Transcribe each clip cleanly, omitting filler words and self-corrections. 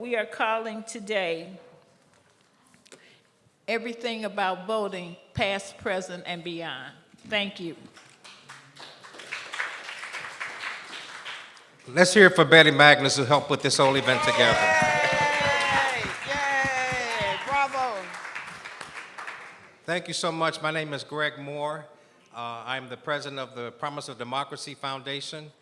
We are calling today everything about voting, past, present, and beyond. Thank you. Let's hear it for Betty Magnus, who helped put this whole event together. Yay! Bravo! Thank you so much. My name is Greg Moore. I'm the president of the Promise of Democracy Foundation.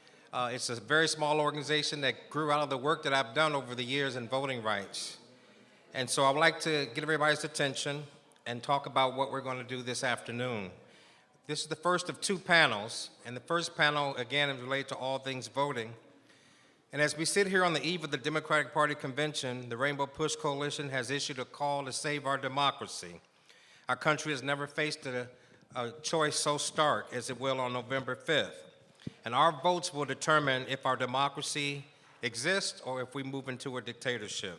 It's a very small organization that grew out of the work that I've done over the years in voting rights. And so I would like to get everybody's attention and talk about what we're going to do this afternoon. This is the first of two panels, and the first panel, again, is related to all things voting. And as we sit here on the eve of the Democratic Party convention, the Rainbow Push Coalition has issued a call to save our democracy. Our country has never faced a choice so stark as it will on November 5th. And our votes will determine if our democracy exists or if we move into a dictatorship.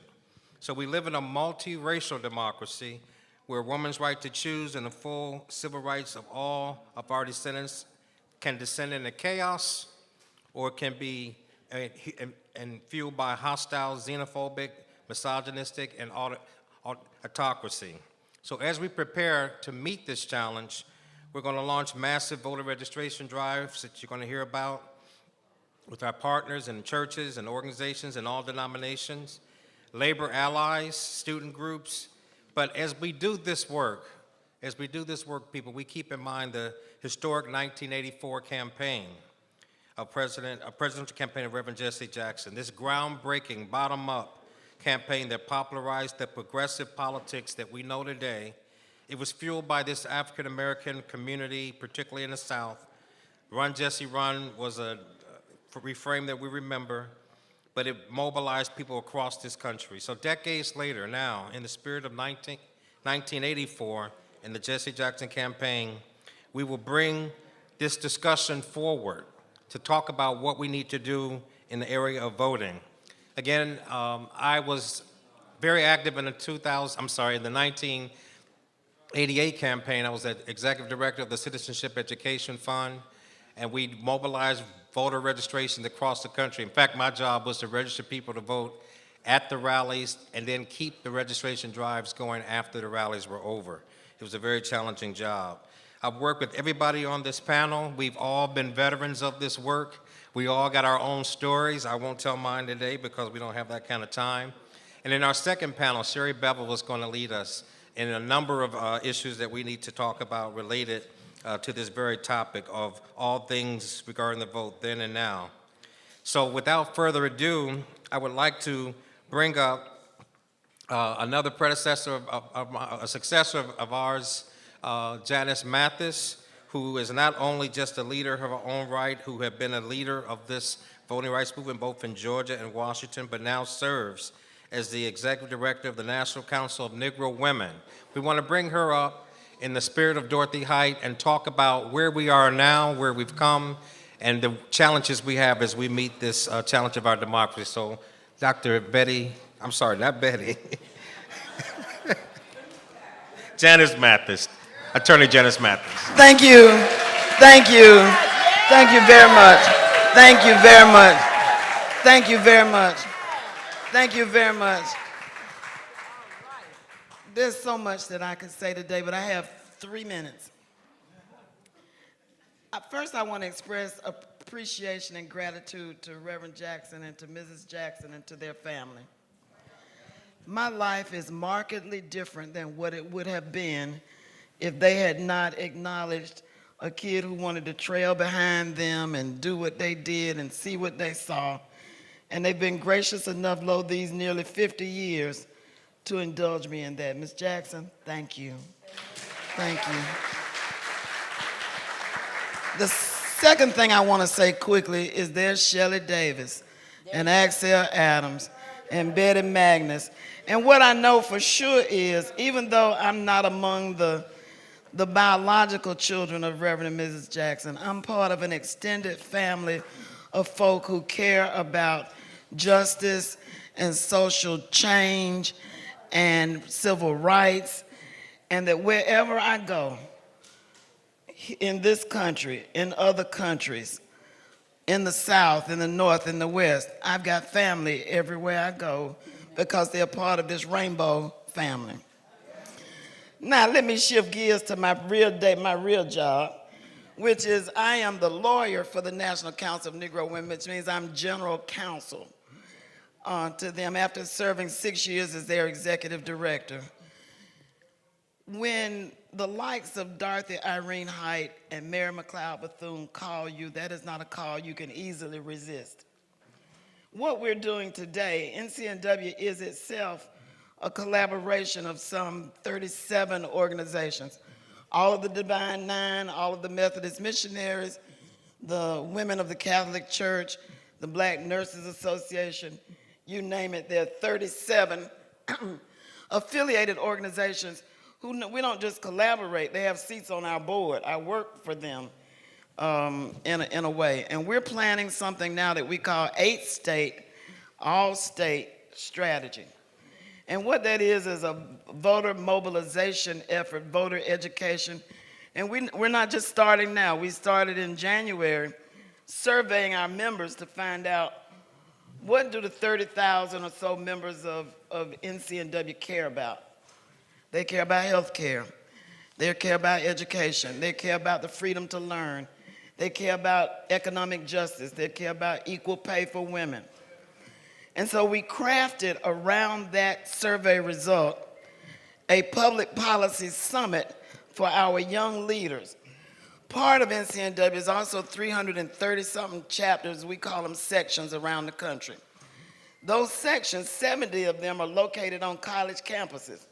So we live in a multiracial democracy where a woman's right to choose and the full civil rights of all of our descendants can descend into chaos, or it can be and fueled by hostile, xenophobic, misogynistic, and autocracy. So as we prepare to meet this challenge, we're going to launch massive voter registration drives that you're going to hear about with our partners in churches and organizations and all denominations, labor allies, student groups. But as we do this work, people, we keep in mind the historic 1984 campaign a presidential campaign of Reverend Jackson. This groundbreaking, bottom-up campaign that popularized the progressive politics that we know today. It was fueled by this African-American community, particularly in the South. Run, Jesse, Run was a reframe that we remember, but it mobilized people across this country. So decades later now, in the spirit of 1984 and the Jesse Jackson campaign, we will bring this discussion forward to talk about what we need to do in the area of voting. Again, I was very active in the 1988 campaign. I was the executive director of the Citizenship Education Fund, and we mobilized voter registrations across the country. In fact, my job was to register people to vote at the rallies and then keep the registration drives going after the rallies were over. It was a very challenging job. I've worked with everybody on this panel. We've all been veterans of this work. We all got our own stories. I won't tell mine today because we don't have that kind of time. And in our second panel, Sherry Bevel is going to lead us in a number of issues that we need to talk about related to this very topic of all things regarding the vote then and now. So without further ado, I would like to bring up another predecessor, a successor of ours, Janice Mathis, who is not only just a leader of her own right, who have been a leader of this voting rights movement both in Georgia and Washington, but now serves as the executive director of the National Council of Negro Women. We want to bring her up in the spirit of Dorothy Height and talk about where we are now, where we've come, and the challenges we have as we meet this challenge of our democracy. So Dr. Betty, I'm sorry, not Betty, Janice Mathis. Attorney Janice Mathis. Thank you. Thank you. Thank you very much. Thank you very much. Thank you very much. Thank you very much. There's so much that I could say today, but I have 3 minutes. First, I want to express appreciation and gratitude to Reverend Jackson and to Mrs. Jackson and to their family. My life is markedly different than what it would have been if they had not acknowledged a kid who wanted to trail behind them and do what they did and see what they saw. And they've been gracious enough, lo, these nearly 50 years, to indulge me in that. Ms. Jackson, thank you. Thank you. The second thing I want to say quickly is there's Shelley Davis and Axel Adams and Betty Magnus. And what I know for sure is, even though I'm not among the biological children of Reverend and Mrs. Jackson, I'm part of an extended family of folk who care about justice and social change and civil rights, and that wherever I go in this country, in other countries, in the South, in the North, in the West, I've got family everywhere I go because they're part of this rainbow family. Now, let me shift gears to my real job, which is I am the lawyer for the National Council of Negro Women, which means I'm general counsel to them after serving 6 years as their executive director. When the likes of Dorothy Irene Height and Mary McLeod Bethune call you, that is not a call you can easily resist. What we're doing today, NCNW is itself a collaboration of some 37 organizations, all of the Divine Nine, all of the Methodist missionaries, the Women of the Catholic Church, the Black Nurses Association, you name it. There are 37 affiliated organizations who we don't just collaborate, they have seats on our board. I work for them in a way. And we're planning something now that we call 8-state, all-state strategy. And what that is a voter mobilization effort, voter education. And we're not just starting now. We started in January surveying our members to find out what do the 30,000 or so members of NCNW care about. They care about health care. They care about education. They care about the freedom to learn. They care about economic justice. They care about equal pay for women. And so we crafted around that survey result a public policy summit for our young leaders. Part of NCNW is also 330-something chapters, we call them sections around the country. Those sections, 70 of them are located on college campuses.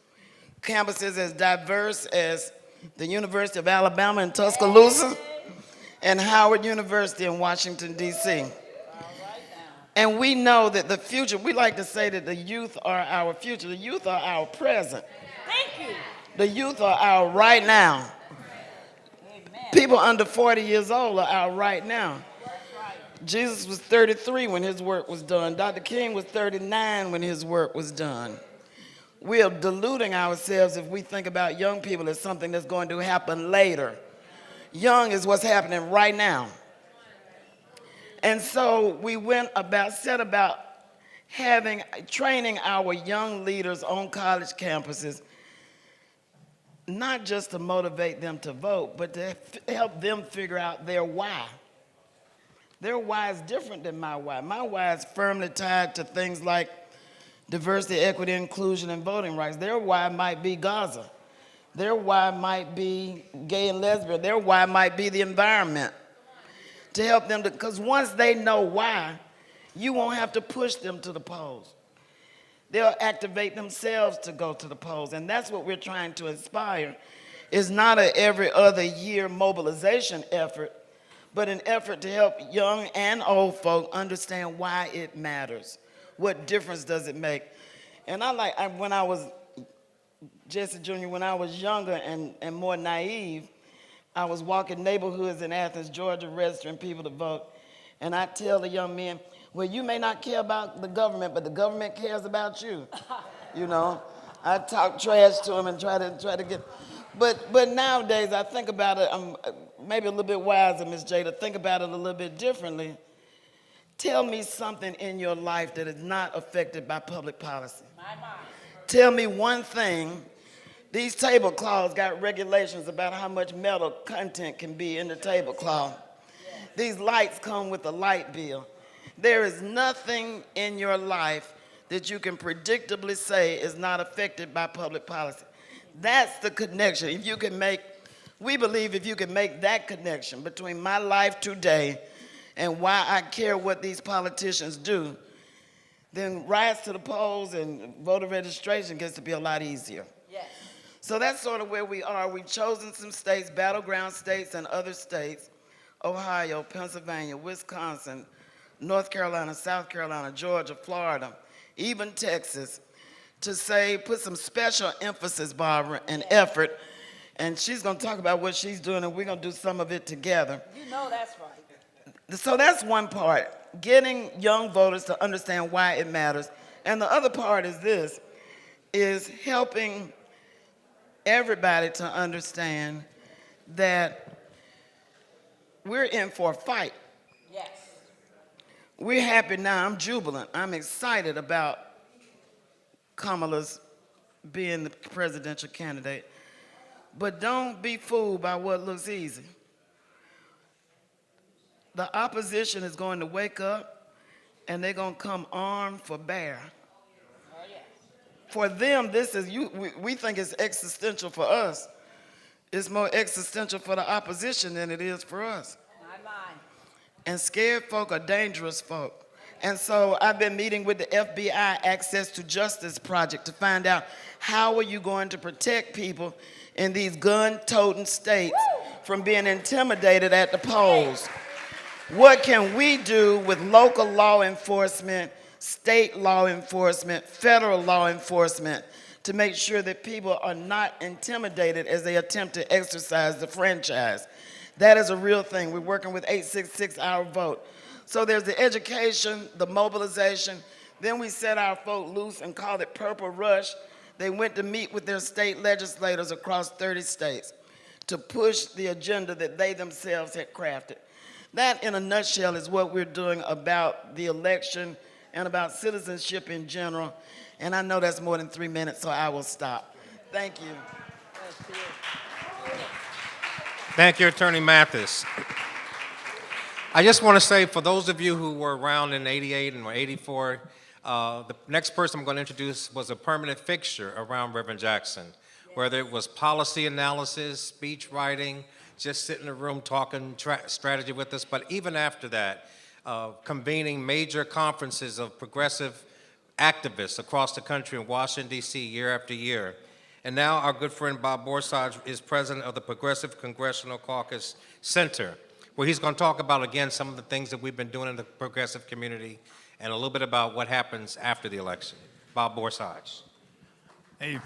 Campuses as diverse as the University of Alabama in Tuscaloosa and Howard University in Washington, D.C. And we know that the future, we like to say that the youth are our future. The youth are our present. Thank you. The youth are our right now. Amen. People under 40 years old are our right now. Jesus was 33 when his work was done. Dr. King was 39 when his work was done. We are deluding ourselves if we think about young people as something that's going to happen later. Young is what's happening right now. And so we set about training our young leaders on college campuses, not just to motivate them to vote, but to help them figure out their why. Their why is different than my why. My why is firmly tied to things like diversity, equity, inclusion, and voting rights. Their why might be Gaza. Their why might be gay and lesbian. Their why might be the environment. To help them, because once they know why, you won't have to push them to the polls. They'll activate themselves to go to the polls. And that's what we're trying to inspire. It's not an every other year mobilization effort, but an effort to help young and old folk understand why it matters. What difference does it make? And when I was, Jesse Jr., when I was younger and more naive, I was walking neighborhoods in Athens, Georgia, registering people to vote. And I tell the young men, well, you may not care about the government, but the government cares about you. You know, I talk trash to them and try to get, but nowadays I think about it, I'm maybe a little bit wiser, Miss J, to think about it a little bit differently. Tell me something in your life that is not affected by public policy. Tell me one thing. These tablecloths got regulations about how much metal content can be in the tablecloth. These lights come with a light bill. There is nothing in your life that you can predictably say is not affected by public policy. That's the connection. We believe if you can make that connection between my life today and why I care what these politicians do, then riots to the polls and voter registration gets to be a lot easier. Yes. So that's sort of where we are. We've chosen some states, battleground states and other states, Ohio, Pennsylvania, Wisconsin, North Carolina, South Carolina, Georgia, Florida, even Texas, to say, put some special emphasis, Barbara, and effort. And she's going to talk about what she's doing, and we're going to do some of it together. You know that's right. So that's one part, getting young voters to understand why it matters. And the other part is this, is helping everybody to understand that we're in for a fight. Yes. We're happy now. I'm jubilant. I'm excited about Kamala's being the presidential candidate. But don't be fooled by what looks easy. The opposition is going to wake up and they're going to come armed for bear. For them, this is, we think it's existential for us. It's more existential for the opposition than it is for us. And scared folk are dangerous folk. And so I've been meeting with the FBI Access to Justice Project to find out how are you going to protect people in these gun-toting states from being intimidated at the polls. What can we do with local law enforcement, state law enforcement, federal law enforcement to make sure that people are not intimidated as they attempt to exercise the franchise? That is a real thing. We're working with 866 Our Vote. So there's the education, the mobilization. Then we set our folk loose and called it Purple Rush. They went to meet with their state legislators across 30 states to push the agenda that they themselves had crafted. That, in a nutshell, is what we're doing about the election and about citizenship in general. And I know that's more than 3 minutes, so I will stop. Thank you. Thank you, Attorney Mathis. I just want to say, for those of you who were around in '88 and '84, the next person I'm going to introduce was a permanent fixture around Reverend Jackson, whether it was policy analysis, speech writing, just sit in a room talking strategy with us, but even after that, convening major conferences of progressive activists across the country in Washington, D.C. year after year. And now our good friend Bob Borosage is president of the Progressive Congressional Caucus Center, where he's going to talk about, again, some of the things that we've been doing in the progressive community and a little bit about what happens after the election. Bob Borosage. Hey.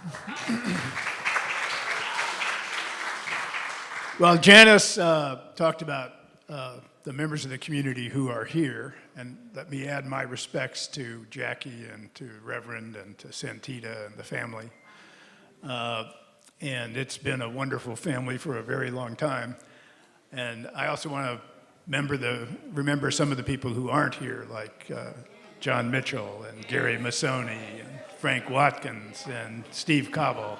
Well, Janice talked about the members of the community who are here, and let me add my respects to Jackie and to Reverend and to Santita and the family. And it's been a wonderful family for a very long time. And I also want to remember some of the people who aren't here, like John Mitchell and Gary Massoni and Frank Watkins and Steve Cobble,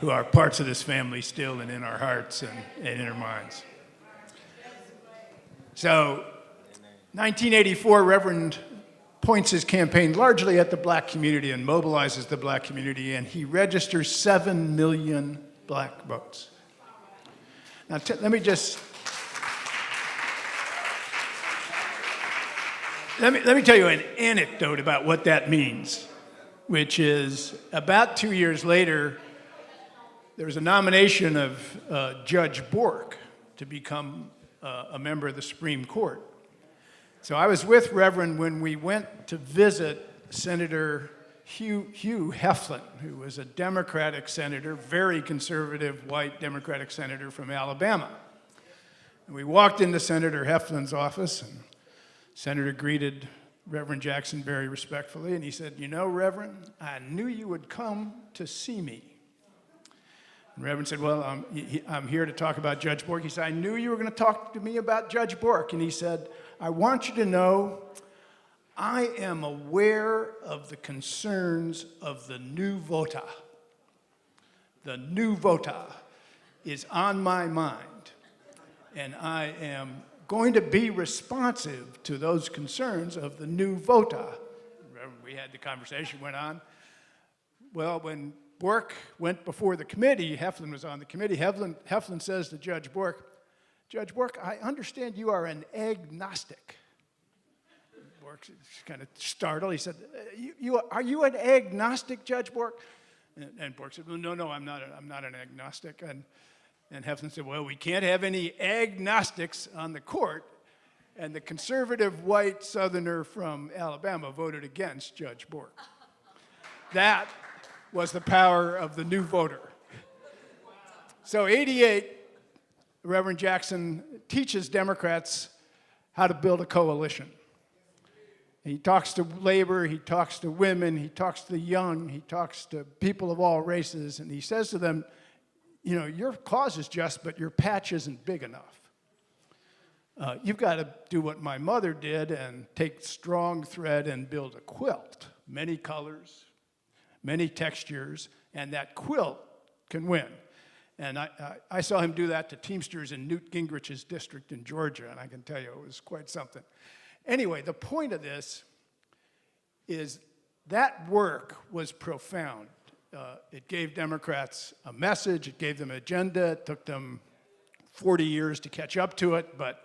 who are parts of this family still and in our hearts and in our minds. So, 1984, Reverend points his campaign largely at the black community and mobilizes the black community, and he registers 7 million black votes. Now, let me tell you an anecdote about what that means, which is about 2 years later, there was a nomination of Judge Bork to become a member of the Supreme Court. So I was with Reverend when we went to visit Senator Hugh Heflin, who was a Democratic senator, very conservative white Democratic senator from Alabama. And we walked into Senator Heflin's office, and Senator greeted Reverend Jackson very respectfully, and he said, "You know, Reverend, I knew you would come to see me." And Reverend said, "Well, I'm here to talk about Judge Bork." He said, "I knew you were going to talk to me about Judge Bork." And he said, "I want you to know I am aware of the concerns of the new voter. The new voter is on my mind, and I am going to be responsive to those concerns of the new voter." We had the conversation, went on. Well, when Bork went before the committee, Heflin was on the committee, Heflin says to Judge Bork, "Judge Bork, I understand you are an agnostic." Bork's kind of startled. He said, "Are you an agnostic, Judge Bork?" And Bork said, "Well, no, I'm not an agnostic." And Heflin said, "Well, we can't have any agnostics on the court." And the conservative white southerner from Alabama voted against Judge Bork. That was the power of the new voter. So 88, Reverend Jackson teaches Democrats how to build a coalition. He talks to labor, he talks to women, he talks to the young, he talks to people of all races, and he says to them, "You know, your cause is just, but your patch isn't big enough. You've got to do what my mother did and take strong thread and build a quilt, many colors, many textures, and that quilt can win. And I saw him do that to Teamsters in Newt Gingrich's district in Georgia, and I can tell you it was quite something. Anyway, the point of this is that work was profound. It gave Democrats a message, it gave them an agenda, it took them 40 years to catch up to it, but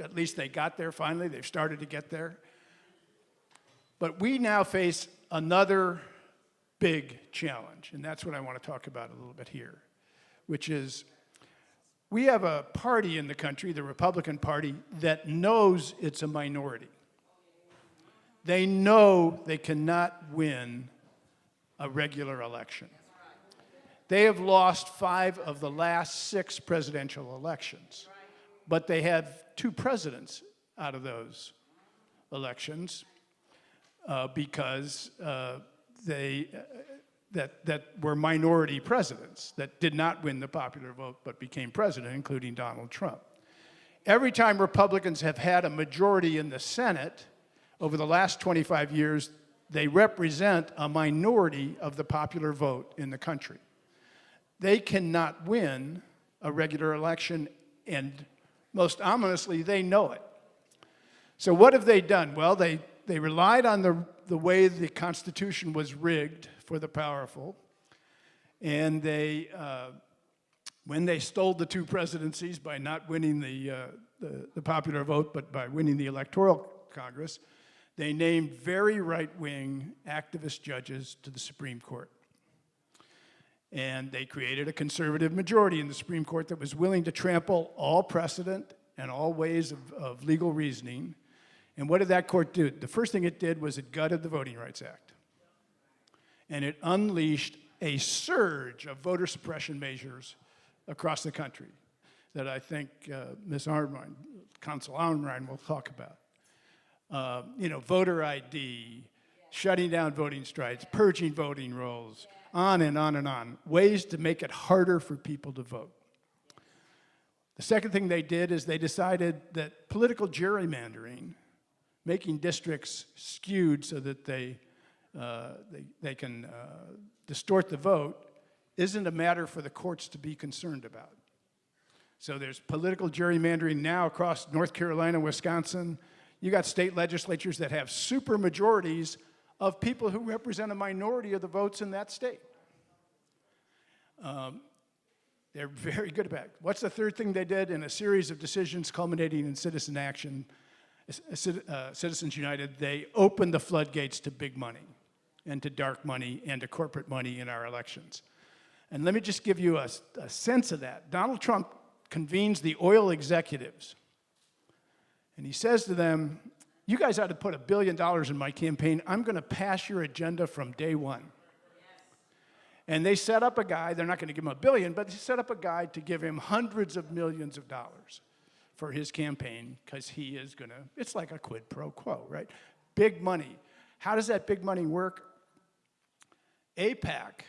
at least they got there finally, they've started to get there. But we now face another big challenge, and that's what I want to talk about a little bit here, which is we have a party in the country, the Republican Party, that knows it's a minority. They know they cannot win a regular election. They have lost 5 of the last 6 presidential elections, but they have 2 presidents out of those elections because that were minority presidents that did not win the popular vote but became president, including Donald Trump. Every time Republicans have had a majority in the Senate over the last 25 years, they represent a minority of the popular vote in the country. They cannot win a regular election, and most ominously, they know it. So what have they done? Well, they relied on the way the Constitution was rigged for the powerful, and when they stole the 2 presidencies by not winning the popular vote, but by winning the Electoral Congress, they named very right-wing activist judges to the Supreme Court. And they created a conservative majority in the Supreme Court that was willing to trample all precedent and all ways of legal reasoning. And what did that court do? The first thing it did was it gutted the Voting Rights Act. And it unleashed a surge of voter suppression measures across the country that I think Ms. Arnwine, Council Arnwine will talk about. Voter ID, shutting down voting sites, purging voting rolls, on and on and on, ways to make it harder for people to vote. The second thing they did is they decided that political gerrymandering, making districts skewed so that they can distort the vote, isn't a matter for the courts to be concerned about. So there's political gerrymandering now across North Carolina, Wisconsin. You got state legislatures that have super majorities of people who represent a minority of the votes in that state. They're very good about it. What's the third thing they did? In a series of decisions culminating in citizen action, Citizens United, they opened the floodgates to big money and to dark money and to corporate money in our elections. And let me just give you a sense of that. Donald Trump convenes the oil executives, and he says to them, you guys ought to put $1 billion in my campaign. I'm going to pass your agenda from day one. And they set up a guy, they're not going to give him $1 billion, but they set up a guy to give him hundreds of millions of dollars for his campaign because he is going to, it's like a quid pro quo, right? Big money. How does that big money work? AIPAC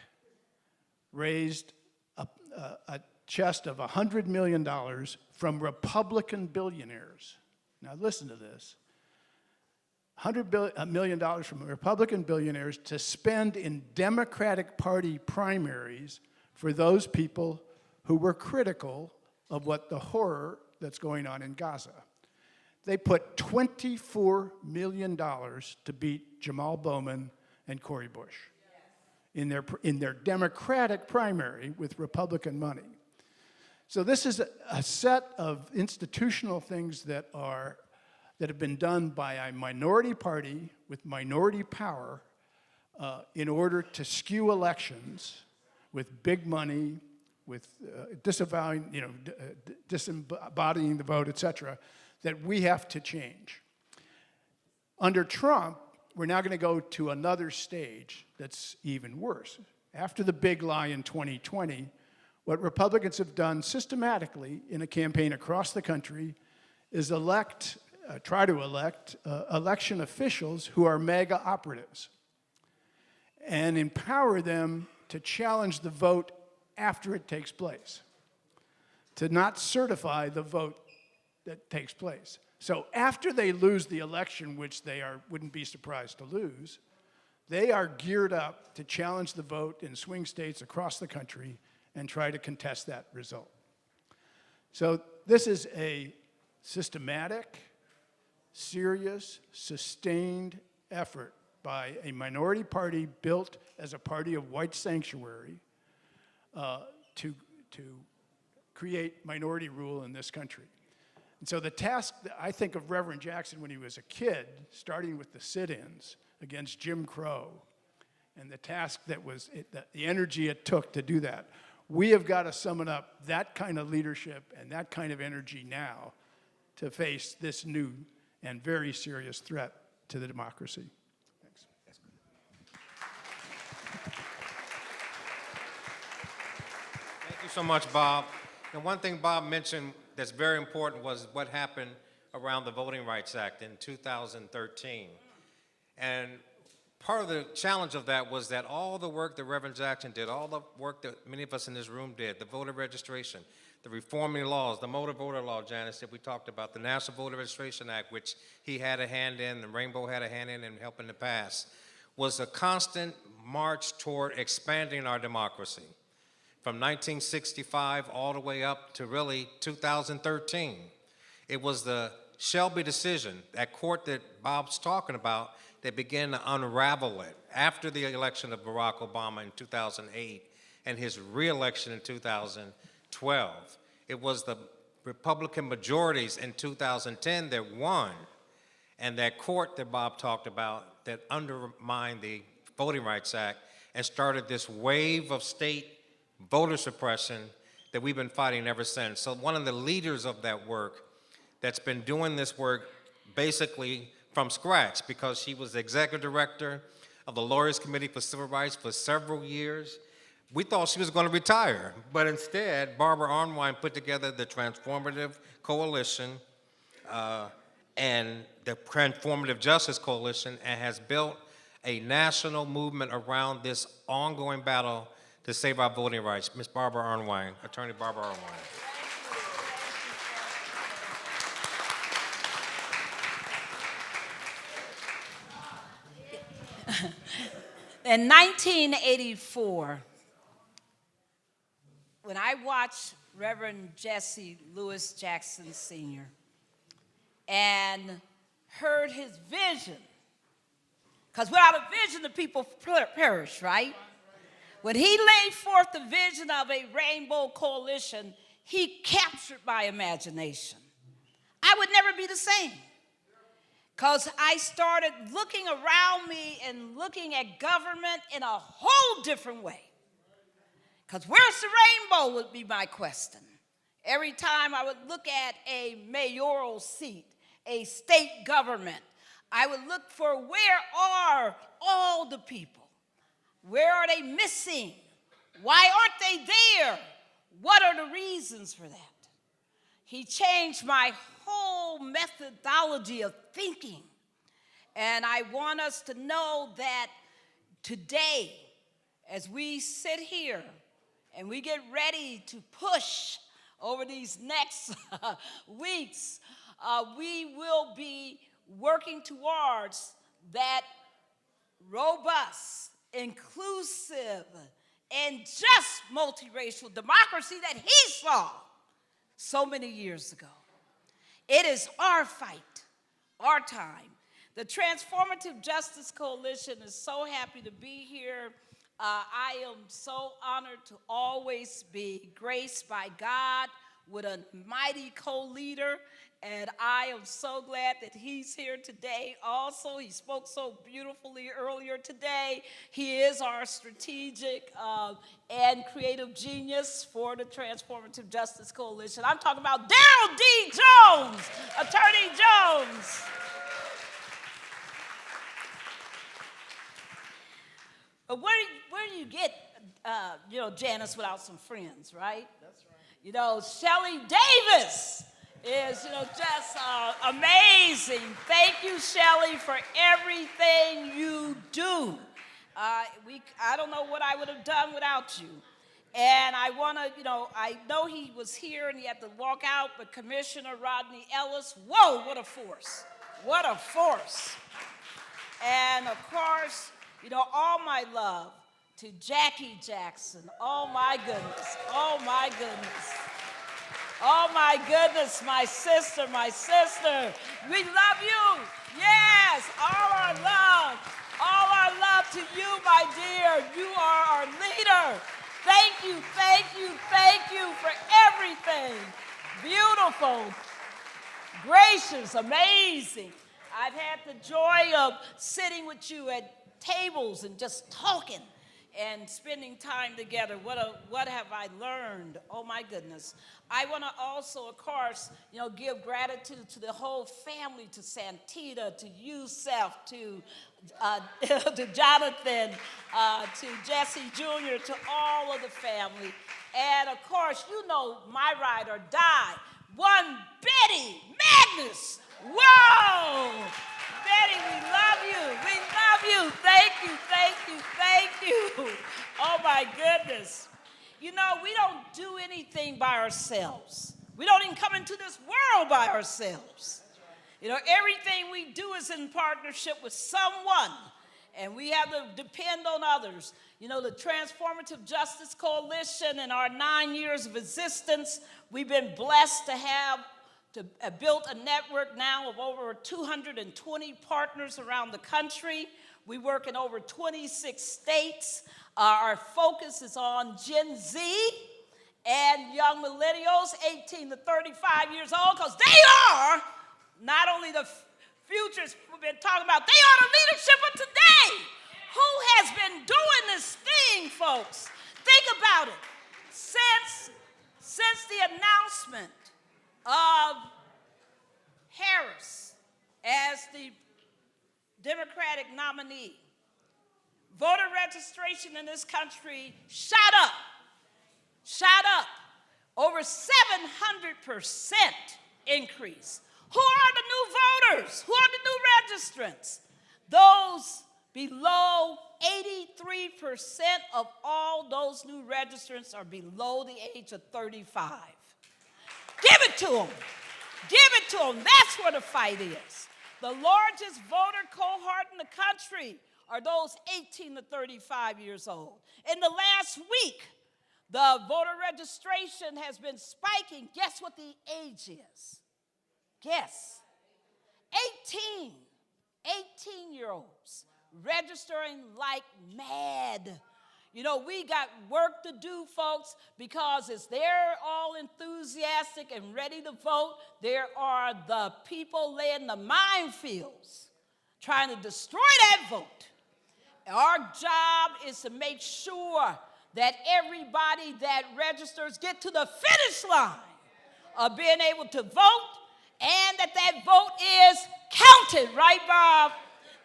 raised a chest of $100 million from Republican billionaires. Now listen to this. $100 million from Republican billionaires to spend in Democratic Party primaries for those people who were critical of what the horror that's going on in Gaza. They put $24 million to beat Jamal Bowman and Cori Bush in their Democratic primary with Republican money. So this is a set of institutional things that have been done by a minority party with minority power in order to skew elections with big money, with disembodying the vote, et cetera, that we have to change. Under Trump, we're now going to go to another stage that's even worse. After the big lie in 2020, what Republicans have done systematically in a campaign across the country is try to elect election officials who are MAGA operatives and empower them to challenge the vote after it takes place, to not certify the vote that takes place. So after they lose the election, which they wouldn't be surprised to lose, They are geared up to challenge the vote in swing states across the country and try to contest that result. So this is a systematic, serious, sustained effort by a minority party built as a party of white sanctuary to create minority rule in this country. And so the task, that I think of Reverend Jackson when he was a kid, starting with the sit-ins against Jim Crow, and the task that was, the energy it took to do that. We have got to summon up that kind of leadership and that kind of energy now to face this new and very serious threat to the democracy. Thanks. Thank you so much, Bob. And one thing Bob mentioned that's very important was what happened around the Voting Rights Act in 2013. And part of the challenge of that was that all the work that Reverend Jackson did, all the work that many of us in this room did, the voter registration, the reforming laws, the motor voter law, Janice, that we talked about, the National Voter Registration Act, which he had a hand in, the Rainbow had a hand in helping to pass, was a constant march toward expanding our democracy. From 1965 all the way up to really 2013. It was the Shelby decision, that court that Bob's talking about, that began to unravel it after the election of Barack Obama in 2008 and his re-election in 2012. It was the Republican majorities in 2010 that won, and that court that Bob talked about that undermined the Voting Rights Act and started this wave of state voter suppression that we've been fighting ever since. So one of the leaders of that work that's been doing this work basically from scratch, because she was the executive director of the Lawyers Committee for Civil Rights for several years. We thought she was going to retire, but instead, Barbara Arnwine put together the Transformative Coalition and the Transformative Justice Coalition, and has built a national movement around this ongoing battle to save our voting rights. Ms. Barbara Arnwine, Attorney Barbara Arnwine. In 1984, when I watched Reverend Jesse Lewis Jackson Sr. and heard his vision, because without a vision, the people perish, right? When he laid forth the vision of a rainbow coalition, he captured my imagination. I would never be the same, because I started looking around me and looking at government in a whole different way. Because where's the rainbow would be my question. Every time I would look at a mayoral seat, a state government, I would look for where are all the people? Where are they missing? Why aren't they there? What are the reasons for that? He changed my whole methodology of thinking. And I want us to know that today, as we sit here and we get ready to push over these next weeks, we will be working towards that robust, inclusive, and just multiracial democracy that he saw so many years ago. It is our fight, our time. The Transformative Justice Coalition is so happy to be here. I am so honored to always be graced by God with a mighty co-leader, and I am so glad that he's here today. Also, he spoke so beautifully earlier today. He is our strategic and creative genius for the Transformative Justice Coalition. I'm talking about Daryl D. Jones, Attorney Jones. But where do you get, Janice without some friends, right? That's right. Shelley Davis is, just amazing. Thank you, Shelley, for everything you do. I don't know what I would have done without you. And I want to, I know he was here and he had to walk out, but Commissioner Rodney Ellis, whoa, what a force. What a force. And, of course, all my love to Jackie Jackson. Oh my goodness. Oh my goodness. Oh my goodness, my sister, my sister. We love you. Yes, all our love to you, my dear. You are our leader. Thank you, thank you, thank you for everything. Beautiful, gracious, amazing. I've had the joy of sitting with you at tables and just talking and spending time together. What have I learned? Oh my goodness. I want to also, of course, give gratitude to the whole family, to Santita, to Yusef, to Jonathan, to Jesse Jr., to all of the family. And of course, my ride or die, one Betty Mathis. Whoa! Betty, we love you. We love you. Thank you, thank you, thank you. Oh my goodness. We don't do anything by ourselves. We don't even come into this world by ourselves. Everything we do is in partnership with someone, and we have to depend on others. The Transformative Justice Coalition, in our 9 years of existence, we've been blessed to have built a network now of over 220 partners around the country. We work in over 26 states. Our focus is on Gen Z and young millennials, 18 to 35 years old, because they are not only the futures we've been talking about, they are the leadership of today. Who has been doing this thing, folks? Think about it. Since the announcement of Harris as the Democratic nominee, voter registration in this country shot up, over 700% increase. Who are the new voters? Who are the new registrants? Those below 83% of all those new registrants are below the age of 35. Give it to them. Give it to them. That's where the fight is. The largest voter cohort in the country are those 18 to 35 years old. In the last week, the voter registration has been spiking. Guess what the age is? Guess. 18-year-olds registering like mad. We got work to do, folks, because as they're all enthusiastic and ready to vote, there are the people laying the minefields trying to destroy that vote. Our job is to make sure that everybody that registers get to the finish line of being able to vote, and that vote is counted, right, Bob?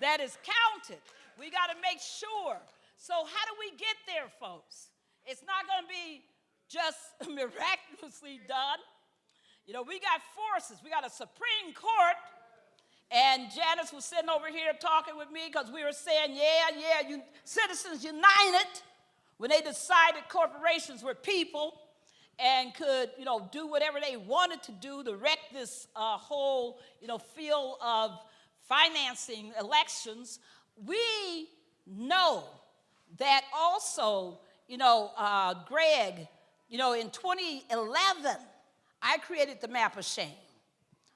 That is counted. We got to make sure. So how do we get there, folks? It's not going to be just miraculously done. We got forces. We got a Supreme Court, and Janice was sitting over here talking with me because we were saying, you citizens united when they decided corporations were people and could, do whatever they wanted to do to wreck this whole, field of financing elections. We know that also, Greg, in 2011, I created the map of shame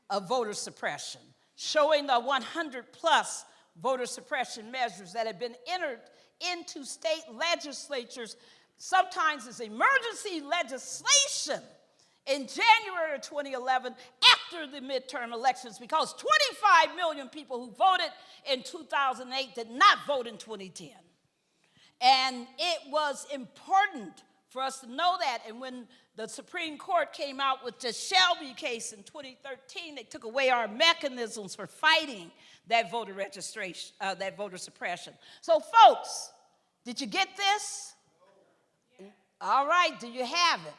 of voter suppression, showing the 100+ voter suppression measures that have been entered into state legislatures, sometimes as emergency legislation, in January of 2011 after the midterm elections, because 25 million people who voted in 2008 did not vote in 2010. And it was important for us to know that. And when the Supreme Court came out with the Shelby case in 2013, they took away our mechanisms for fighting that voter registration, that voter suppression. So folks, did you get this? All right, do you have it?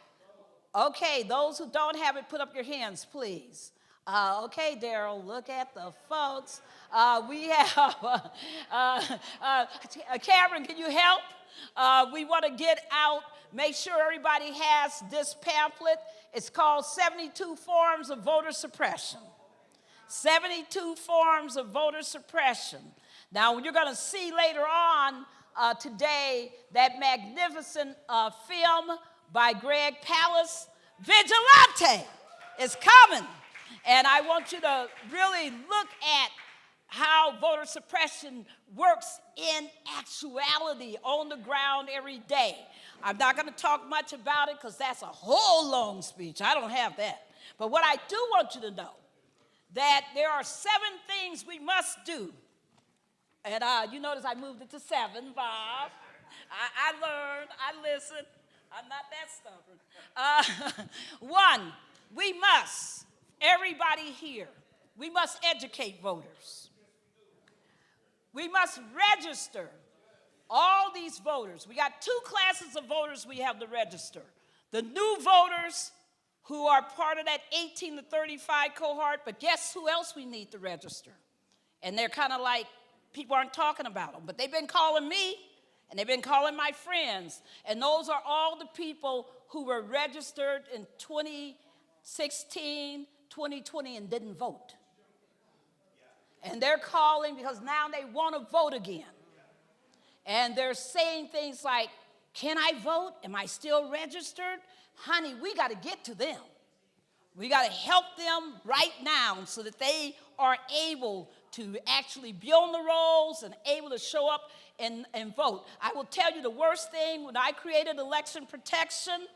Okay, those who don't have it, put up your hands, please. Okay, Daryl, look at the folks. We have, Cameron, can you help? We want to get out, make sure everybody has this pamphlet. It's called 72 Forms of Voter Suppression. 72 Forms of Voter Suppression. Now, you're going to see later on today that magnificent film by Greg Palast, Vigilante, is coming. And I want you to really look at how voter suppression works in actuality on the ground every day. I'm not going to talk much about it because that's a whole long speech. I don't have that. But what I do want you to know, that there are 7 things we must do. And you notice I moved it to 7, Bob. I learned, I listened. I'm not that stubborn. 1, we must, everybody here, we must educate voters. We must register all these voters. We got 2 classes of voters we have to register. The new voters who are part of that 18 to 35 cohort, but guess who else we need to register? And they're kind of like, people aren't talking about them, but they've been calling me, and they've been calling my friends, and those are all the people who were registered in 2016, 2020, and didn't vote. And they're calling because now they want to vote again. And they're saying things like, can I vote? Am I still registered? Honey, we got to get to them. We got to help them right now so that they are able to actually be on the rolls and able to show up and vote. I will tell you the worst thing, when I created election protection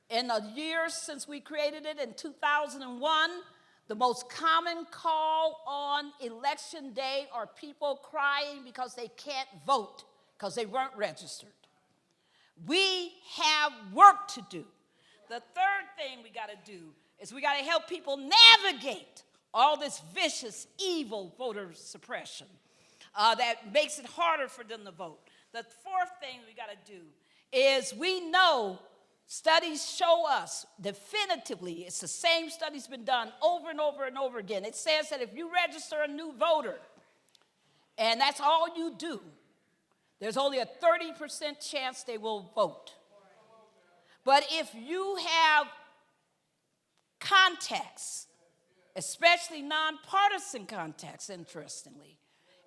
in the years since we created it in 2001, the most common call on election day are people crying because they can't vote because they weren't registered. We have work to do. The third thing we got to do is we got to help people navigate all this vicious, evil voter suppression that makes it harder for them to vote. The fourth thing we got to do is we know studies show us definitively, it's the same study's been done over and over and over again. It says that if you register a new voter and that's all you do, there's only a 30% chance they will vote. But if you have contacts, especially nonpartisan contacts, interestingly,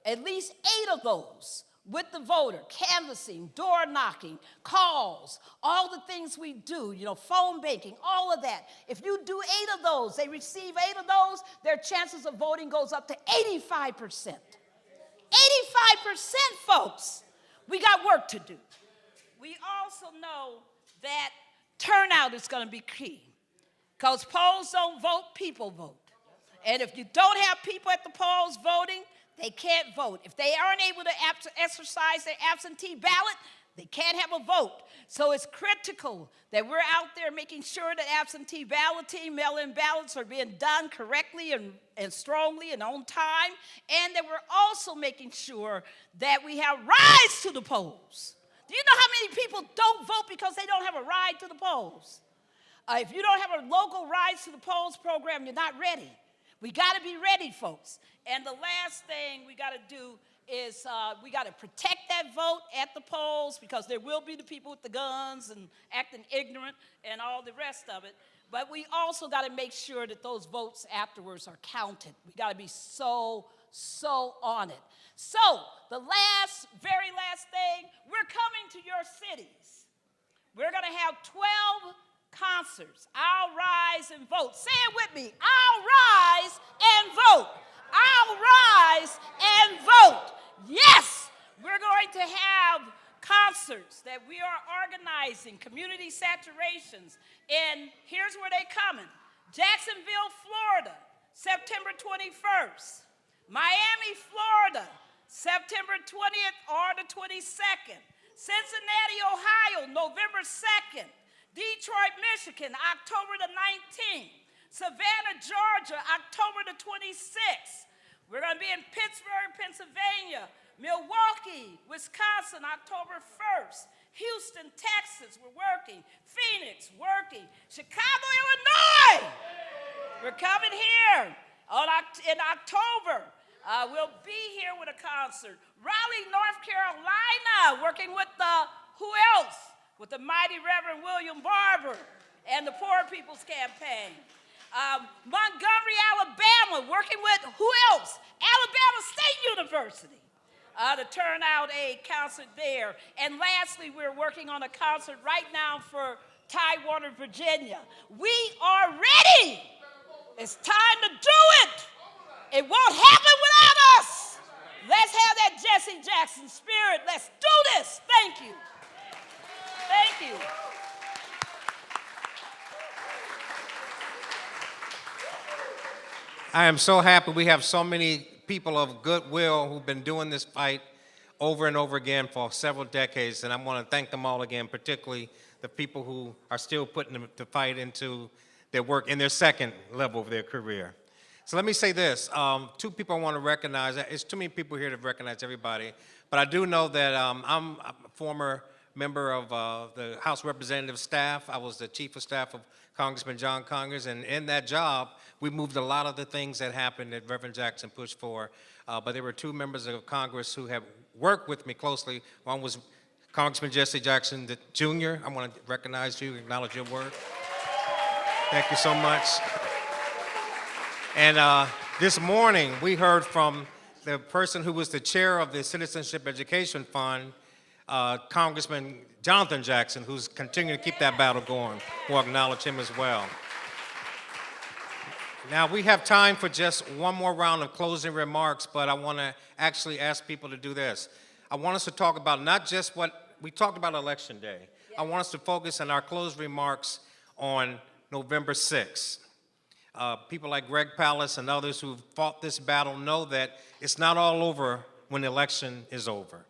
at least 8 of those with the voter, canvassing, door knocking, calls, all the things we do, phone banking, all of that. If you do 8 of those, they receive 8 of those, their chances of voting goes up to 85%. 85%, folks. We got work to do. We also know that turnout is going to be key because polls don't vote, people vote. And if you don't have people at the polls voting, they can't vote. If they aren't able to exercise their absentee ballot, they can't have a vote. So it's critical that we're out there making sure that absentee balloting, mail-in ballots are being done correctly and strongly and on time, and that we're also making sure that we have rides to the polls. Do you know how many people don't vote because they don't have a ride to the polls? If you don't have a local rides to the polls program, you're not ready. We got to be ready, folks. And the last thing we got to do is we got to protect that vote at the polls because there will be the people with the guns and acting ignorant and all the rest of it. But we also got to make sure that those votes afterwards are counted. We got to be so on it. So the very last thing, we're coming to your cities. We're going to have 12 concerts. I'll rise and vote. Say it with me. I'll rise and vote. I'll rise and vote. Yes, we're going to have concerts that we are organizing, community saturations, and here's where they're coming. Jacksonville, Florida, September 21st. Miami, Florida, September 20th or the 22nd. Cincinnati, Ohio, November 2nd. Detroit, Michigan, October the 19th. Savannah, Georgia, October the 26th. We're going to be in Pittsburgh, Pennsylvania. Milwaukee, Wisconsin, October 1st. Houston, Texas, we're working. Phoenix, working. Chicago, Illinois, we're coming here in October. We'll be here with a concert. Raleigh, North Carolina, working with who else? With the mighty Reverend William Barber and the Poor People's Campaign. Montgomery, Alabama, working with who else? Alabama State University. to turn out a concert there. And lastly, we're working on a concert right now for Tidewater, Virginia. We are ready. It's time to do it. It won't happen without us. Let's have that Jesse Jackson spirit. Let's do this. Thank you. Thank you. I am so happy we have so many people of goodwill who've been doing this fight over and over again for several decades, and I want to thank them all again, particularly the people who are still putting the fight into their work in their second level of their career. So let me say this, two people I want to recognize. It's too many people here to recognize everybody, but I do know that I'm a former member of the House Representative staff. I was the chief of staff of Congressman John Conyers, and in that job, we moved a lot of the things that happened that Reverend Jackson pushed for, but there were two members of Congress who have worked with me closely. One was Congressman Jesse Jackson Jr. I want to recognize you, acknowledge your work. Thank you so much. And this morning, we heard from the person who was the chair of the Citizenship Education Fund, Congressman Jonathan Jackson, who's continuing to keep that battle going. We'll acknowledge him as well. Now, we have time for just one more round of closing remarks, but I want to actually ask people to do this. I want us to talk about not just what we talked about Election Day. I want us to focus in our closed remarks on November 6th. People like Greg Palast and others who've fought this battle know that it's not all over when the election is over.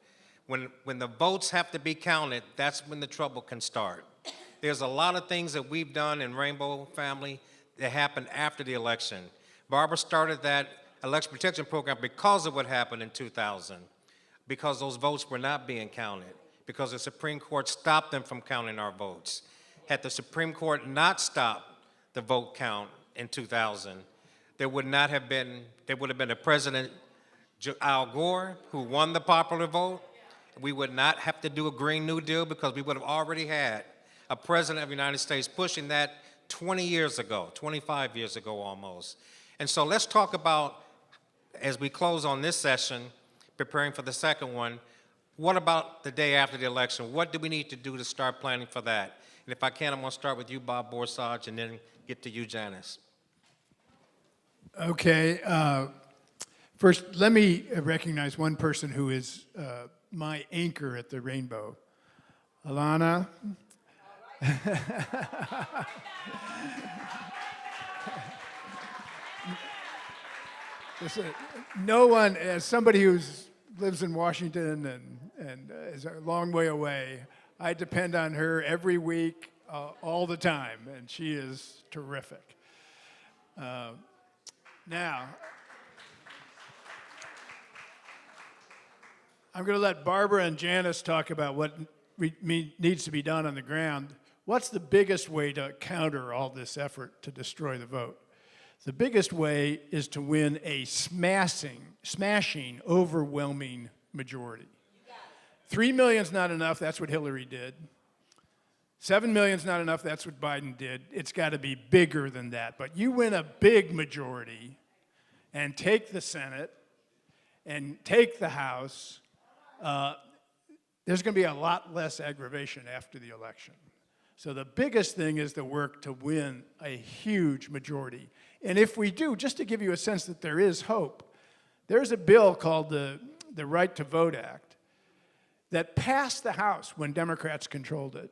When the votes have to be counted, that's when the trouble can start. There's a lot of things that we've done in Rainbow Family that happened after the election. Barbara started that election protection program because of what happened in 2000, because those votes were not being counted, because the Supreme Court stopped them from counting our votes. Had the Supreme Court not stopped the vote count in 2000, there would have been a President Al Gore who won the popular vote. We would not have to do a Green New Deal because we would have already had a President of the United States pushing that 20 years ago, 25 years ago almost. And so let's talk about, as we close on this session, preparing for the second one, what about the day after the election? What do we need to do to start planning for that? And if I can, I'm going to start with you, Bob Borosage, and then get to you, Janice. Okay. First, let me recognize one person who is my anchor at the Rainbow. Alana. No one, as somebody who lives in Washington and is a long way away, I depend on her every week, all the time, and she is terrific. Now, I'm going to let Barbara and Janice talk about what needs to be done on the ground. What's the biggest way to counter all this effort to destroy the vote? The biggest way is to win a smashing, overwhelming majority. 3 million's not enough, that's what Hillary did. 7 million's not enough, that's what Biden did. It's got to be bigger than that. But you win a big majority and take the Senate and take the House, there's going to be a lot less aggravation after the election. So the biggest thing is the work to win a huge majority. And if we do, just to give you a sense that there is hope, there's a bill called the Right to Vote Act that passed the House when Democrats controlled it,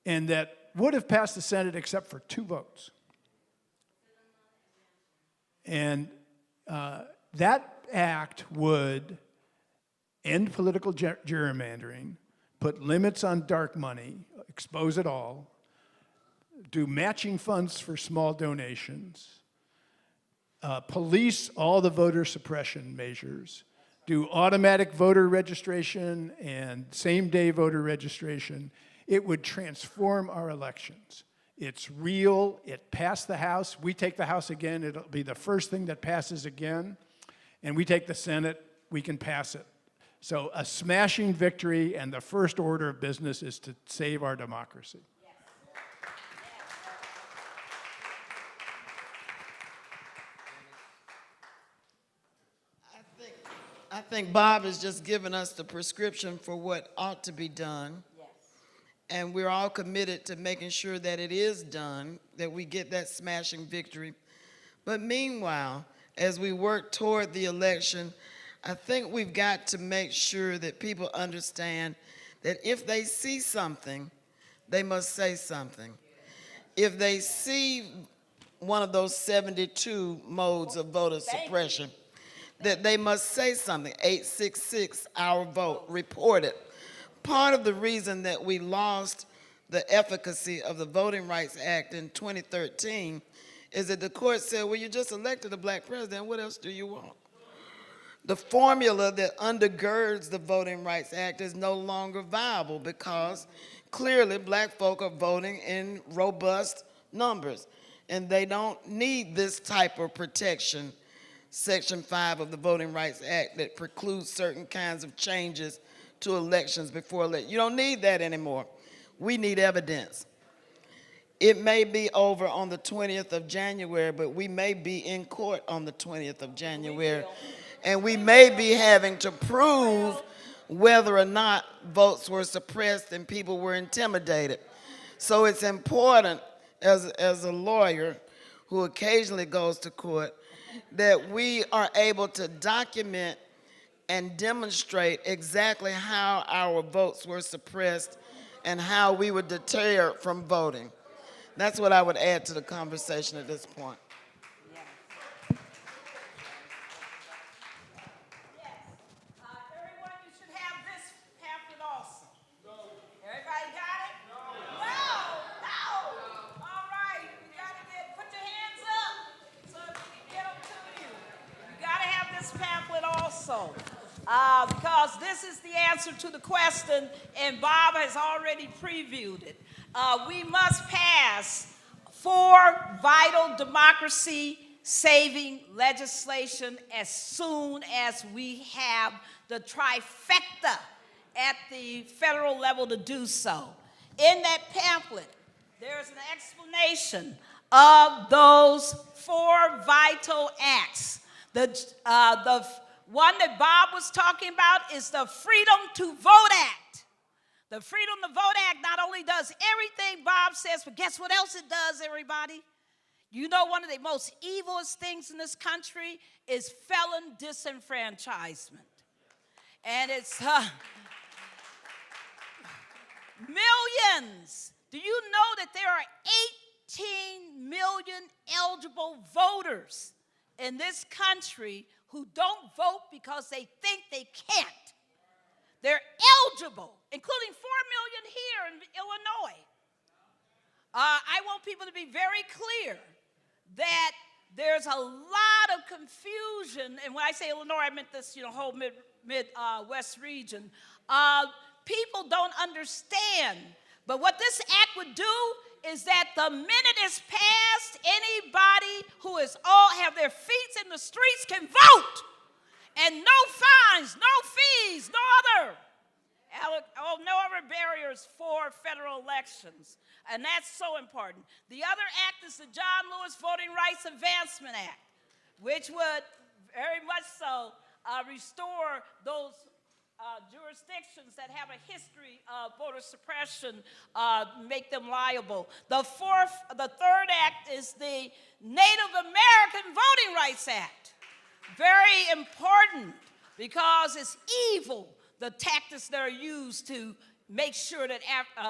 and that would have passed the Senate except for 2 votes. And that act would end political gerrymandering, put limits on dark money, expose it all, do matching funds for small donations, police all the voter suppression measures, do automatic voter registration and same-day voter registration. It would transform our elections. It's real. It passed the House. We take the House again, it'll be the first thing that passes again. And we take the Senate, we can pass it. So a smashing victory, and the first order of business is to save our democracy. I think Bob has just given us the prescription for what ought to be done. Yes. And we're all committed to making sure that it is done, that we get that smashing victory. But meanwhile, as we work toward the election, I think we've got to make sure that people understand that if they see something, they must say something. If they see one of those 72 modes of voter suppression, that they must say something. 866, our vote, report it. Part of the reason that we lost the efficacy of the Voting Rights Act in 2013 is that the court said, well, you just elected a black president, what else do you want? The formula that undergirds the Voting Rights Act is no longer viable because clearly black folk are voting in robust numbers and they don't need this type of protection, Section 5 of the Voting Rights Act, that precludes certain kinds of changes to elections before election. You don't need that anymore. We need evidence. It may be over on the 20th of January, but we may be in court on the 20th of January. And we may be having to prove whether or not votes were suppressed and people were intimidated. So it's important as a lawyer who occasionally goes to court that we are able to document and demonstrate exactly how our votes were suppressed and how we were deterred from voting. That's what I would add to the conversation at this point. Everyone, you should have this pamphlet also. Everybody got it? No. All right, you gotta put your hands up so we can get them to you. You gotta have this pamphlet also. Because this is the answer to the question, and Bob has already previewed it. We must pass 4 vital democracy-saving legislation as soon as we have the trifecta at the federal level to do so. In that pamphlet, there's an explanation of those 4 vital acts. The one that Bob was talking about is the Freedom to Vote Act. The Freedom to Vote Act not only does everything Bob says, but guess what else it does, everybody? You know, one of the most evilest things in this country is felon disenfranchisement. And it's millions. Do you know that there are 18 million eligible voters in this country who don't vote because they think they can't? They're eligible, including 4 million here in Illinois. I want people to be very clear that there's a lot of confusion, and when I say Illinois, I meant this, whole Midwest region. People don't understand, but what this act would do is that the minute it's passed, anybody who have their feet in the streets can vote, and no fines, no fees, no other barriers for federal elections. And that's so important. The other act is the John Lewis Voting Rights Advancement Act, which would very much so restore those jurisdictions that have a history of voter suppression, make them liable. The third act is the Native American Voting Rights Act. Very important because it's evil, the tactics that are used to make sure that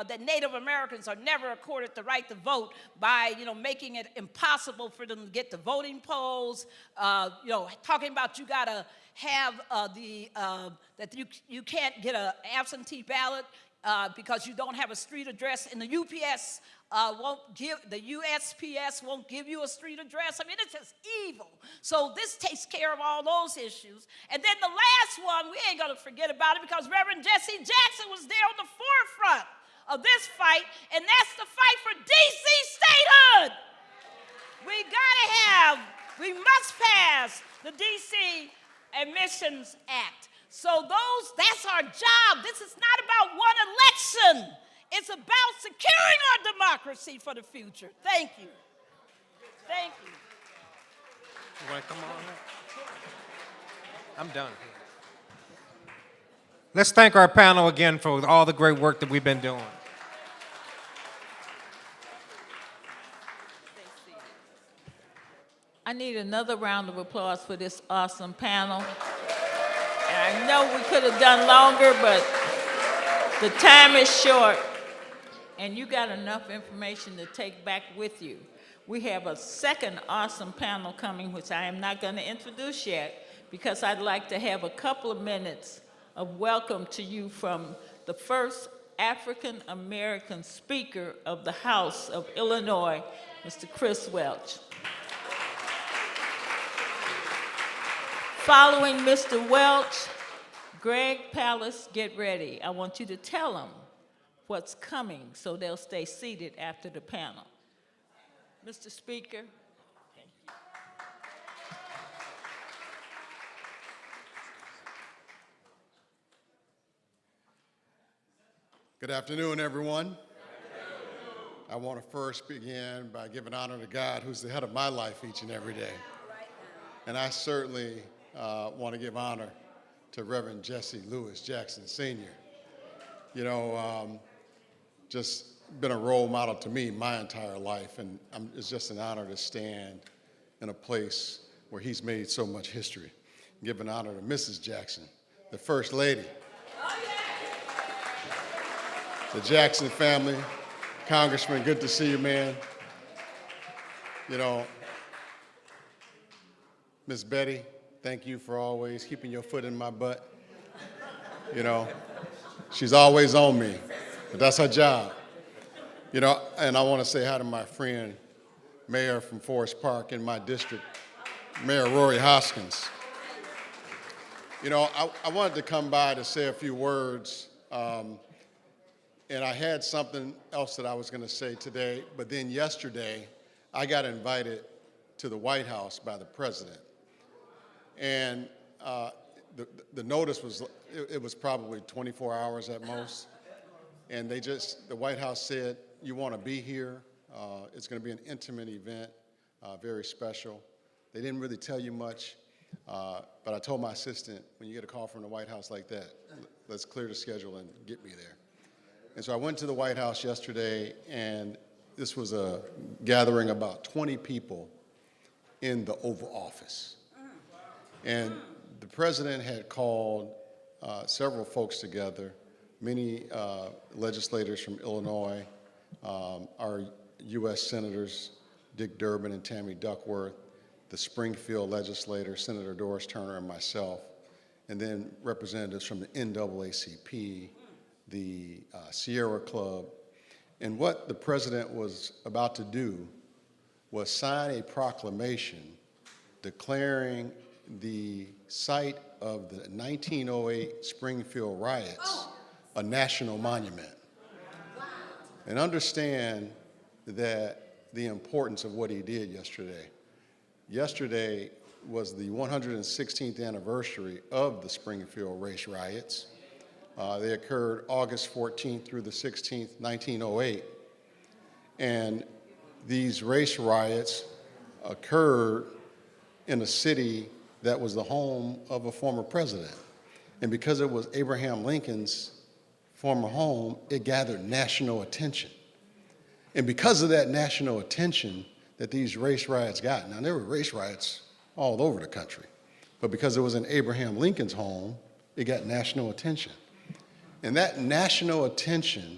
that Native Americans are never accorded the right to vote by, making it impossible for them to get to voting polls. Talking about you gotta have that you can't get an absentee ballot because you don't have a street address, and the USPS won't give you a street address. I mean, it's just evil. So this takes care of all those issues. And then the last one, we ain't gonna forget about it because Reverend Jackson was there on the forefront of this fight, and that's the fight for DC statehood. We must pass the DC Admissions Act. So that's our job. This is not about one election. It's about securing our democracy for the future. Thank you. Thank you. You want to come on? I'm done. Let's thank our panel again for all the great work that we've been doing. I need another round of applause for this awesome panel. And I know we could have done longer, but the time is short, and you got enough information to take back with you. We have a second awesome panel coming, which I am not going to introduce yet, because I'd like to have a couple of minutes of welcome to you from the first African-American Speaker of the House of Illinois, Mr. Chris Welch. Following Mr. Welch, Greg Palast, get ready. I want you to tell them what's coming so they'll stay seated after the panel. Mr. Speaker. Good afternoon, everyone. I want to first begin by giving honor to God, who's the head of my life each and every day. And I certainly want to give honor to Reverend Jesse Lewis Jackson, Sr. You know, just been a role model to me my entire life, and it's just an honor to stand in a place where he's made so much history. Giving honor to Mrs. Jackson, the First Lady. The Jackson family, Congressman, good to see you, man. You know, Miss Betty, thank you for always keeping your foot in my butt. You know, she's always on me, but that's her job. You know, and I want to say hi to my friend, Mayor from Forest Park in my district, Mayor Rory Hoskins. You know, I wanted to come by to say a few words, and I had something else that I was going to say today, but then yesterday, I got invited to the White House by the president. And the notice was, it was probably 24 hours at most. And the White House said, you want to be here. It's going to be an intimate event, very special. They didn't really tell you much, but I told my assistant, when you get a call from the White House like that, let's clear the schedule and get me there. And so I went to the White House yesterday, and this was a gathering about 20 people in the Oval Office. And the president had called several folks together, many legislators from Illinois, our U.S. Senators, Dick Durbin and Tammy Duckworth, the Springfield legislator, Senator Doris Turner and myself, and then representatives from the NAACP, the Sierra Club. And what the president was about to do was sign a proclamation declaring the site of the 1908 Springfield riots a national monument. And understand that the importance of what he did yesterday. Yesterday was the 116th anniversary of the Springfield race riots. They occurred August 14th through the 16th, 1908. And these race riots occurred in a city that was the home of a former president. And because it was Abraham Lincoln's former home, it gathered national attention. And because of that national attention that these race riots got, now there were race riots all over the country, but because it was in Abraham Lincoln's home, it got national attention. And that national attention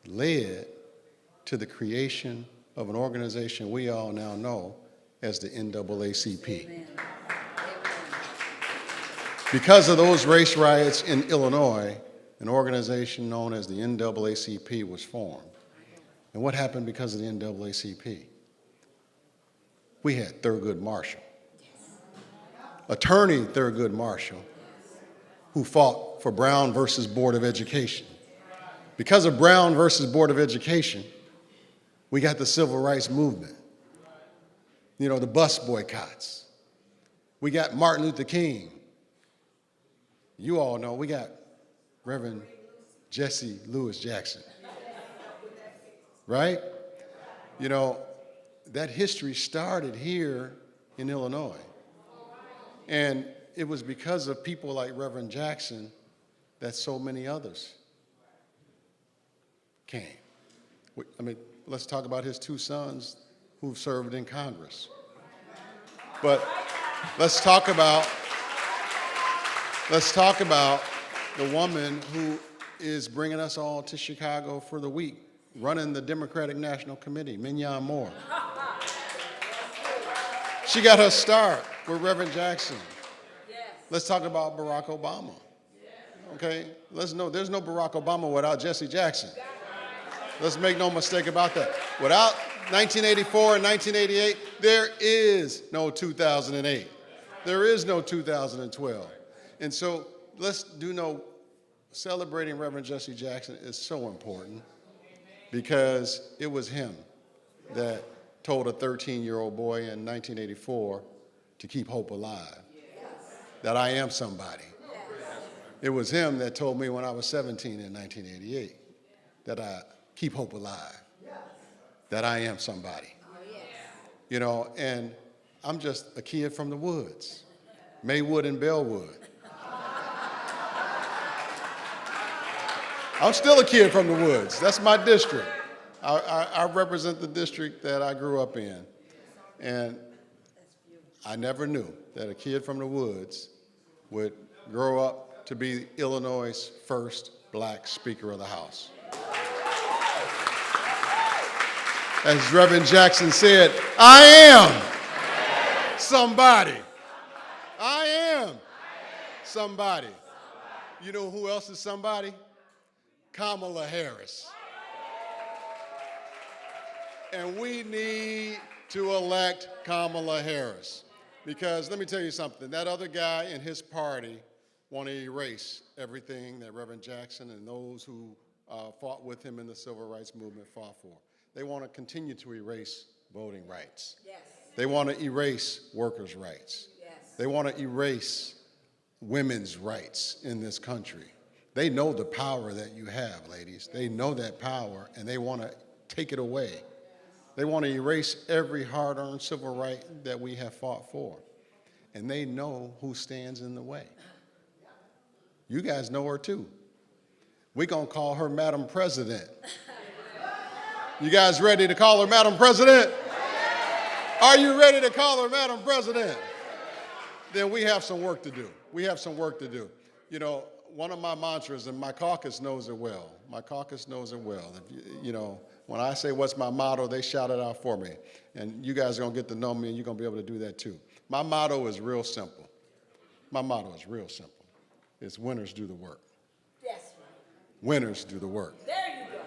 led to the creation of an organization we all now know as the NAACP. Amen. Because of those race riots in Illinois, an organization known as the NAACP was formed. And what happened because of the NAACP? We had Thurgood Marshall, attorney Thurgood Marshall, who fought for Brown versus Board of Education. Because of Brown versus Board of Education, we got the civil rights movement. You know, the bus boycotts. We got Martin Luther King. You all know we got Reverend Jesse Lewis Jackson. Right? You know, that history started here in Illinois. And it was because of people like Reverend Jackson that so many others came. I mean, let's talk about his two sons who've served in Congress. But let's talk about the woman who is bringing us all to Chicago for the week, running the Democratic National Committee, Mignon Moore. She got her start with Reverend Jackson. Let's talk about Barack Obama. Okay, there's no Barack Obama without Jesse Jackson. Let's make no mistake about that. Without 1984 and 1988, there is no 2008. There is no 2012. And so let's celebrating Reverend Jesse Jackson is so important because it was him that told a 13-year-old boy in 1984 to keep hope alive, that I am somebody. It was him that told me when I was 17 in 1988 that I keep hope alive, that I am somebody. You know, and I'm just a kid from the woods, Maywood and Bellwood. I'm still a kid from the woods. That's my district. I represent the district that I grew up in. And I never knew that a kid from the woods would grow up to be Illinois' first black Speaker of the House. As Reverend Jackson said, I am somebody. I am somebody. You know who else is somebody? Kamala Harris. And we need to elect Kamala Harris. Because let me tell you something, that other guy and his party want to erase everything that Reverend Jackson and those who fought with him in the civil rights movement fought for. They want to continue to erase voting rights. Yes. They want to erase workers' rights. Yes. They want to erase women's rights in this country. They know the power that you have, ladies. They know that power, and they want to take it away. They want to erase every hard-earned civil right that we have fought for. And they know who stands in the way. You guys know her too. We're going to call her Madam President. You guys ready to call her Madam President? Are you ready to call her Madam President? Then we have some work to do. We have some work to do. You know, one of my mantras, and my caucus knows it well. My caucus knows it well. You know, when I say what's my motto, they shout it out for me. And you guys are going to get to know me, and you're going to be able to do that too. My motto is real simple. My motto is real simple. It's winners do the work. Yes. Winners do the work. There you go.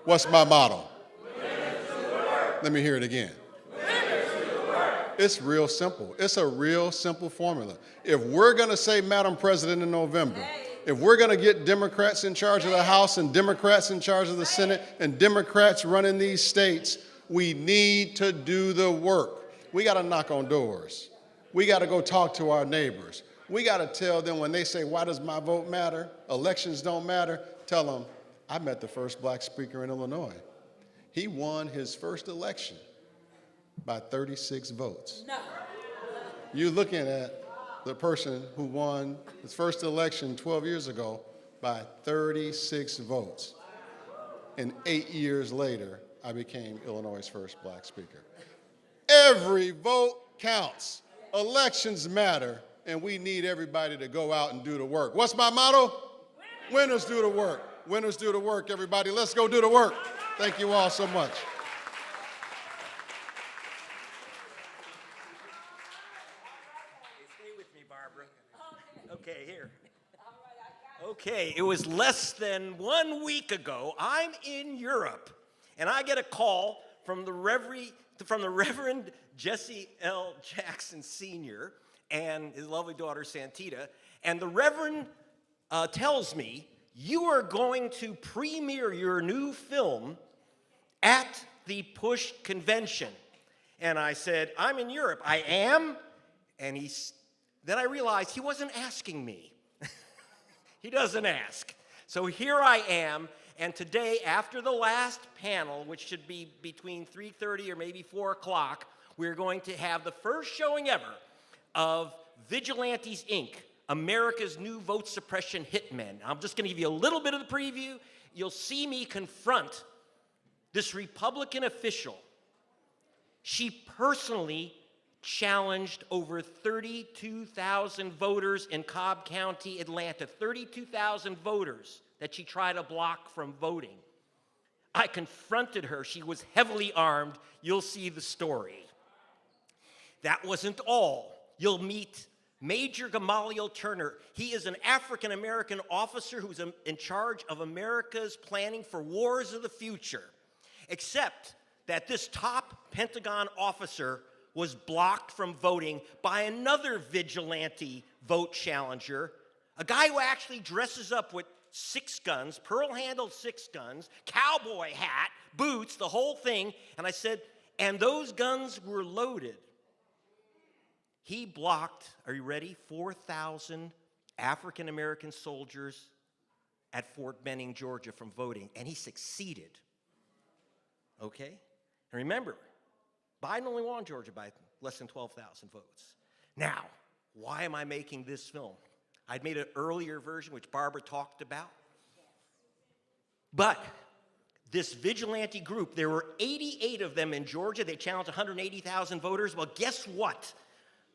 What's my motto? Winners do the work. Let me hear it again. Winners do the work. It's real simple. It's a real simple formula. If we're going to say Madam President in November, if we're going to get Democrats in charge of the House and Democrats in charge of the Senate and Democrats running these states, we need to do the work. We got to knock on doors. We got to go talk to our neighbors. We got to tell them when they say, why does my vote matter? Elections don't matter. Tell them, I met the first black speaker in Illinois. He won his first election by 36 votes. No. You're looking at the person who won his first election 12 years ago by 36 votes. And 8 years later, I became Illinois' first black speaker. Every vote counts. Elections matter, and we need everybody to go out and do the work. What's my motto? Winners do the work. Winners do the work, everybody. Let's go do the work. Thank you all so much. Stay with me, Barbara. Okay, here. Okay, it was less than 1 week ago. I'm in Europe, and I get a call from the Reverend Jesse L. Jackson Sr. and his lovely daughter, Santita, and the Reverend tells me, you are going to premiere your new film at the Push Convention. And I said, I'm in Europe. I am? And then I realized he wasn't asking me. He doesn't ask. So here I am, and today, after the last panel, which should be between 3:30 or maybe 4 o'clock, we're going to have the first showing ever of Vigilantes, Inc., America's new vote suppression hitmen. I'm just going to give you a little bit of the preview. You'll see me confront this Republican official. She personally challenged over 32,000 voters in Cobb County, Atlanta, 32,000 voters that she tried to block from voting. I confronted her. She was heavily armed. You'll see the story. That wasn't all. You'll meet Major Gamaliel Turner. He is an African-American officer who's in charge of America's planning for wars of the future, except that this top Pentagon officer was blocked from voting by another vigilante vote challenger, a guy who actually dresses up with 6 guns, pearl-handled 6 guns, cowboy hat, boots, the whole thing. And I said, and those guns were loaded. He blocked, are you ready, 4,000 African-American soldiers at Fort Benning, Georgia from voting, and he succeeded. Okay? And remember, Biden only won Georgia by less than 12,000 votes. Now, why am I making this film? I'd made an earlier version, which Barbara talked about. But this vigilante group, there were 88 of them in Georgia. They challenged 180,000 voters. Well, guess what?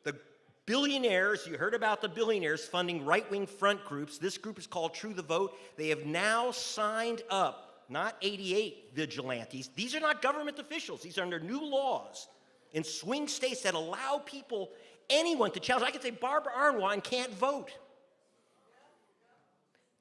The billionaires, you heard about the billionaires funding right-wing front groups. This group is called True the Vote. They have now signed up, not 88 vigilantes. These are not government officials. These are under new laws in swing states that allow people, anyone to challenge. I could say Barbara Arnwine can't vote.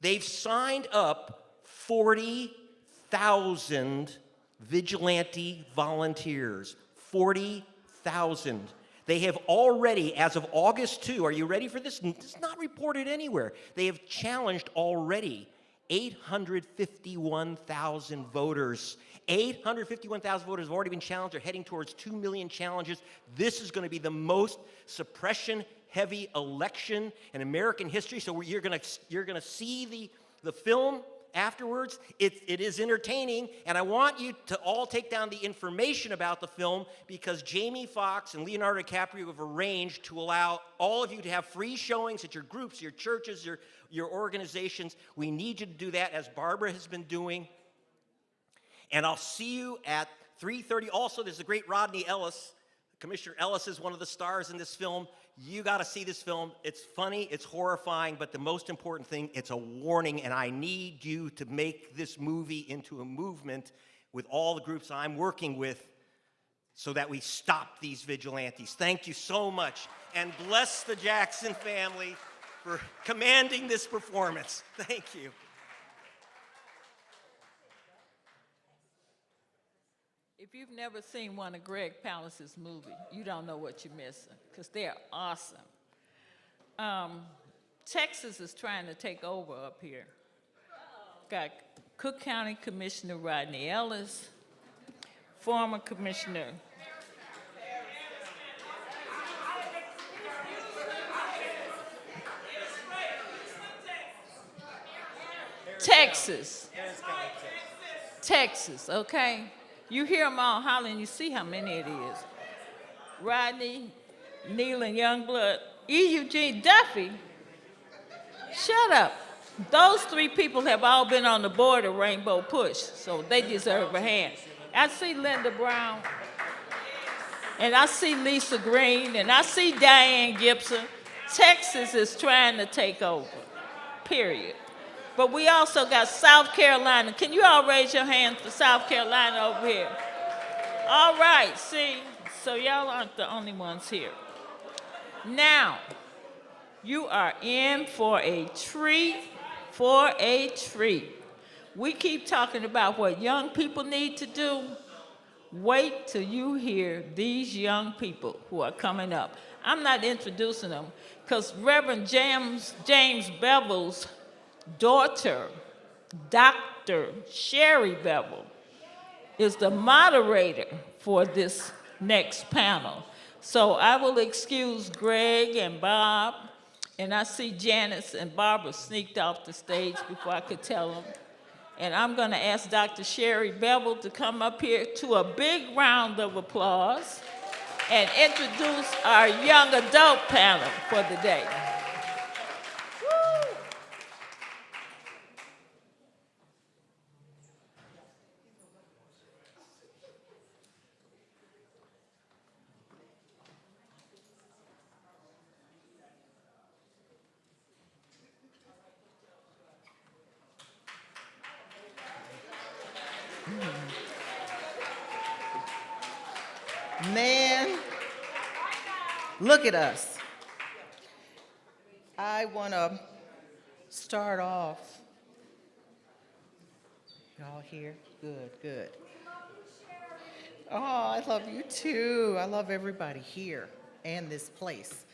They've signed up 40,000 vigilante volunteers. 40,000. They have already, as of August 2, are you ready for this? It's not reported anywhere. They have challenged already 851,000 voters. 851,000 voters have already been challenged. They're heading towards 2 million challenges. This is going to be the most suppression-heavy election in American history. So you're going to see the film afterwards. It is entertaining, and I want you to all take down the information about the film because Jamie Foxx and Leonardo DiCaprio have arranged to allow all of you to have free showings at your groups, your churches, your organizations. We need you to do that, as Barbara has been doing. And I'll see you at 3:30. Also, there's the great Rodney Ellis. Commissioner Ellis is one of the stars in this film. You got to see this film. It's funny, it's horrifying, but the most important thing, it's a warning, and I need you to make this movie into a movement with all the groups I'm working with so that we stop these vigilantes. Thank you so much, and bless the Jackson family for commanding this performance. Thank you. If you've never seen one of Greg Palas's movies, you don't know what you're missing, because they're awesome. Texas is trying to take over up here. Got Cook County Commissioner Rodney Ellis, former Commissioner Texas, okay? You hear them all hollering, you see how many it is. Rodney, Neal and Youngblood, E. Eugene Duffy. Shut up. Those 3 people have all been on the board of Rainbow Push, so they deserve a hand. I see Linda Brown, and I see Lisa Green, and I see Diane Gibson. Texas is trying to take over, period. But we also got South Carolina. Can you all raise your hands for South Carolina over here? All right, see, so y'all aren't the only ones here. Now, you are in for a treat, We keep talking about what young people need to do. Wait till you hear these young people who are coming up. I'm not introducing them, because Reverend James Bevel's daughter, Dr. Sherry Bevel, is the moderator for this next panel. So I will excuse Greg and Bob, and I see Janice and Barbara sneaked off the stage before I could tell them. And I'm going to ask Dr. Sherry Bevel to come up here to a big round of applause and introduce our young adult panel for the day. Man, look at us. I want to start off. Y'all here? Good, good. Oh, I love you too. I love everybody here and this place.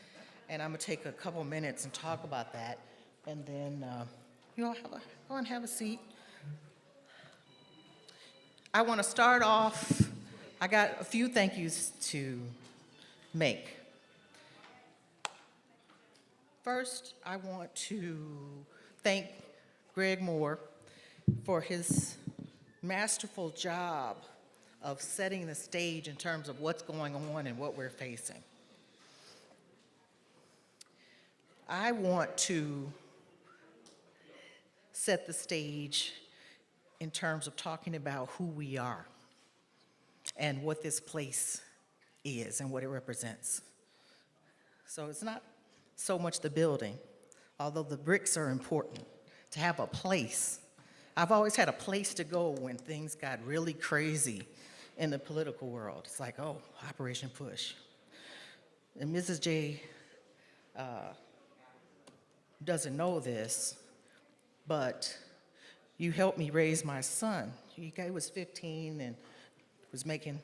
And I'm going to take a couple minutes and talk about that. And then, go and have a seat. I want to start off. I got a few thank yous to make. First, I want to thank Greg Moore for his masterful job of setting the stage in terms of what's going on and what we're facing. I want to set the stage in terms of talking about who we are and what this place is and what it represents. So it's not so much the building, although the bricks are important, to have a place. I've always had a place to go when things got really crazy in the political world. It's like, oh, Operation Push. And Mrs. J doesn't know this, but you helped me raise my son. He was 15 and was making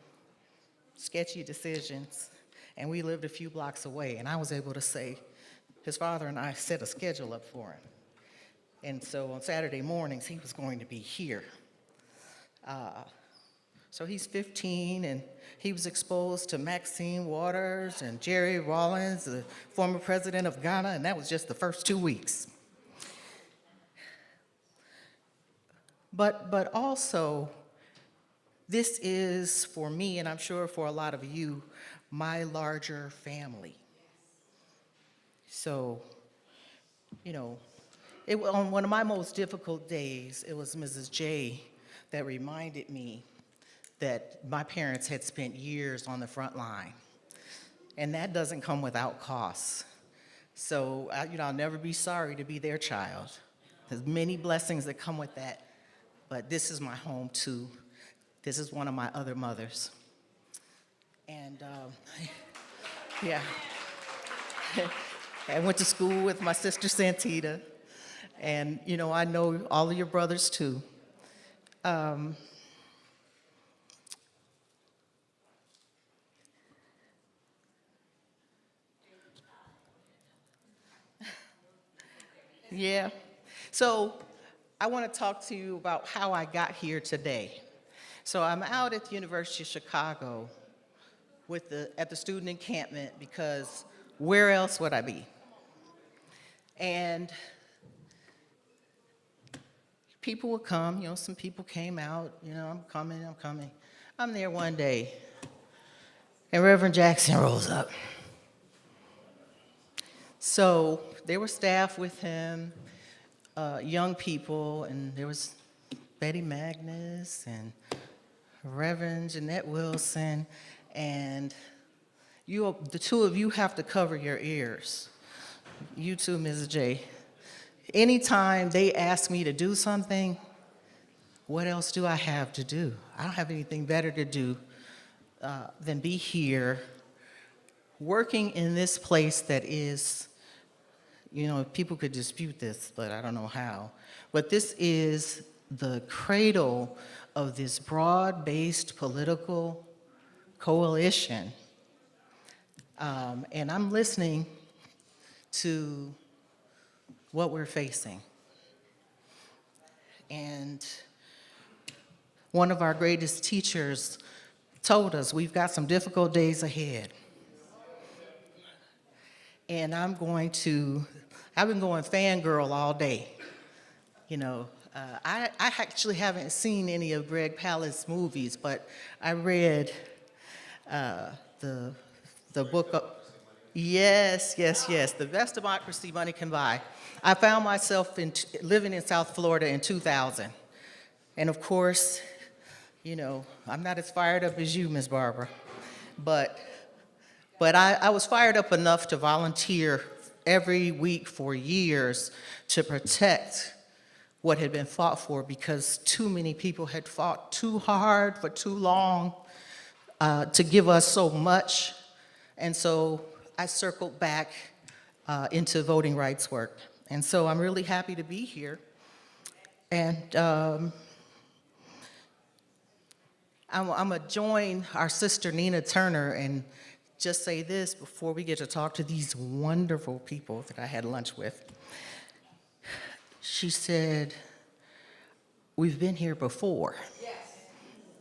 sketchy decisions, and we lived a few blocks away, and I was able to say, his father and I set a schedule up for him. And so on Saturday mornings, he was going to be here. So he's 15, and he was exposed to Maxine Waters and Jerry Rawlings, the former president of Ghana, and that was just the first 2 weeks. But also, this is, for me, and I'm sure for a lot of you, my larger family. So, on one of my most difficult days, it was Mrs. J that reminded me that my parents had spent years on the front line, and that doesn't come without costs. So, I'll never be sorry to be their child. There's many blessings that come with that, but this is my home too. This is one of my other mothers. And yeah, I went to school with my sister Santita, and I know all of your brothers too. Yeah. So I want to talk to you about how I got here today. So I'm out at the University of Chicago at the student encampment because where else would I be? And people would come, some people came out, I'm coming. I'm there one day, and Reverend Jackson rolls up. So there were staff with him, young people, and there was Betty Magnus and Reverend Jeanette Wilson, and the two of you have to cover your ears. You too, Mrs. J. Anytime they ask me to do something, what else do I have to do? I don't have anything better to do than be here, working in this place that is, people could dispute this, but I don't know how. But this is the cradle of this broad-based political coalition. And I'm listening to what we're facing. And one of our greatest teachers told us we've got some difficult days ahead. And I've been going fangirl all day. I actually haven't seen any of Greg Palast's movies, but I read the book of, yes, The Best Democracy Money Can Buy. I found myself living in South Florida in 2000. And of course, I'm not as fired up as you, Ms. Barbara, but I was fired up enough to volunteer every week for years to protect what had been fought for, because too many people had fought too hard for too long to give us so much. And so I circled back into voting rights work. And so I'm really happy to be here. And I'm gonna join our sister Nina Turner and just say this before we get to talk to these wonderful people that I had lunch with. She said, we've been here before.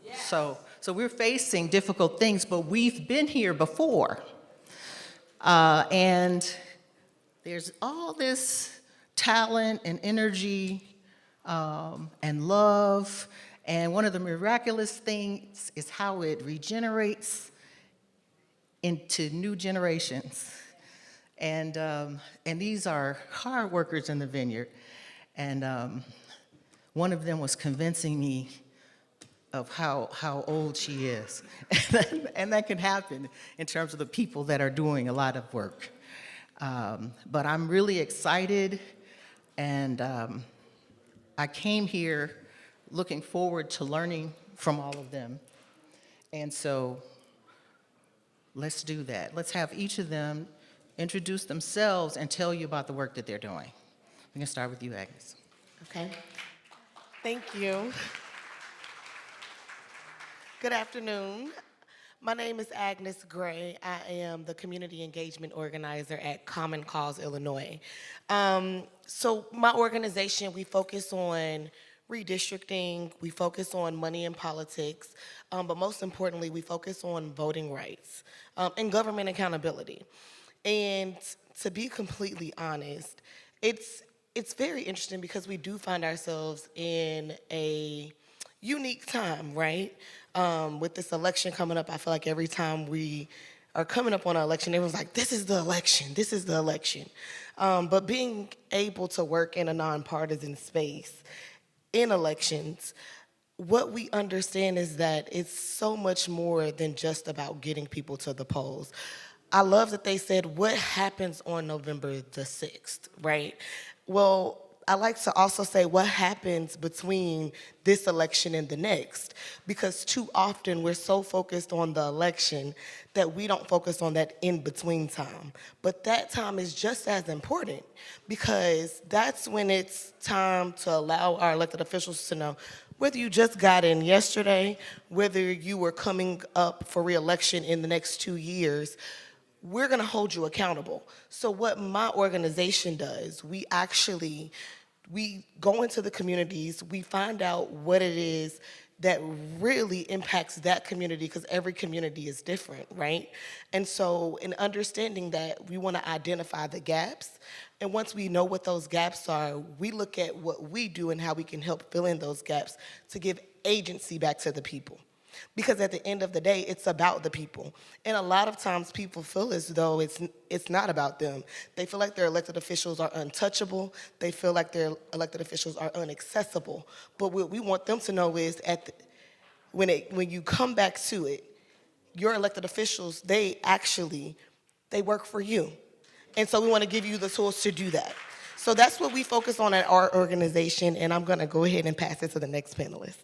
Yes. So we're facing difficult things, but we've been here before. And there's all this talent and energy and love. And one of the miraculous things is how it regenerates into new generations. And these are hard workers in the vineyard. And one of them was convincing me of how old she is. And that can happen in terms of the people that are doing a lot of work. But I'm really excited, and I came here looking forward to learning from all of them. And so let's do that. Let's have each of them introduce themselves and tell you about the work that they're doing. We can start with you, Agnes. Okay. Thank you. Good afternoon. My name is Agnes Gray. I am the community engagement organizer at Common Cause, Illinois. So my organization, we focus on redistricting, we focus on money in politics, but most importantly, we focus on voting rights and government accountability. And to be completely honest, it's very interesting because we do find ourselves in a unique time, right? With this election coming up, I feel like every time we are coming up on an election, everyone's like, this is the election, this is the election. But being able to work in a nonpartisan space in elections, what we understand is that it's so much more than just about getting people to the polls. I love that they said, what happens on November the 6th, right? Well, I like to also say what happens between this election and the next, because too often we're so focused on the election that we don't focus on that in-between time. But that time is just as important, because that's when it's time to allow our elected officials to know whether you just got in yesterday, whether you were coming up for re-election in the next 2 years, we're gonna hold you accountable. So what my organization does, we go into the communities, we find out what it is that really impacts that community, because every community is different, right? And so in understanding that, we wanna identify the gaps, and once we know what those gaps are, we look at what we do and how we can help fill in those gaps to give agency back to the people. Because at the end of the day, it's about the people. And a lot of times people feel as though it's not about them. They feel like their elected officials are untouchable. They feel like their elected officials are inaccessible. But what we want them to know is when you come back to it, your elected officials, they work for you. And so we want to give you the tools to do that. So that's what we focus on at our organization, and I'm going to go ahead and pass it to the next panelist.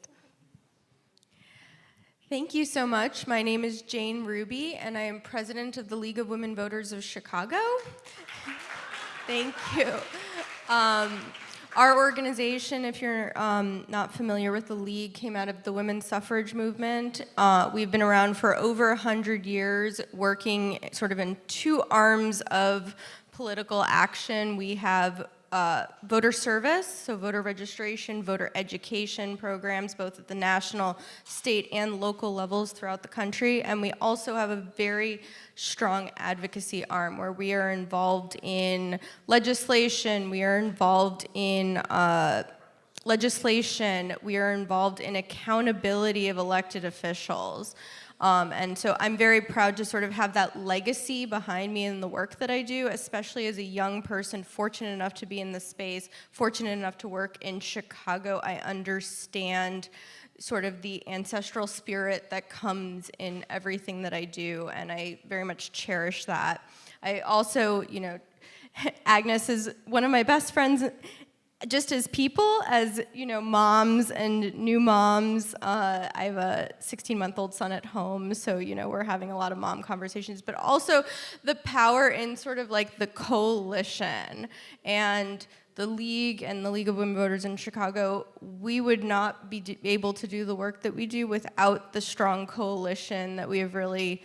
Thank you so much. My name is Jane Ruby, and I am president of the League of Women Voters of Chicago. Thank you. Our organization, if you're not familiar with the League, came out of the women's suffrage movement. We've been around for over 100 years, working sort of in two arms of political action. We have voter service, so voter registration, voter education programs, both at the national, state, and local levels throughout the country. And we also have a very strong advocacy arm where we are involved in legislation, we are involved in we are involved in accountability of elected officials. And so I'm very proud to sort of have that legacy behind me in the work that I do, especially as a young person fortunate enough to be in this space, fortunate enough to work in Chicago. I understand sort of the ancestral spirit that comes in everything that I do, and I very much cherish that. I also, Agnes is one of my best friends just as people, as moms and new moms. I have a 16-month-old son at home, so we're having a lot of mom conversations. But also the power in sort of like the coalition and the League and the League of Women Voters in Chicago. We would not be able to do the work that we do without the strong coalition that we have really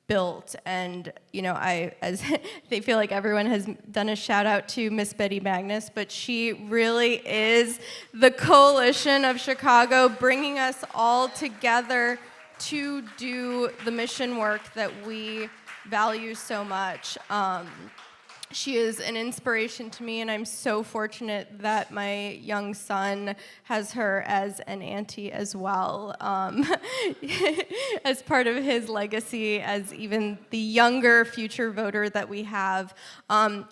built. And they feel like everyone has done a shout out to Miss Betty Magnus, but she really is the coalition of Chicago, bringing us all together to do the mission work that we value so much. She is an inspiration to me, and I'm so fortunate that my young son has her as an auntie as well, as part of his legacy as even the younger future voter that we have.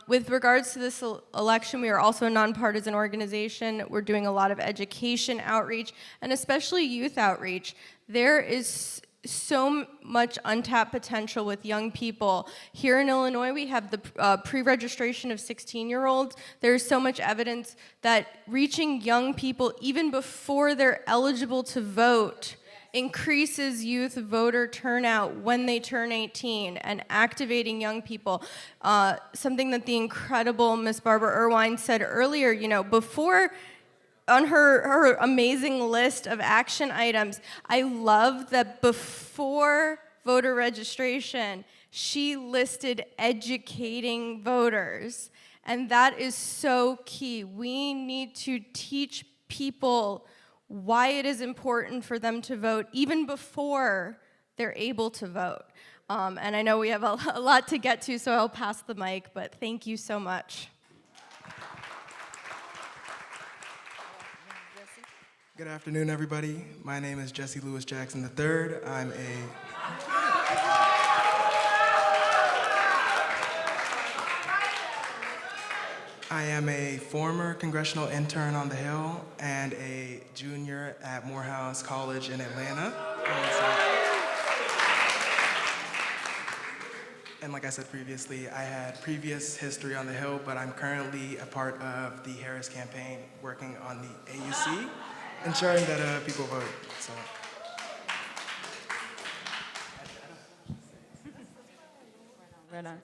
With regards to this election, we are also a nonpartisan organization. We're doing a lot of education outreach, and especially youth outreach. There is so much untapped potential with young people. Here in Illinois, we have the pre-registration of 16-year-olds. There's so much evidence that reaching young people even before they're eligible to vote increases youth voter turnout when they turn 18, and activating young people. Something that the incredible Miss Barbara Arnwine said earlier, before on her amazing list of action items, I love that before voter registration, she listed educating voters. And that is so key. We need to teach people why it is important for them to vote even before they're able to vote. And I know we have a lot to get to, so I'll pass the mic, but thank you so much. Good afternoon, everybody. My name is Jesse Louis Jackson III. I am a former Congressional intern on the Hill and a junior at Morehouse College in Atlanta. And like I said previously, I had previous history on the Hill, but I'm currently a part of the Harris campaign working on the AUC, ensuring that people vote. So. Right on.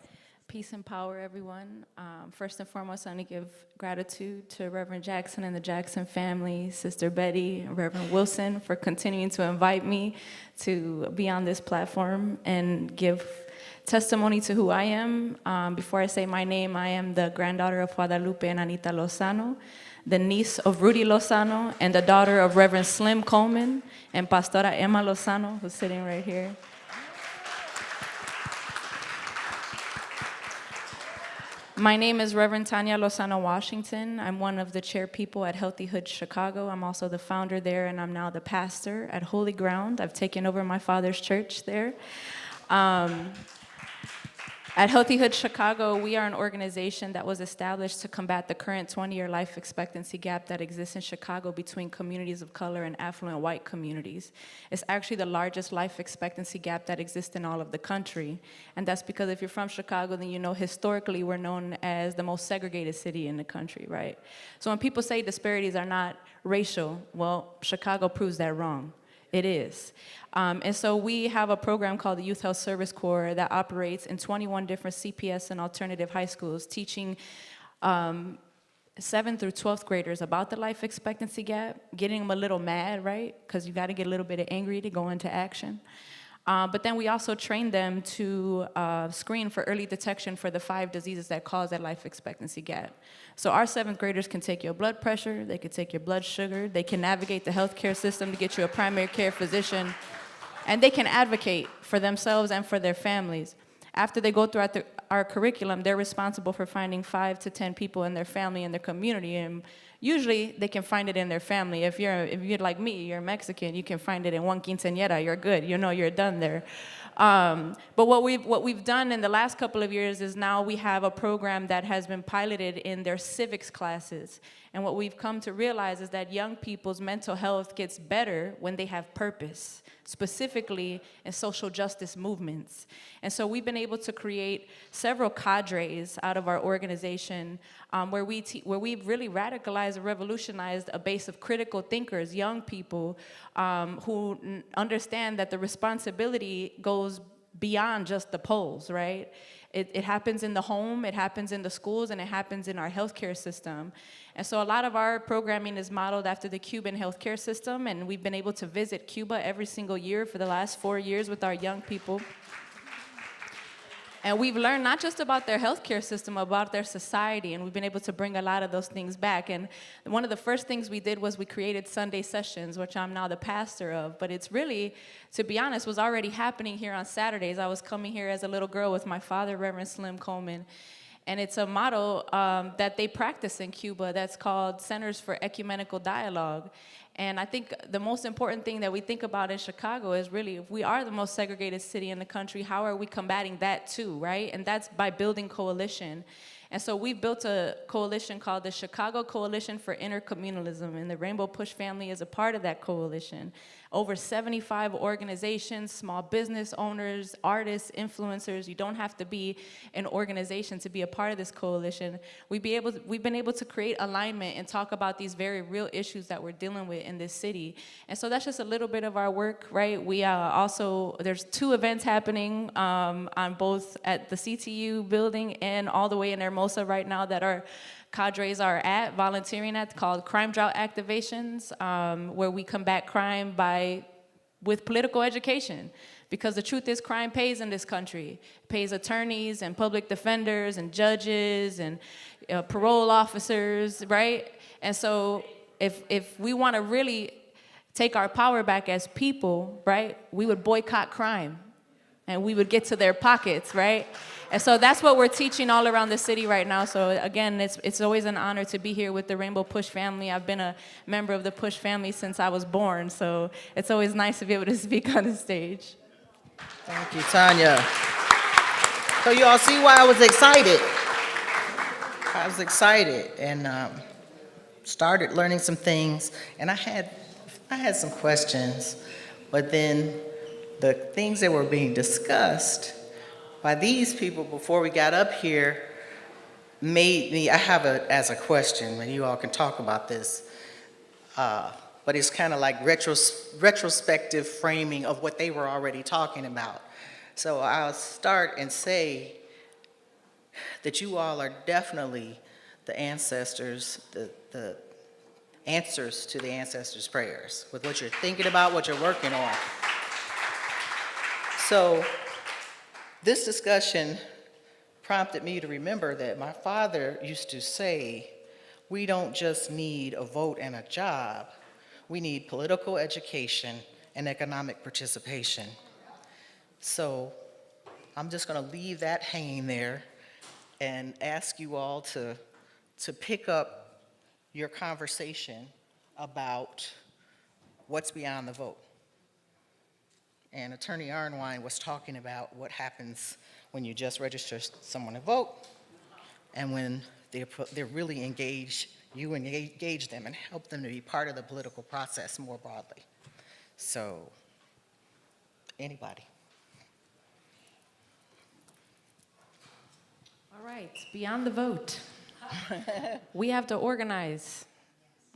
Peace and power, everyone. First and foremost, I want to give gratitude to Reverend Jackson and the Jackson family, Sister Betty, Reverend Wilson, for continuing to invite me to be on this platform and give testimony to who I am. Before I say my name, I am the granddaughter of Guadalupe and Anita Lozano, the niece of Rudy Lozano, and the daughter of Reverend Slim Coleman and Pastora Emma Lozano, who's sitting right here. My name is Reverend Tanya Lozano-Washington. I'm one of the chair people at Healthy Hood Chicago. I'm also the founder there, and I'm now the pastor at Holy Ground. I've taken over my father's church there. At Healthy Hood Chicago, we are an organization that was established to combat the current 20-year life expectancy gap that exists in Chicago between communities of color and affluent white communities. It's actually the largest life expectancy gap that exists in all of the country. And that's because if you're from Chicago, then you know historically we're known as the most segregated city in the country, right? So when people say disparities are not racial, well, Chicago proves that wrong. It is. And so we have a program called the Youth Health Service Corps that operates in 21 different CPS and alternative high schools, teaching 7th through 12th graders about the life expectancy gap, getting them a little mad, right? Because you got to get a little bit angry to go into action. But then we also train them to screen for early detection for the 5 diseases that cause that life expectancy gap. So our 7th graders can take your blood pressure, they can take your blood sugar, they can navigate the healthcare system to get you a primary care physician, and they can advocate for themselves and for their families. After they go throughout our curriculum, they're responsible for finding 5 to 10 people in their family and their community, and usually they can find it in their family. If you're like me, you're Mexican, you can find it in one quinceañera, you're good, you know you're done there. But what we've done in the last couple of years is now we have a program that has been piloted in their civics classes. And what we've come to realize is that young people's mental health gets better when they have purpose, specifically in social justice movements. And so we've been able to create several cadres out of our organization where we've really radicalized mobilized and revolutionized a base of critical thinkers, young people who understand that the responsibility goes beyond just the polls, right? It happens in the home, it happens in the schools, and it happens in our healthcare system. And so a lot of our programming is modeled after the Cuban healthcare system, and we've been able to visit Cuba every single year for the last 4 years with our young people. And we've learned not just about their healthcare system, about their society, and we've been able to bring a lot of those things back. And one of the first things we did was we created Sunday sessions, which I'm now the pastor of. But it's really, to be honest, was already happening here on Saturdays. I was coming here as a little girl with my father, Reverend Slim Coleman. And it's a model that they practice in Cuba that's called Centers for Ecumenical Dialogue. And I think the most important thing that we think about in Chicago is really, if we are the most segregated city in the country, how are we combating that too, right? And that's by building coalition. And so we built a coalition called the Chicago Coalition for Intercommunalism, and the Rainbow Push family is a part of that coalition. Over 75 organizations, small business owners, artists, influencers. You don't have to be an organization to be a part of this coalition. We've been able to create alignment and talk about these very real issues that we're dealing with in this city. And so that's just a little bit of our work, right? We also, there's 2 events happening on both at the CTU building and all the way in Hermosa right now that our cadres are volunteering at, called Crime Drought Activations, where we combat crime with political education. Because the truth is, crime pays in this country. It pays attorneys and public defenders and judges and parole officers, right? And so if we want to really take our power back as people, right, we would boycott crime and we would get to their pockets, right? And so that's what we're teaching all around the city right now. So again, it's always an honor to be here with the Rainbow Push family. I've been a member of the Push family since I was born, so it's always nice to be able to speak on the stage. Thank you, Tanya. So you all see why I was excited. I was excited and started learning some things, and I had some questions, but then the things that were being discussed by these people before we got up here made me, I have it as a question, and you all can talk about this, but it's kind of like retrospective framing of what they were already talking about. So I'll start and say that you all are definitely the ancestors, the answers to the ancestors' prayers, with what you're thinking about, what you're working on. So this discussion prompted me to remember that my father used to say, we don't just need a vote and a job, we need political education and economic participation. So I'm just gonna leave that hanging there and ask you all to pick up your conversation about what's beyond the vote. And Attorney Arnwine was talking about what happens when you just register someone to vote and when they're really engaged, you engage them and help them to be part of the political process more broadly. So, anybody? All right, beyond the vote. We have to organize,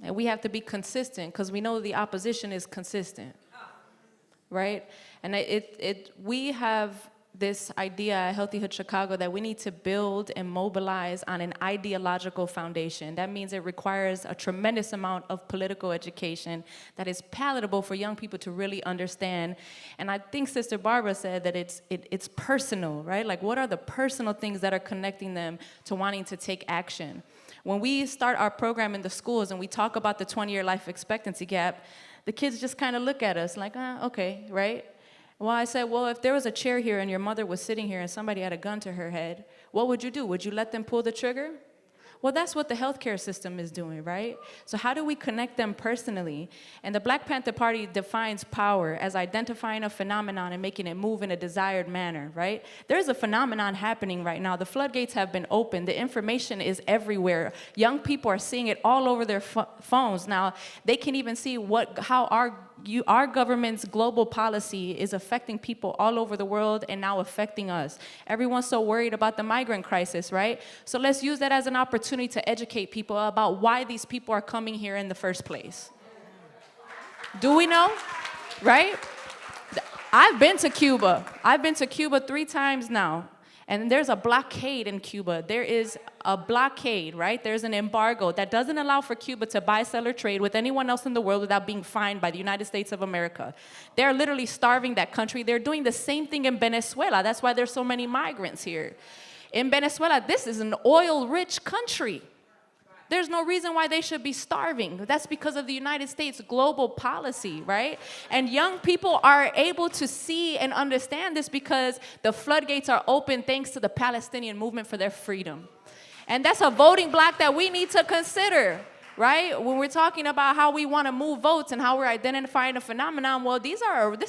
and we have to be consistent, because we know the opposition is consistent, right? And we have this idea at Healthy Hood Chicago that we need to build and mobilize on an ideological foundation. That means it requires a tremendous amount of political education that is palatable for young people to really understand. And I think Sister Barbara said that it's personal, right? Like, what are the personal things that are connecting them to wanting to take action? When we start our program in the schools and we talk about the 20-year life expectancy gap, the kids just kind of look at us like, okay, right? Well, I said, well, if there was a chair here and your mother was sitting here and somebody had a gun to her head, what would you do? Would you let them pull the trigger? Well, that's what the healthcare system is doing, right? So how do we connect them personally? And the Black Panther Party defines power as identifying a phenomenon and making it move in a desired manner, right? There's a phenomenon happening right now. The floodgates have been opened. The information is everywhere. Young people are seeing it all over their phones. Now, they can even see how our our government's global policy is affecting people all over the world and now affecting us. Everyone's so worried about the migrant crisis, right? So let's use that as an opportunity to educate people about why these people are coming here in the first place. Do we know? Right? I've been to Cuba. I've been to Cuba 3 times now. And there's a blockade in Cuba. There is a blockade, right? There's an embargo that doesn't allow for Cuba to buy, sell, or trade with anyone else in the world without being fined by the United States of America. They're literally starving that country. They're doing the same thing in Venezuela. That's why there's so many migrants here. In Venezuela, this is an oil-rich country. There's no reason why they should be starving. That's because of the United States global policy, right? And young people are able to see and understand this because the floodgates are open thanks to the Palestinian movement for their freedom. And that's a voting block that we need to consider, right? When we're talking about how we want to move votes and how we're identifying a phenomenon, well, this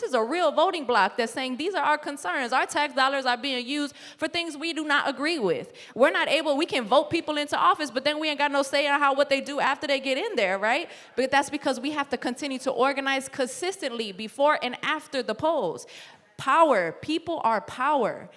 is a real voting block that's saying these are our concerns. Our tax dollars are being used for things we do not agree with. We can vote people into office, but then we ain't got no say on what they do after they get in there, right? But that's because we have to continue to organize consistently before and after the polls. Power, people are power.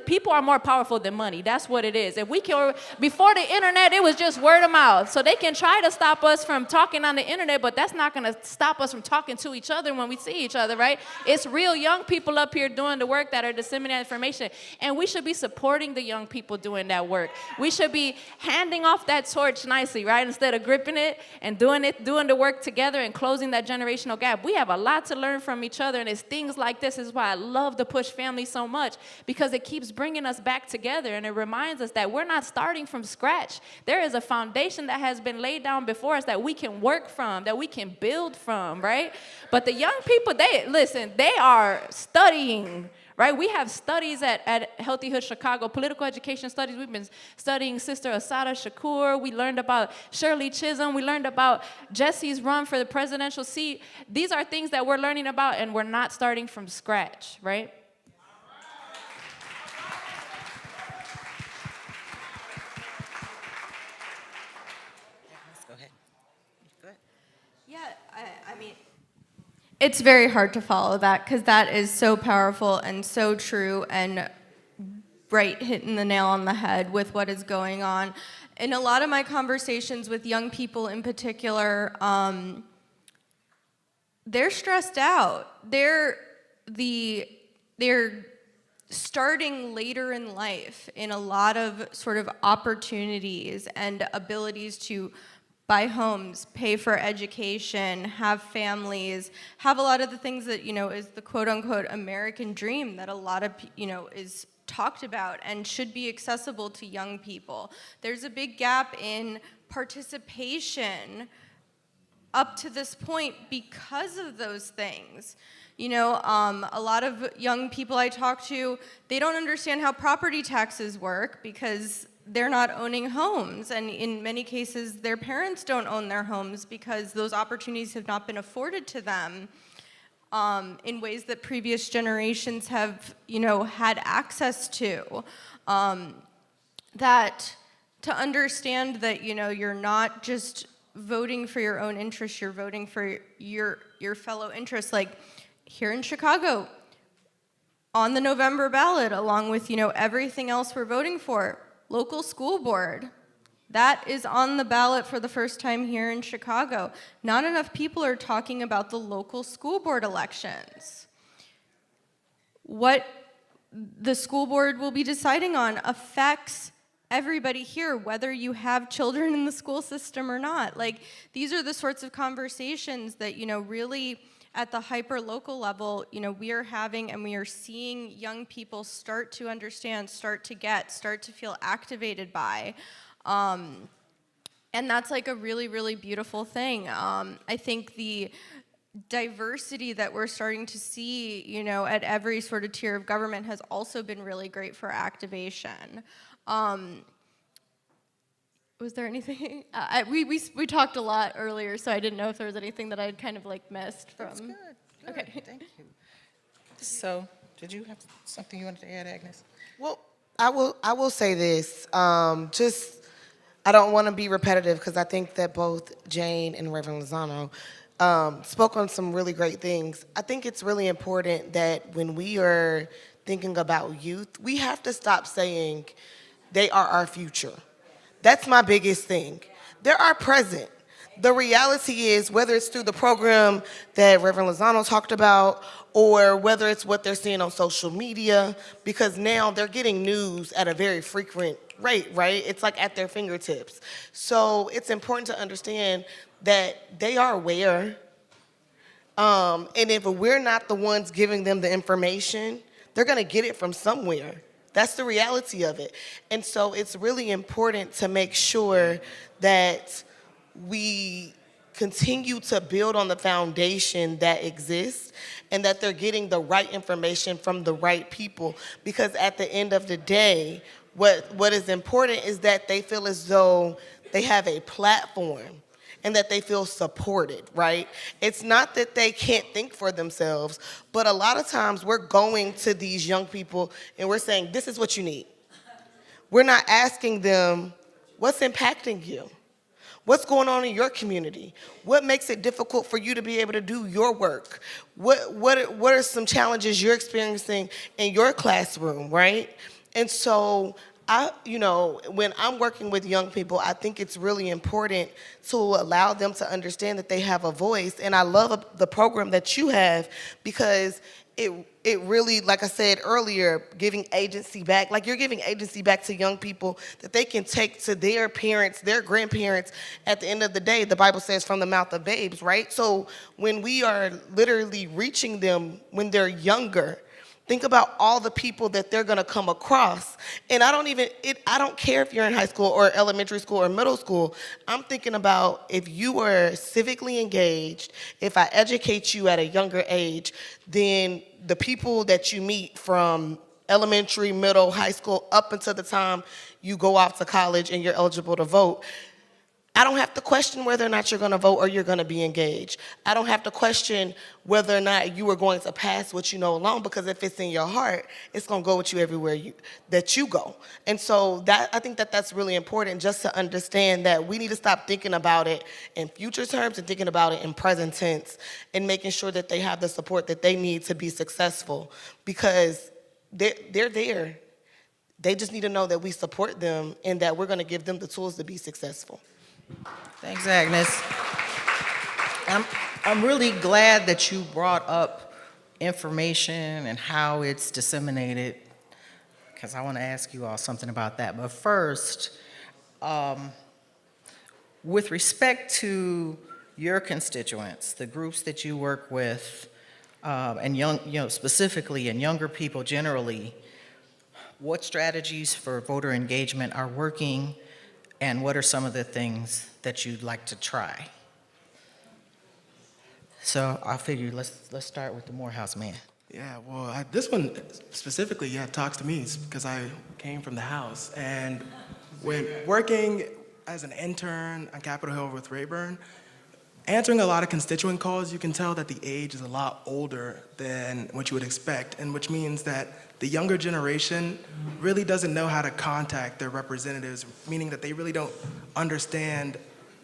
People are more powerful than money. That's what it is. If we can, before the internet, it was just word of mouth. So they can try to stop us from talking on the internet, but that's not going to stop us from talking to each other when we see each other, right? It's real young people up here doing the work that are disseminating information, and we should be supporting the young people doing that work. We should be handing off that torch nicely, right? Instead of gripping it and doing the work together and closing that generational gap. We have a lot to learn from each other, and it's things like this is why I love to push family so much, because it keeps bringing us back together, and it reminds us that we're not starting from scratch. There is a foundation that has been laid down before us that we can work from, that we can build from, right? But the young people, they are studying, right? We have studies at Healthy Hood Chicago, political education studies. We've been studying Sister Asada Shakur. We learned about Shirley Chisholm. We learned about Jesse's run for the presidential seat. These are things that we're learning about, and we're not starting from scratch, right? Yeah, I mean, it's very hard to follow that because that is so powerful and so true and right hitting the nail on the head with what is going on. In a lot of my conversations with young people in particular, they're stressed out. They're starting later in life in a lot of sort of opportunities and abilities to buy homes, pay for education, have families, have a lot of the things that, is the quote-unquote American dream that a lot of, is talked about and should be accessible to young people. There's a big gap in participation up to this point because of those things. A lot of young people I talk to, they don't understand how property taxes work because they're not owning homes, and in many cases, their parents don't own their homes because those opportunities have not been afforded to them in ways that previous generations have, had access to. That to understand that, you're not just voting for your own interests, you're voting for your fellow interests. Like here in Chicago, on the November ballot, along with, everything else we're voting for, local school board. That is on the ballot for the first time here in Chicago. Not enough people are talking about the local school board elections. What the school board will be deciding on affects everybody here, whether you have children in the school system or not. Like, these are the sorts of conversations that, really at the hyper-local level, we are having and we are seeing young people start to understand, start to feel activated by. And that's like a really, really beautiful thing. I think the diversity that we're starting to see, at every sort of tier of government has also been really great for activation. Was there anything? We talked a lot earlier, so I didn't know if there was anything that I'd kind of missed from. That's good. Okay. Thank you. So, did you have something you wanted to add, Agnes? Well, I will say this. I don't want to be repetitive because I think that both Jane and Reverend Lozano spoke on some really great things. I think it's really important that when we are thinking about youth, we have to stop saying they are our future. That's my biggest thing. They're our present. The reality is, whether it's through the program that Reverend Lozano talked about, or whether it's what they're seeing on social media, because now they're getting news at a very frequent rate, right? It's like at their fingertips. So it's important to understand that they are aware, and if we're not the ones giving them the information, they're gonna get it from somewhere. That's the reality of it. And so it's really important to make sure that we continue to build on the foundation that exists and that they're getting the right information from the right people. Because at the end of the day, what is important is that they feel as though they have a platform and that they feel supported, right? It's not that they can't think for themselves, but a lot of times we're going to these young people and we're saying, this is what you need. We're not asking them, what's impacting you? What's going on in your community? What makes it difficult for you to be able to do your work? What are some challenges you're experiencing in your classroom, right? And so when I'm working with young people, I think it's really important to allow them to understand that they have a voice. And I love the program that you have because it really, like I said earlier, giving agency back, like you're giving agency back to young people that they can take to their parents, their grandparents. At the end of the day, the Bible says from the mouth of babes, right? So when we are literally reaching them when they're younger, think about all the people that they're gonna come across. And I don't care if you're in high school or elementary school or middle school. I'm thinking about if you are civically engaged, if I educate you at a younger age, then the people that you meet from elementary, middle, high school, up until the time you go off to college and you're eligible to vote, I don't have to question whether or not you're going to vote or you're going to be engaged. I don't have to question whether or not you are going to pass what you know alone, because if it's in your heart, it's going to go with you everywhere that you go. And so I think that's really important, just to understand that we need to stop thinking about it in future terms and thinking about it in present tense and making sure that they have the support that they need to be successful, because they're there. They just need to know that we support them and that we're going to give them the tools to be successful. Thanks, Agnes. I'm really glad that you brought up information and how it's disseminated, because I want to ask you all something about that. But first, with respect to your constituents, the groups that you work with, and specifically and younger people generally, what strategies for voter engagement are working? And what are some of the things that you'd like to try? So I figure let's start with the Morehouse man. Yeah, well, this one specifically, talks to me because I came from the House. And when working as an intern on Capitol Hill with Rayburn, answering a lot of constituent calls, you can tell that the age is a lot older than what you would expect, and which means that the younger generation really doesn't know how to contact their representatives, meaning that they really don't understand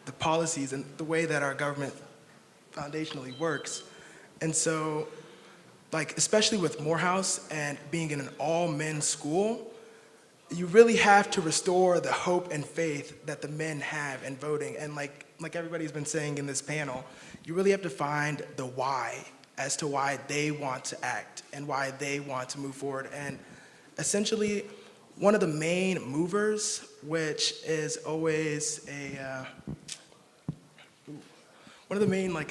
the policies and the way that our government foundationally works. And so, especially with Morehouse and being in an all-men school, you really have to restore the hope and faith that the men have in voting. And like everybody's been saying in this panel, you really have to find the why as to why they want to act and why they want to move forward. And essentially, one of the main movers, which is always one of the main one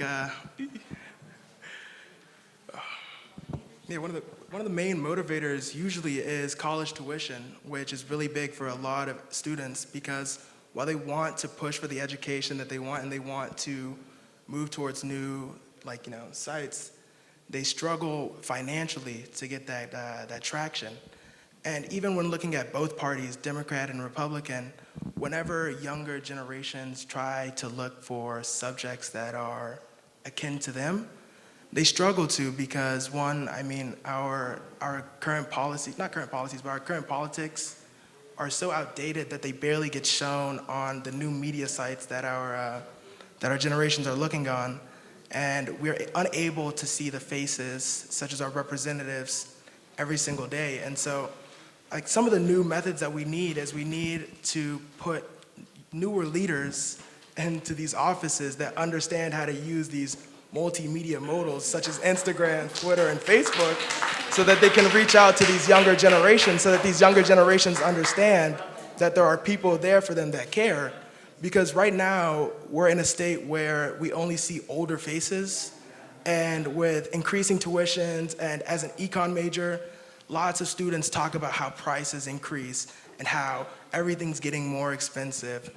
of the main motivators usually is college tuition, which is really big for a lot of students, because while they want to push for the education that they want and they want to move towards new sites, they struggle financially to get that traction. And even when looking at both parties, Democrat and Republican, whenever younger generations try to look for subjects that are akin to them, they struggle to, because our current policies, not current policies, but our current politics are so outdated that they barely get shown on the new media sites that our generations are looking on. and we're unable to see the faces, such as our representatives, every single day. And so, like, some of the new methods that we need is we need to put newer leaders into these offices that understand how to use these multimedia modals such as Instagram, Twitter, and Facebook, so that they can reach out to these younger generations, so that these younger generations understand that there are people there for them that care. Because right now, we're in a state where we only see older faces, and with increasing tuitions, and as an econ major, lots of students talk about how prices increase and how everything's getting more expensive.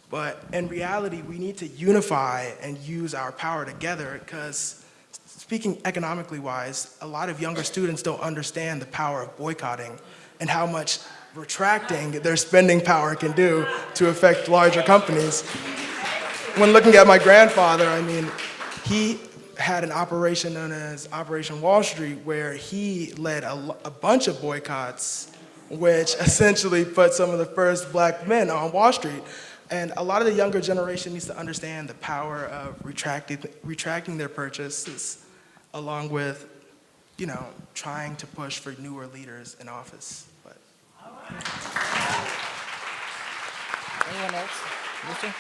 But in reality, we need to unify and use our power together, because speaking economically wise, a lot of younger students don't understand the power of boycotting and how much retracting their spending power can do to affect larger companies. When looking at my grandfather, I mean, he had an operation known as Operation Wall Street, where he led a bunch of boycotts, which essentially put some of the first black men on Wall Street. And a lot of the younger generation needs to understand the power of retracting their purchases, along with, you know, trying to push for newer leaders in office. But. Anyone else? Lisa?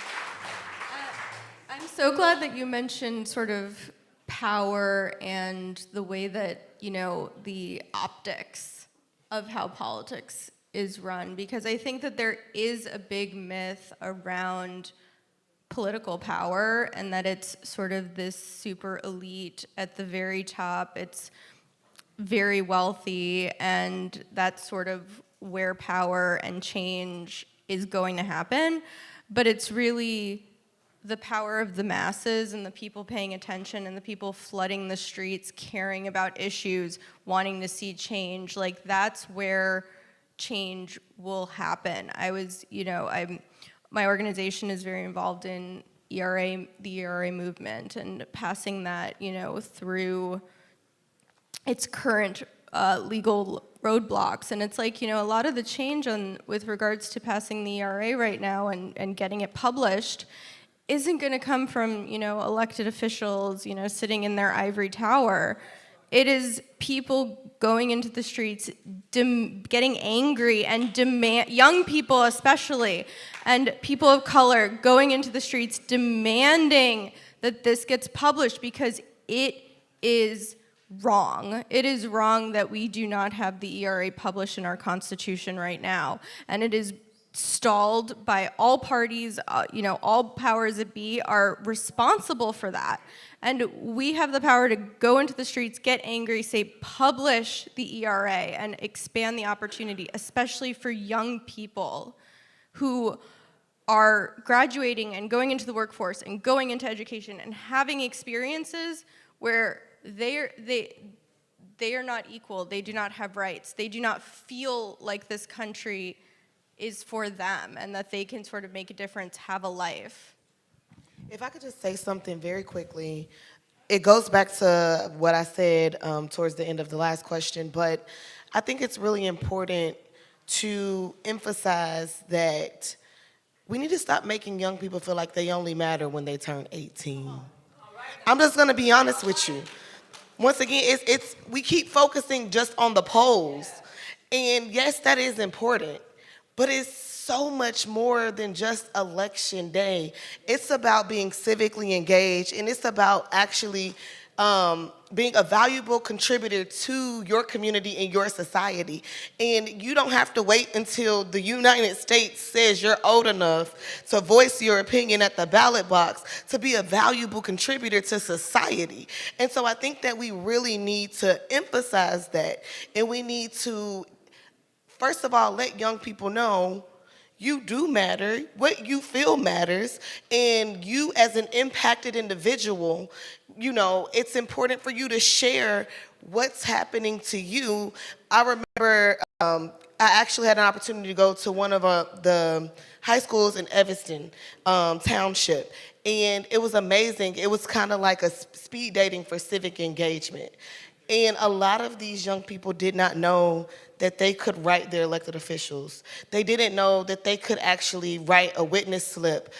I'm so glad that you mentioned sort of power and the way that, you know, the optics of how politics is run, because I think that there is a big myth around political power, and that it's sort of this super elite at the very top. It's very wealthy, and that's sort of where power and change is going to happen. But it's really the power of the masses and the people paying attention and the people flooding the streets, caring about issues, wanting to see change. Like, that's where change will happen. My organization is very involved in the ERA movement, and passing that, you know, through its current legal roadblocks. And it's like, you know, a lot of the change with regards to passing the ERA right now and getting it published isn't going to come from, you know, elected officials, you know, sitting in their ivory tower. It is people going into the streets, getting angry and young people especially, and people of color going into the streets demanding that this gets published, because it is wrong. It is wrong that we do not have the ERA published in our Constitution right now. And it is stalled by all parties, you know, all powers that be are responsible for that. And we have the power to go into the streets, get angry, say, publish the ERA, and expand the opportunity, especially for young people who are graduating and going into the workforce and going into education and having experiences where they are not equal, they do not have rights, they do not feel like this country is for them and that they can sort of make a difference, have a life. If I could just say something very quickly, it goes back to what I said towards the end of the last question, but I think it's really important to emphasize that we need to stop making young people feel like they only matter when they turn 18. I'm just gonna be honest with you. Once again, we keep focusing just on the polls, and yes, that is important, but it's so much more than just election day. It's about being civically engaged, and it's about actually being a valuable contributor to your community and your society. And you don't have to wait until the United States says you're old enough to voice your opinion at the ballot box to be a valuable contributor to society. And so I think that we really need to emphasize that, and we need to, first of all, let young people know you do matter, what you feel matters, and you as an impacted individual, you know, it's important for you to share what's happening to you. I remember I actually had an opportunity to go to one of the high schools in Evanston Township, and it was amazing. It was kind of like a speed dating for civic engagement. And a lot of these young people did not know that they could write their elected officials. They didn't know that they could actually write a witness slip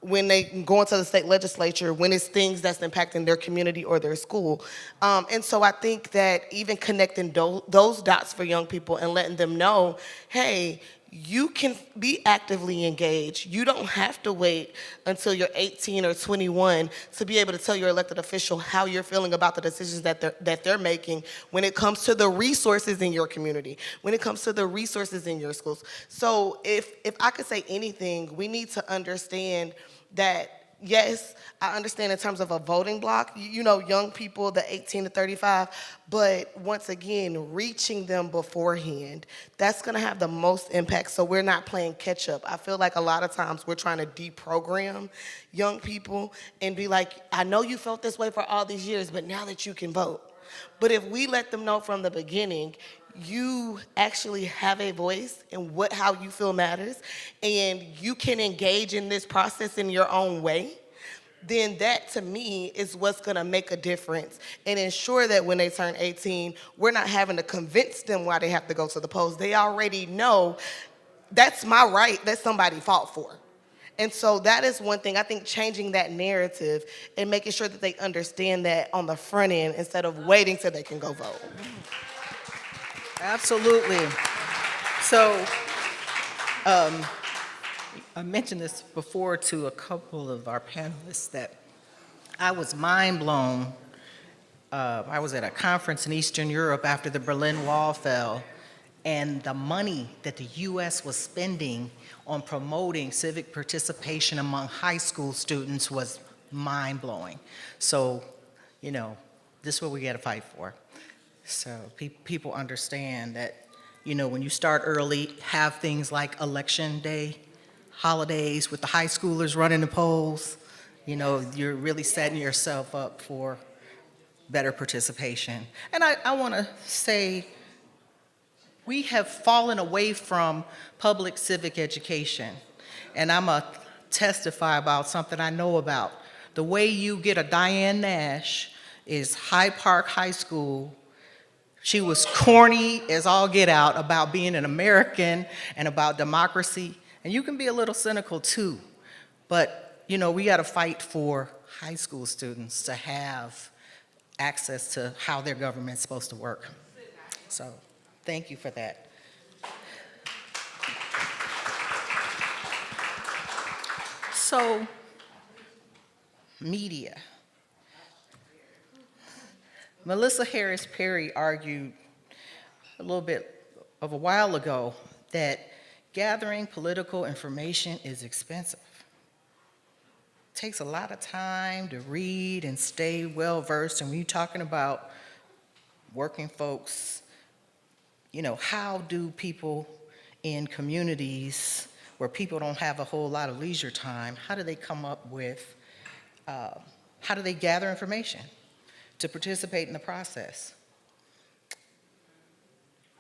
when they go into the state legislature, when it's things that's impacting their community or their school. And so I think that even connecting those dots for young people and letting them know, hey, you can be actively engaged. You don't have to wait until you're 18 or 21 to be able to tell your elected official how you're feeling about the decisions that they're making when it comes to the resources in your community, when it comes to the resources in your schools. So if I could say anything, we need to understand that, yes, I understand in terms of a voting block, young people, the 18 to 35, but once again, reaching them beforehand, that's gonna have the most impact, so we're not playing catch up. I feel like a lot of times we're trying to deprogram young people and be like, I know you felt this way for all these years, but now that you can vote. But if we let them know from the beginning, you actually have a voice and how you feel matters, and you can engage in this process in your own way, then that to me is what's gonna make a difference and ensure that when they turn 18, we're not having to convince them why they have to go to the polls. They already know that's my right that somebody fought for. And so that is one thing, I think, changing that narrative and making sure that they understand that on the front end instead of waiting till they can go vote. Absolutely. So, I mentioned this before to a couple of our panelists that I was mind blown. I was at a conference in Eastern Europe after the Berlin Wall fell, and the money that the US was spending on promoting civic participation among high school students was mind blowing. So, this is what we got to fight for. So people understand that, when you start early, have things like election day, holidays with the high schoolers running the polls, you're really setting yourself up for better participation. And I want to say, we have fallen away from public civic education. And I'm going to testify about something I know about. The way you get a Diane Nash is Hyde Park High School. She was corny as all get out about being an American and about democracy. And you can be a little cynical too. But, we got to fight for high school students to have access to how their government's supposed to work. So, thank you for that. So, media. Melissa Harris Perry argued a little bit of a while ago that gathering political information is expensive. It takes a lot of time to read and stay well-versed, and when you're talking about working folks, how do people in communities where people don't have a whole lot of leisure time, how do they come up with, how do they gather information to participate in the process?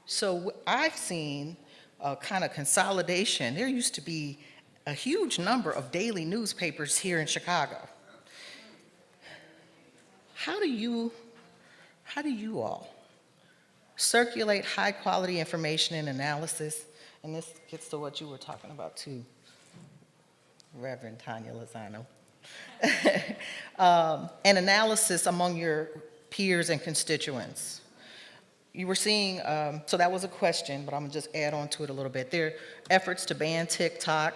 So I've seen a kind of consolidation. There used to be a huge number of daily newspapers here in Chicago. How do you all circulate high quality information and analysis? And this gets to what you were talking about too, Reverend Tanya Lozano. And analysis among your peers and constituents. You were seeing, so that was a question, but I'm gonna just add on to it a little bit. There are efforts to ban TikTok.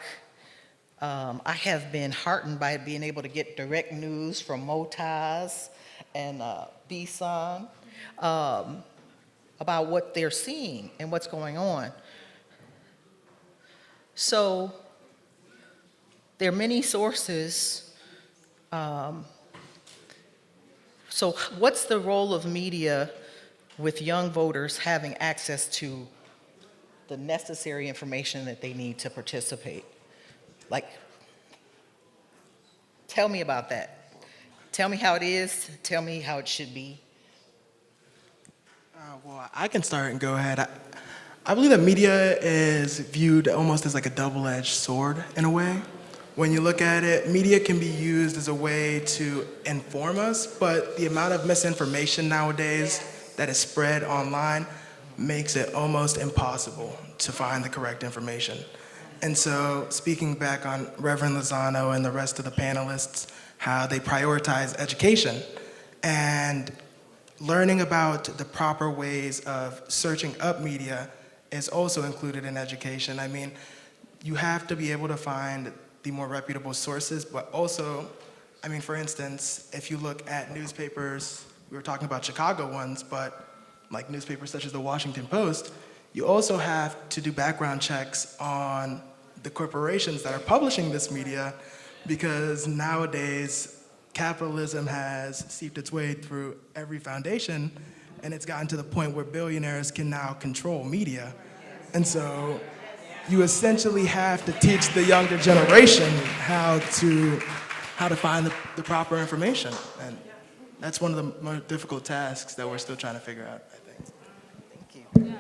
I have been heartened by being able to get direct news from Motaz and B-Sun about what they're seeing and what's going on. So there are many sources. So what's the role of media with young voters having access to the necessary information that they need to participate? Like, tell me about that. Tell me how it is, tell me how it should be. Well, I can start and go ahead. I believe that media is viewed almost as like a double-edged sword in a way. When you look at it, media can be used as a way to inform us, but the amount of misinformation nowadays that is spread online makes it almost impossible to find the correct information. And so speaking back on Reverend Lozano and the rest of the panelists, how they prioritize education and learning about the proper ways of searching up media is also included in education. I mean, you have to be able to find the more reputable sources, but also, I mean, for instance, if you look at newspapers, we were talking about Chicago ones, but like newspapers such as the Washington Post, you also have to do background checks on the corporations that are publishing this media, because nowadays capitalism has seeped its way through every foundation, and it's gotten to the point where billionaires can now control media. And so you essentially have to teach the younger generation how to find the proper information. And that's one of the more difficult tasks that we're still trying to figure out, I think. Thank you.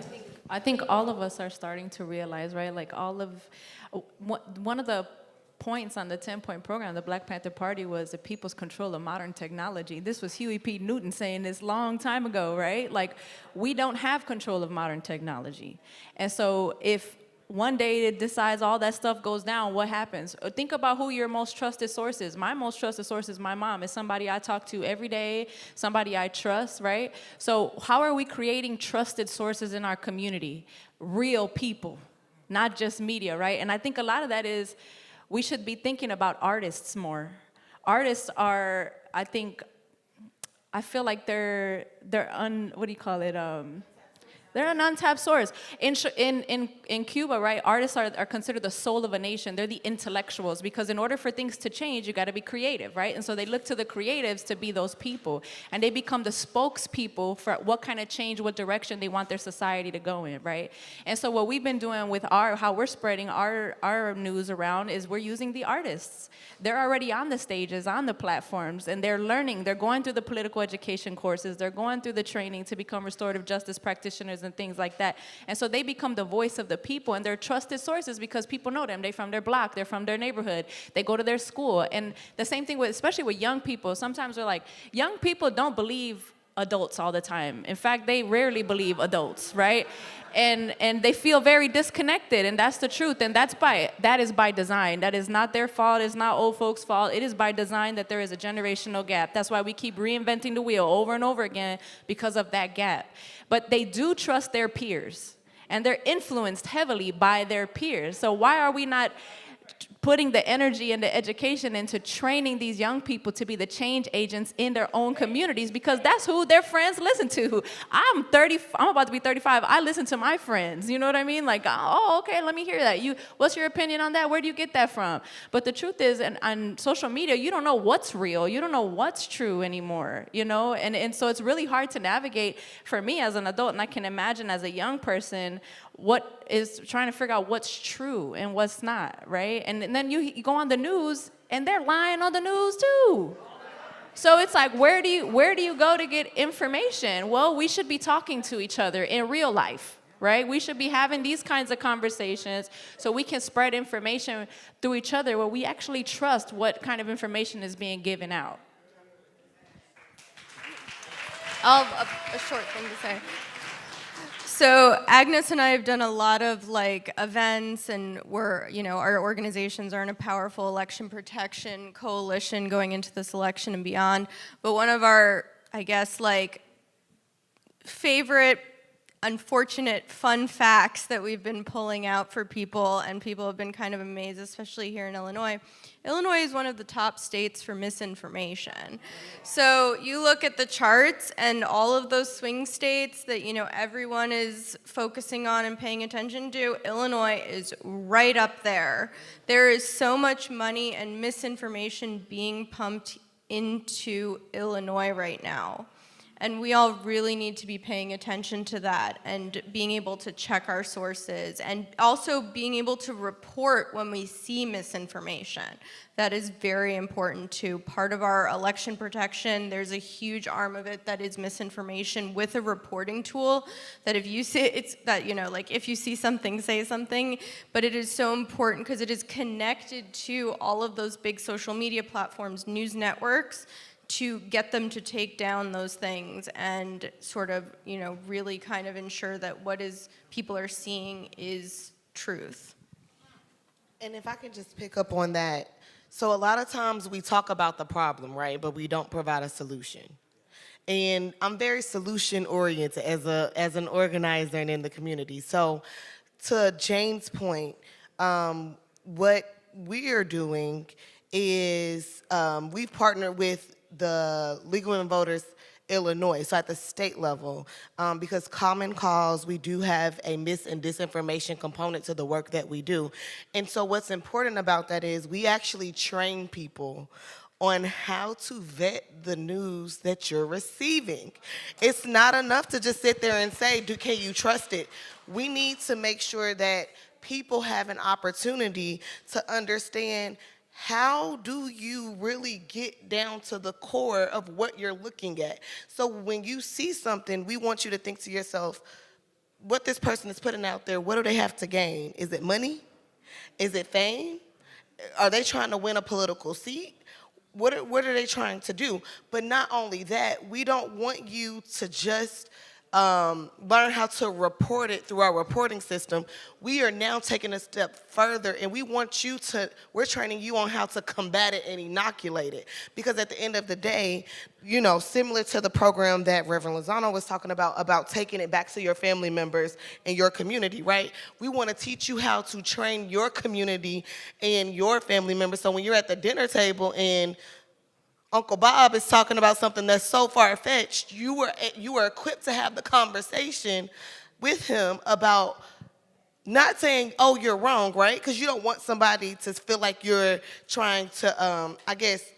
I think all of us are starting to realize, right? Like one of the points on the 10-point program, the Black Panther Party, was the people's control of modern technology. This was Huey P. Newton saying this long time ago, right? Like, we don't have control of modern technology. And so if one day it decides all that stuff goes down, what happens? Think about who your most trusted source is. My most trusted source is my mom. It's somebody I talk to every day, somebody I trust, right? So how are we creating trusted sources in our community? Real people, not just media, right? And I think a lot of that is we should be thinking about artists more. Artists are, I feel like they're what do you call it? They're an untapped source. In Cuba, right, artists are considered the soul of a nation. They're the intellectuals, because in order for things to change, you got to be creative, right? And so they look to the creatives to be those people, and they become the spokespeople for what kind of change, what direction they want their society to go in, right? And so what we've been doing with how we're spreading our news around is we're using the artists. They're already on the stages, on the platforms, and they're learning. They're going through the political education courses. They're going through the training to become restorative justice practitioners and things like that. And so they become the voice of the people, and they're trusted sources because people know them. They're from their block, they're from their neighborhood, they go to their school. And the same thing with, especially with young people, sometimes we're like, young people don't believe adults all the time. In fact, they rarely believe adults, right? And they feel very disconnected, and that's the truth. And that is by design. That is not their fault. It's not old folks' fault. It is by design that there is a generational gap. That's why we keep reinventing the wheel over and over again, because of that gap. But they do trust their peers, and they're influenced heavily by their peers. So why are we not putting the energy and the education into training these young people to be the change agents in their own communities? Because that's who their friends listen to. I'm about to be 35. I listen to my friends. You know what I mean? Like, oh, okay, let me hear that. What's your opinion on that? Where do you get that from? But the truth is, on social media, you don't know what's real. You don't know what's true anymore, you know? And so it's really hard to navigate for me as an adult, and I can imagine as a young person what is trying to figure out what's true and what's not, right? And then you go on the news, and they're lying on the news too. So it's like, where do you go to get information? Well, we should be talking to each other in real life, right? We should be having these kinds of conversations so we can spread information through each other where we actually trust what kind of information is being given out. I'll have a short thing to say. So Agnes and I have done a lot of events, and our organizations are in a powerful election protection coalition going into this election and beyond. But one of our, favorite, unfortunate, fun facts that we've been pulling out for people, and people have been kind of amazed, especially here in Illinois. Illinois is one of the top states for misinformation. So you look at the charts, and all of those swing states that everyone is focusing on and paying attention to, Illinois is right up there. There is so much money and misinformation being pumped into Illinois right now. And we all really need to be paying attention to that and being able to check our sources, and also being able to report when we see misinformation. That is very important too. Part of our election protection, there's a huge arm of it that is misinformation with a reporting tool that if you see, if you see something, say something, but it is so important because it is connected to all of those big social media platforms, news networks, to get them to take down those things and sort of, really kind of ensure that what people are seeing is truth. And if I can just pick up on that, so a lot of times we talk about the problem, right, but we don't provide a solution. And I'm very solution oriented as an organizer and in the community. So to Jane's point, what we are doing is we've partnered with the League of Women Voters Illinois, so at the state level, because Common Cause, we do have a mis and disinformation component to the work that we do. And so what's important about that is we actually train people on how to vet the news that you're receiving. It's not enough to just sit there and say, can you trust it? We need to make sure that people have an opportunity to understand how do you really get down to the core of what you're looking at. So when you see something, we want you to think to yourself, what this person is putting out there, what do they have to gain? Is it money? Is it fame? Are they trying to win a political seat? What are they trying to do? But not only that, we don't want you to just learn how to report it through our reporting system. We are now taking a step further, and we're training you on how to combat it and inoculate it. Because at the end of the day, similar to the program that Reverend Lozano was talking about taking it back to your family members and your community, right? We want to teach you how to train your community and your family members. So when you're at the dinner table and Uncle Bob is talking about something that's so far-fetched, you were equipped to have the conversation with him about not saying, oh, you're wrong, right? Because you don't want somebody to feel like you're trying to,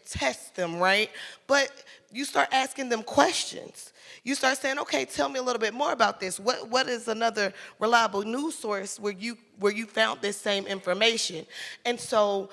test them, right? But you start asking them questions. You start saying, okay, tell me a little bit more about this. What is another reliable news source where you found this same information? And so,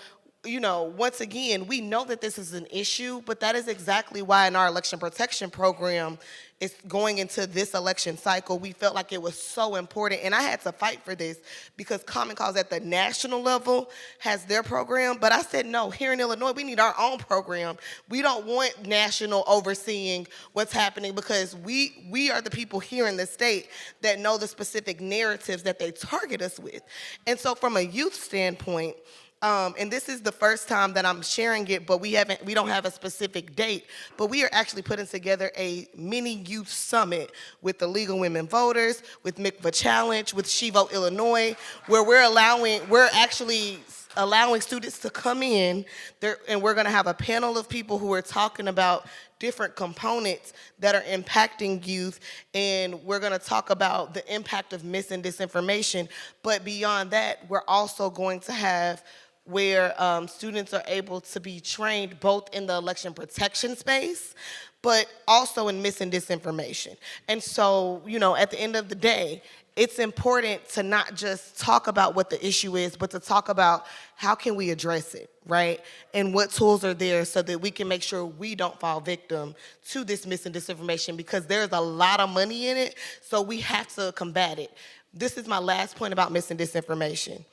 once again, we know that this is an issue, but that is exactly why in our election protection program, it's going into this election cycle, we felt like it was so important. And I had to fight for this because Common Cause at the national level has their program. But I said, no, here in Illinois, we need our own program. We don't want national overseeing what's happening because we are the people here in the state that know the specific narratives that they target us with. And so from a youth standpoint, and this is the first time that I'm sharing it, but we don't have a specific date, but we are actually putting together a mini youth summit with the League of Women Voters, with MICVA Challenge, with She Vote Illinois, where we're actually allowing students to come in there, and we're gonna have a panel of people who are talking about different components that are impacting youth, and we're gonna talk about the impact of mis and disinformation. But beyond that, we're also going to have where students are able to be trained both in the election protection space, but also in mis and disinformation. And so, at the end of the day, it's important to not just talk about what the issue is, but to talk about how can we address it, right? And what tools are there so that we can make sure we don't fall victim to this mis and disinformation, because there's a lot of money in it, so we have to combat it. This is my last point about mis and disinformation.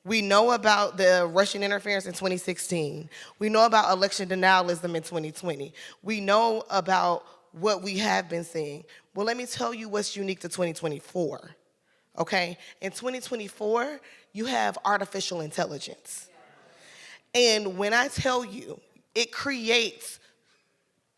We know about the Russian interference in 2016. We know about election denialism in 2020. We know about what we have been seeing. Well, let me tell you what's unique to 2024, okay? In 2024, you have artificial intelligence. And when I tell you, it creates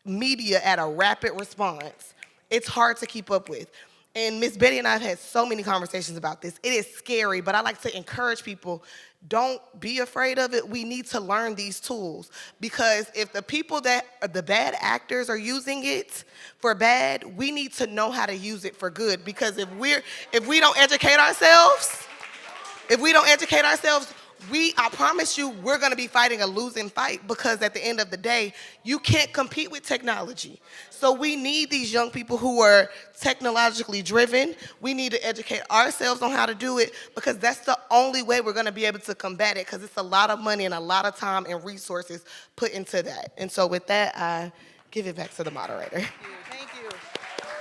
media at a rapid response, it's hard to keep up with. And Miss Betty and I have had so many conversations about this. It is scary, but I like to encourage people, don't be afraid of it. We need to learn these tools, because if the people that are the bad actors are using it for bad, we need to know how to use it for good. Because if we don't educate ourselves, I promise you, we're gonna be fighting a losing fight, because at the end of the day, you can't compete with technology. So we need these young people who are technologically driven. We need to educate ourselves on how to do it, because that's the only way we're gonna be able to combat it, because it's a lot of money and a lot of time and resources put into that. And so with that, I give it back to the moderator. Thank you.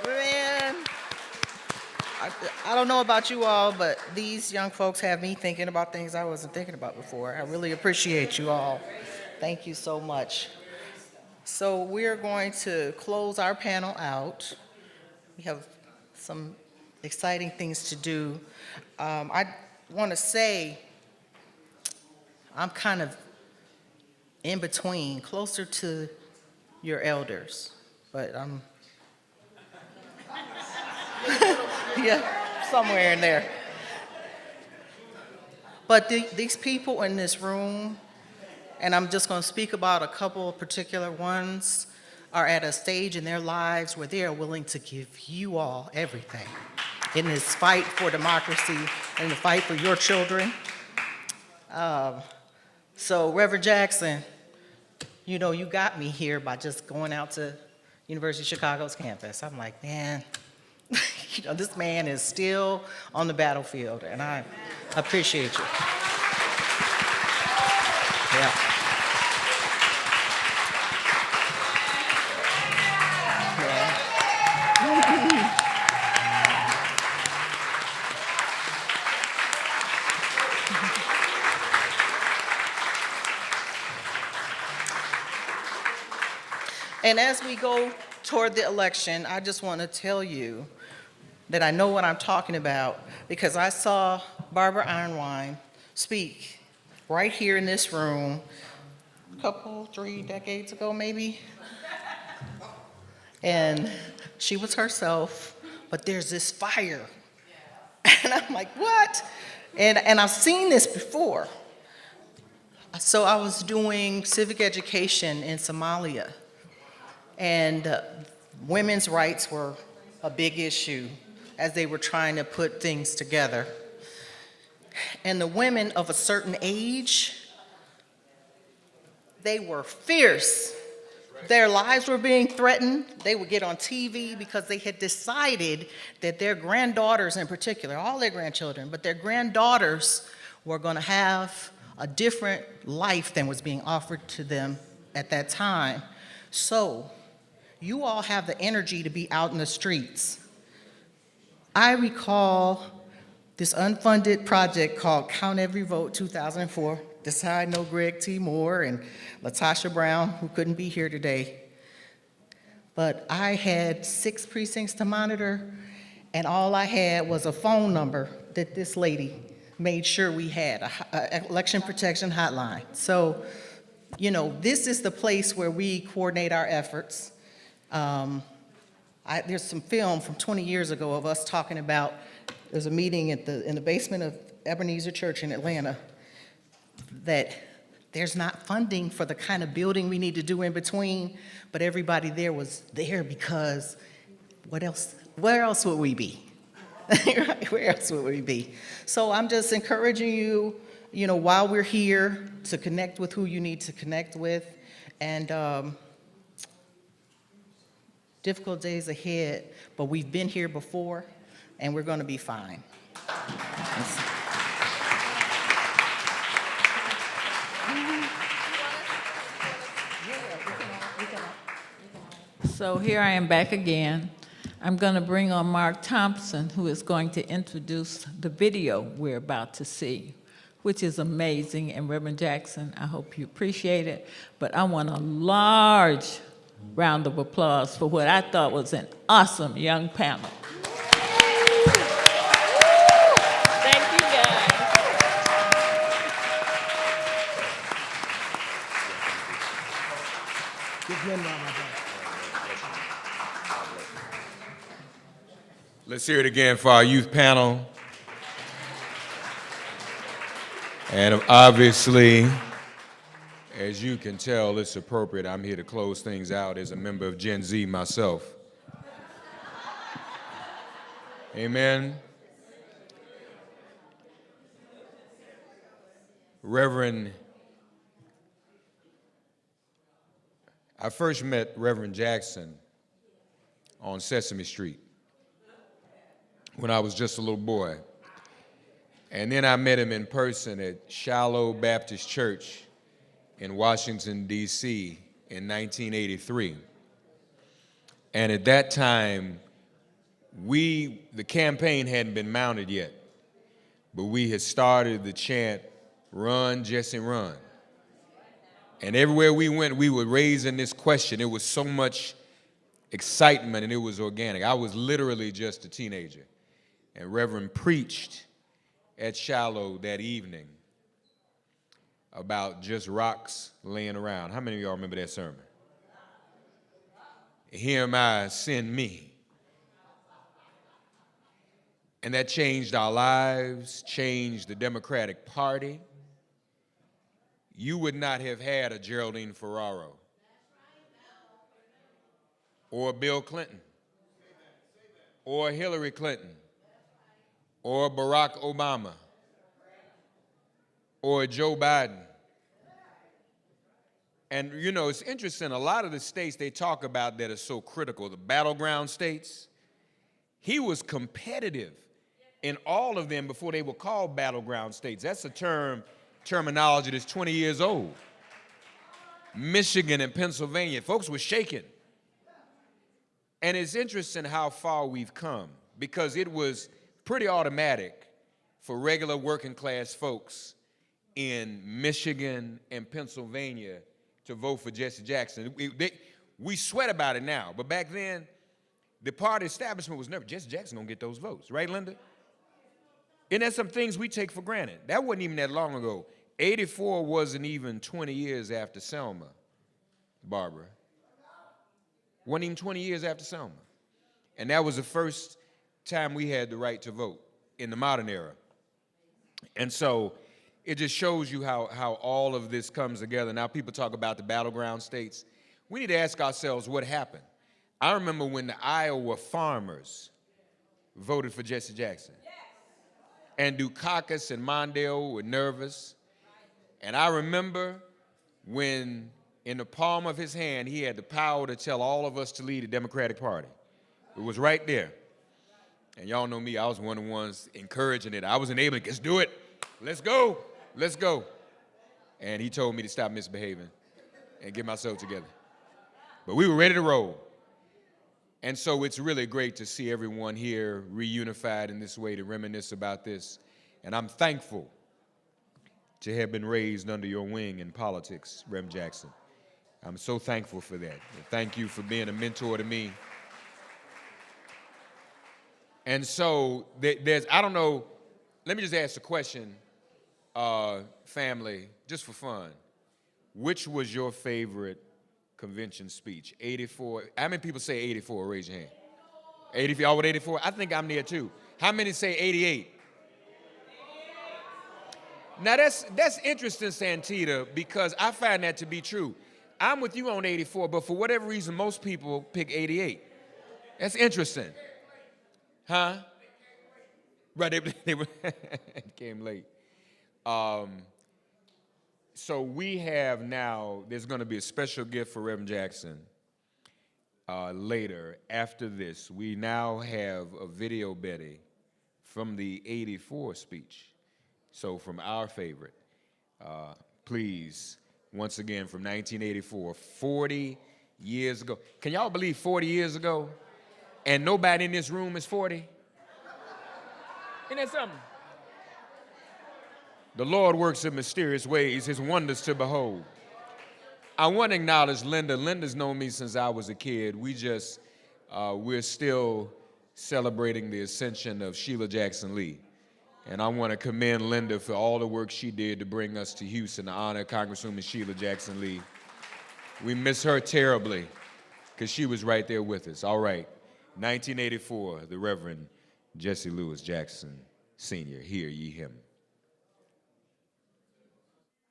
Man, I don't know about you all, but these young folks have me thinking about things I wasn't thinking about before. I really appreciate you all. Thank you so much. So we're going to close our panel out. We have some exciting things to do. I want to say I'm kind of in between, closer to your elders, but I'm, yeah, somewhere in there. But these people in this room, and I'm just going to speak about a couple of particular ones, are at a stage in their lives where they are willing to give you all everything in this fight for democracy and the fight for your children. So Reverend Jackson, you know, you got me here by just going out to University of Chicago's campus. I'm like, man, you know, this man is still on the battlefield, and I appreciate you. Yeah. And as we go toward the election, I just want to tell you that I know what I'm talking about because I saw Barbara Arnwine speak right here in this room a couple, 3 decades ago maybe. And she was herself, but there's this fire. And I'm like, what? And I've seen this before. So I was doing civic education in Somalia. And women's rights were a big issue as they were trying to put things together. And the women of a certain age, they were fierce. Their lives were being threatened. They would get on TV because they had decided that their granddaughters in particular, all their grandchildren, but their granddaughters were going to have a different life than was being offered to them at that time. So you all have the energy to be out in the streets. I recall this unfunded project called Count Every Vote 2004. This is how I know Greg T. Moore and Latasha Brown, who couldn't be here today. But I had 6 precincts to monitor, and all I had was a phone number that this lady made sure we had, an election protection hotline. So, you know, this is the place where we coordinate our efforts. There's some film from 20 years ago of us talking about, there's a meeting in the basement of Ebenezer Church in Atlanta, that there's not funding for the kind of building we need to do in between, but everybody there was there because where else would we be? Right? Where else would we be? So I'm just encouraging you, you know, while we're here, to connect with who you need to connect with, and difficult days ahead, but we've been here before, and we're going to be fine. So here I am back again. I'm going to bring on Mark Thompson, who is going to introduce the video we're about to see, which is amazing. And Reverend Jackson, I hope you appreciate it. But I want a large round of applause for what I thought was an awesome young panel. Thank you, guys. Let's hear it again for our youth panel. And obviously, as you can tell, it's appropriate. I'm here to close things out as a member of Gen Z myself. Amen. Reverend, I first met Reverend Jackson on Sesame Street when I was just a little boy. And then I met him in person at Shiloh Baptist Church in Washington, D.C. in 1983. And at that time, the campaign hadn't been mounted yet, but we had started the chant, "Run, Jesse, run." And everywhere we went, we were raising this question. It was so much excitement, and it was organic. I was literally just a teenager. And Reverend preached at Shiloh that evening. about just rocks laying around. How many of y'all remember that sermon? Here am I, send me. And that changed our lives, changed the Democratic Party. You would not have had a Geraldine Ferraro or Bill Clinton or Hillary Clinton or Barack Obama or Joe Biden. And you know, it's interesting, a lot of the states they talk about that are so critical, the battleground states, he was competitive in all of them before they were called battleground states. That's a terminology that's 20 years old. Michigan and Pennsylvania, folks were shaking. And it's interesting how far we've come, because it was pretty automatic for regular working class folks in Michigan and Pennsylvania to vote for Jesse Jackson. We sweat about it now, but back then, the party establishment was never, Jesse Jackson gonna get those votes, right, Linda? And that's some things we take for granted. That wasn't even that long ago. 84 wasn't even 20 years after Selma, Barbara. Wasn't even 20 years after Selma. And that was the first time we had the right to vote in the modern era. And so it just shows you how all of this comes together. Now people talk about the battleground states. We need to ask ourselves what happened. I remember when the Iowa farmers voted for Jesse Jackson. And Caucus and Mondale were nervous. And I remember when in the palm of his hand, he had the power to tell all of us to lead the Democratic Party. It was right there. And y'all know me, I was one of the ones encouraging it. I was enabling, let's do it. Let's go. Let's go. And he told me to stop misbehaving and get myself together. But we were ready to roll. And so it's really great to see everyone here reunified in this way to reminisce about this. And I'm thankful to have been raised under your wing in politics, Reverend Jackson. I'm so thankful for that. And thank you for being a mentor to me. And so there's, I don't know, let me just ask a question, family, just for fun. Which was your favorite convention speech? 84, how many people say 84? Raise your hand. 80, y'all with 84? I think I'm there too. How many say 88? Now that's interesting, Santita, because I find that to be true. I'm with you on 84, but for whatever reason, most people pick 88. That's interesting. Huh? Right, they came late. So we have now, there's going to be a special gift for Reverend Jackson later. After this, we now have a video, Betty, from the 84 speech. So from our favorite, please, once again, from 1984, 40 years ago. Can y'all believe 40 years ago? And nobody in this room is 40? Isn't that something? The Lord works in mysterious ways, his wonders to behold. I want to acknowledge Linda. Linda's known me since I was a kid. We're still celebrating the ascension of Sheila Jackson Lee. And I want to commend Linda for all the work she did to bring us to Houston to honor Congresswoman Sheila Jackson Lee. We miss her terribly because she was right there with us. All right, 1984, the Reverend Jesse Louis Jackson Sr. Hear ye him.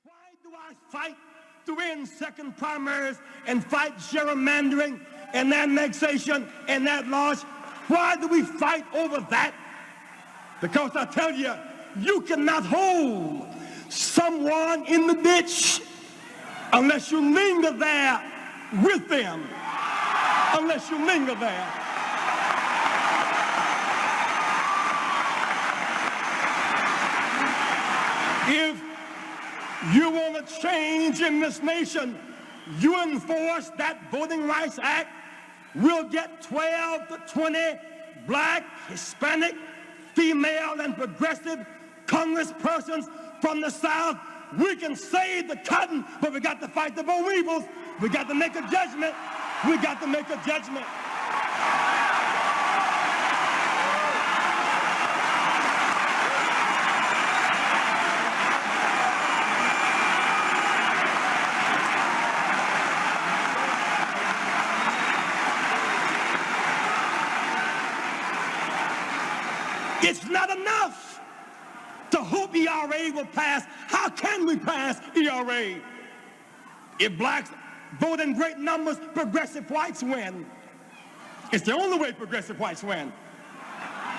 Why do I fight to win second primaries and fight gerrymandering and annexation and that laws? Why do we fight over that? Because I tell you, you cannot hold someone in the ditch unless you linger there with them. Unless you linger there. If you want to change in this nation, you enforce that Voting Rights Act, we'll get 12 to 20 black, Hispanic, female, and progressive congresspersons from the South. We can save the cotton, but we got to fight the boll weevils. We got to make a judgment. We got to make a judgment. It's not enough to hope ERA will pass. How can we pass ERA? If blacks vote in great numbers, progressive whites win. It's the only way progressive whites win.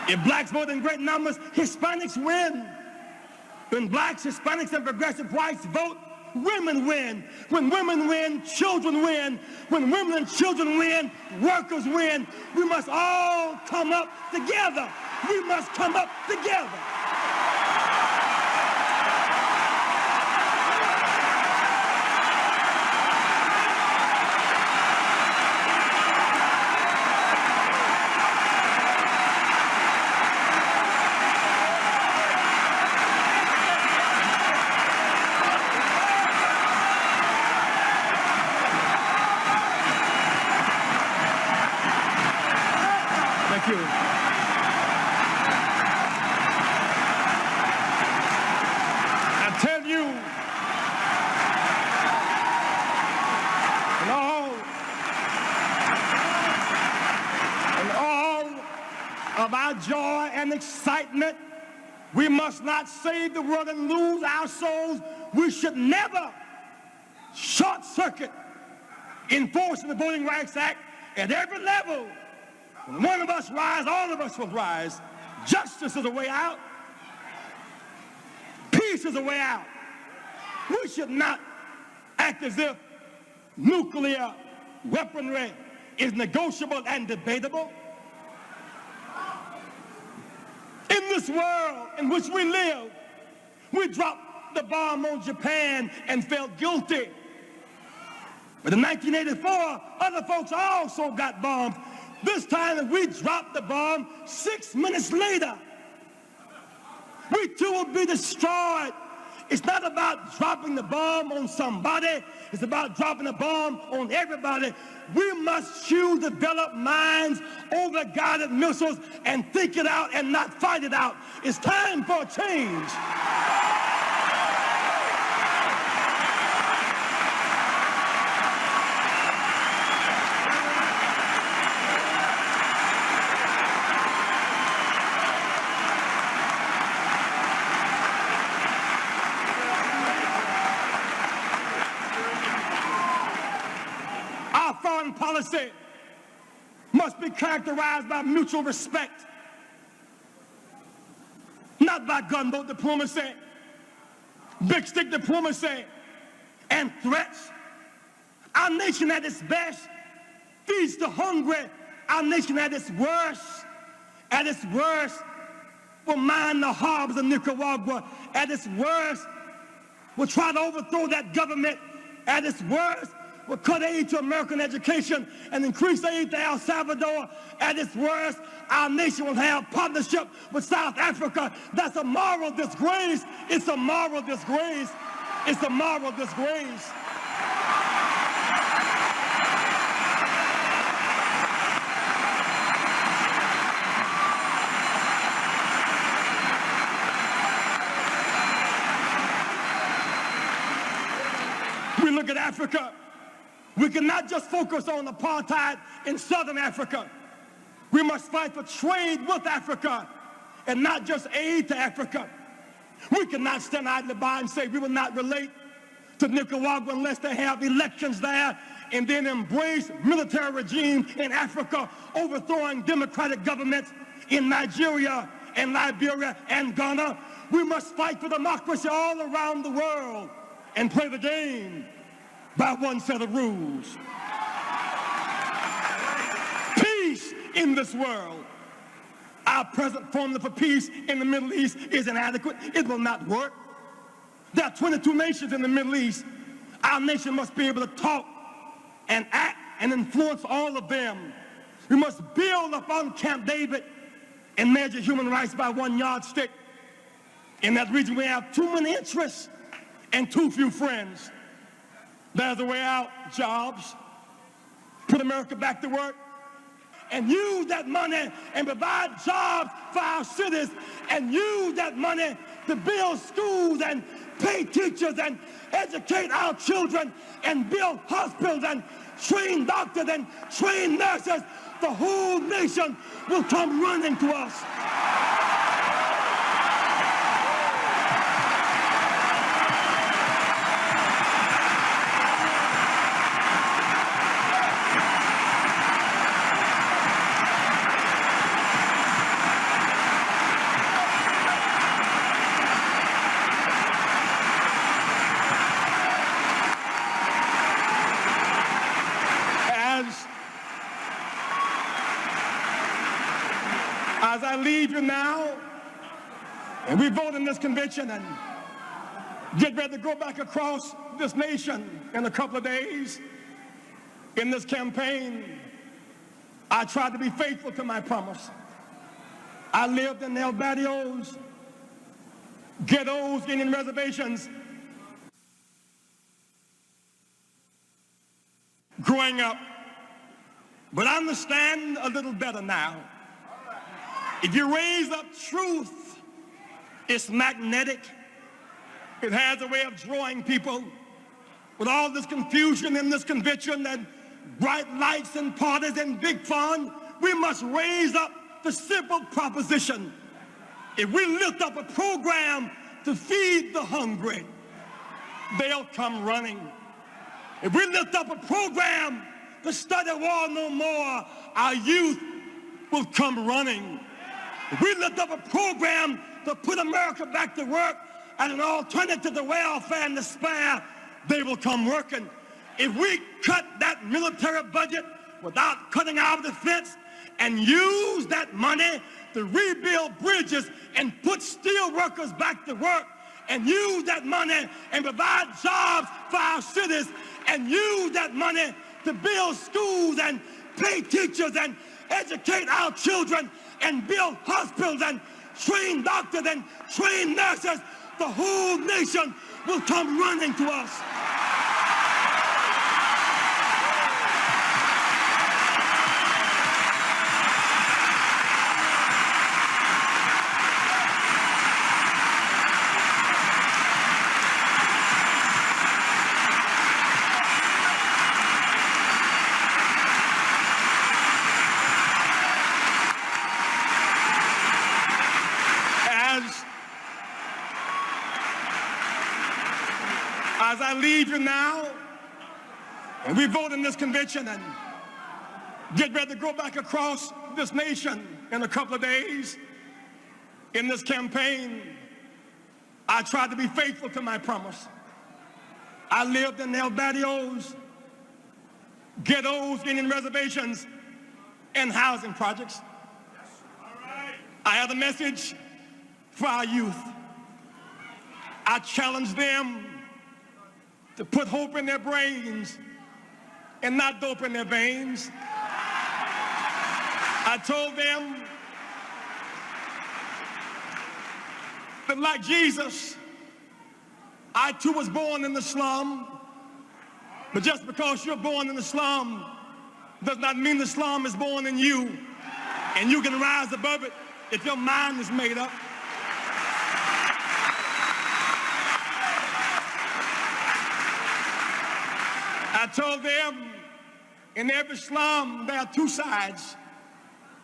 If blacks vote in great numbers, Hispanics win. When blacks, Hispanics, and progressive whites vote, women win. When women win, children win. When women and children win, workers win. We must all come up together. We must come up together. Thank you. I tell you, in all of our joy and excitement, we must not save the world and lose our souls. We should never short circuit enforcing the Voting Rights Act at every level. When one of us rise, all of us will rise. Justice is a way out. Peace is a way out. We should not act as if nuclear weaponry is negotiable and debatable. In this world in which we live, we dropped the bomb on Japan and felt guilty. But in 1984, other folks also got bombed. This time, if we drop the bomb 6 minutes later, we too will be destroyed. It's not about dropping the bomb on somebody. It's about dropping the bomb on everybody. We must choose to develop minds over guided missiles and think it out and not fight it out. It's time for a change. Foreign policy must be characterized by mutual respect, not by gunboat diplomacy, big stick diplomacy, and threats. Our nation at its best feeds the hungry. Our nation at its worst, will mine the harbors of Nicaragua. At its worst, will try to overthrow that government. At its worst, will cut aid to American education and increase aid to El Salvador. At its worst, our nation will have partnership with South Africa. That's a moral disgrace. It's a moral disgrace. It's a moral disgrace. We look at Africa. We cannot just focus on apartheid in Southern Africa. We must fight for trade with Africa and not just aid to Africa. We cannot stand idly by and say we will not relate to Nicaragua unless they have elections there and then embrace military regime in Africa, overthrowing democratic governments in Nigeria and Liberia and Ghana. We must fight for democracy all around the world and play the game by one set of rules. Peace in this world. Our present formula for peace in the Middle East is inadequate. It will not work. There are 22 nations in the Middle East. Our nation must be able to talk and act and influence all of them. We must build upon Camp David and measure human rights by one yardstick. In that region, we have too many interests and too few friends. There's a way out. Jobs. Put America back to work. And use that money and provide jobs for our cities. And use that money to build schools and pay teachers and educate our children and build hospitals and train doctors and train nurses. The whole nation will come running to us. leave you now, and we vote in this convention and get ready to go back across this nation in a couple of days, in this campaign, I tried to be faithful to my promise. I lived in El Barrios, ghettos, Indian reservations, growing up. But I understand a little better now. If you raise up truth, it's magnetic. It has a way of drawing people. With all this confusion in this convention and bright lights and parties and big fun, we must raise up the simple proposition. If we lift up a program to feed the hungry, they'll come running. If we lift up a program to study war no more, our youth will come running. If we lift up a program to put America back to work as an alternative to welfare and despair, they will come working. If we cut that military budget without cutting our defense and use that money to rebuild bridges and put steel workers back to work, and use that money and provide jobs for our cities, and use that money to build schools and pay teachers and educate our children and build hospitals and train doctors and train nurses, the whole nation will come running to us. As I leave you now, and we vote in this convention and get ready to go back across this nation in a couple of days, in this campaign, I tried to be faithful to my promise. I lived in El Barrios, ghettos, Indian reservations, and housing projects. I have a message for our youth. I challenge them to put hope in their brains and not dope in their veins. I told them that like Jesus, I too was born in the slum, but just because you're born in the slum does not mean the slum is born in you, and you can rise above it if your mind is made up. I told them, in every slum, there are two sides.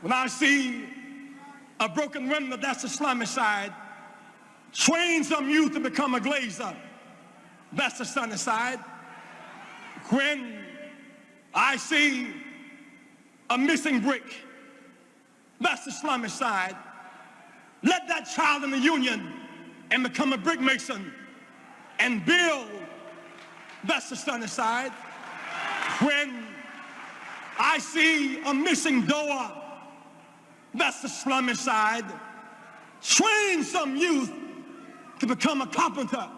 When I see a broken window, that's the slummy side. Train some youth to become a glazer, that's the sunny side. When I see a missing brick, that's the slummy side. Let that child in the union and become a brick mason and build, that's the sunny side. When I see a missing door, that's the slummy side. Train some youth to become a carpenter,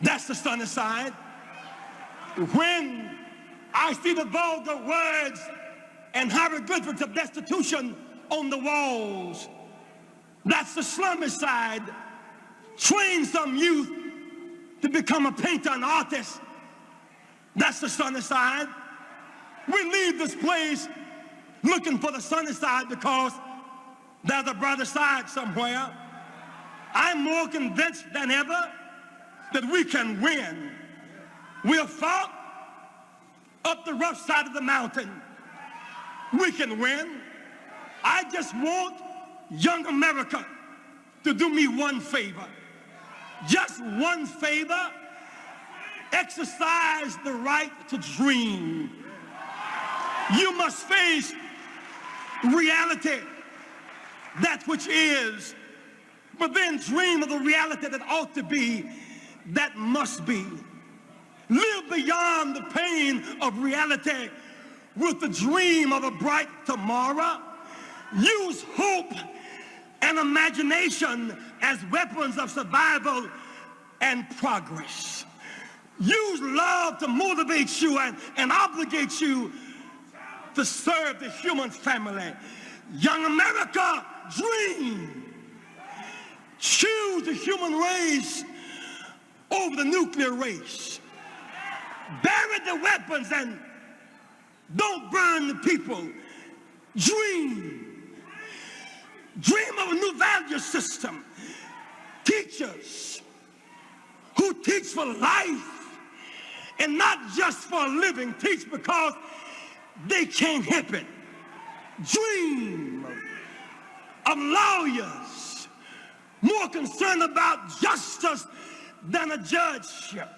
that's the sunny side. When I see the vulgar words and hieroglyphics of destitution on the walls, that's the slummy side. Train some youth to become a painter and artist, that's the sunny side. We leave this place looking for the sunny side because there's a brighter side somewhere. I'm more convinced than ever that we can win. We'll fought up the rough side of the mountain. We can win. I just want young America to do me one favor. Just one favor. Exercise the right to dream. You must face reality, that which is, but then dream of the reality that ought to be, that must be. Live beyond the pain of reality with the dream of a bright tomorrow. Use hope and imagination as weapons of survival and progress. Use love to motivate you and obligate you to serve the human family. Young America, dream. Choose the human race over the nuclear race. Bury the weapons and don't burn the people. Dream. Dream of a new value system. Teachers who teach for life and not just for a living. Teach because they can't help it. Dream of lawyers more concerned about justice than a judgeship.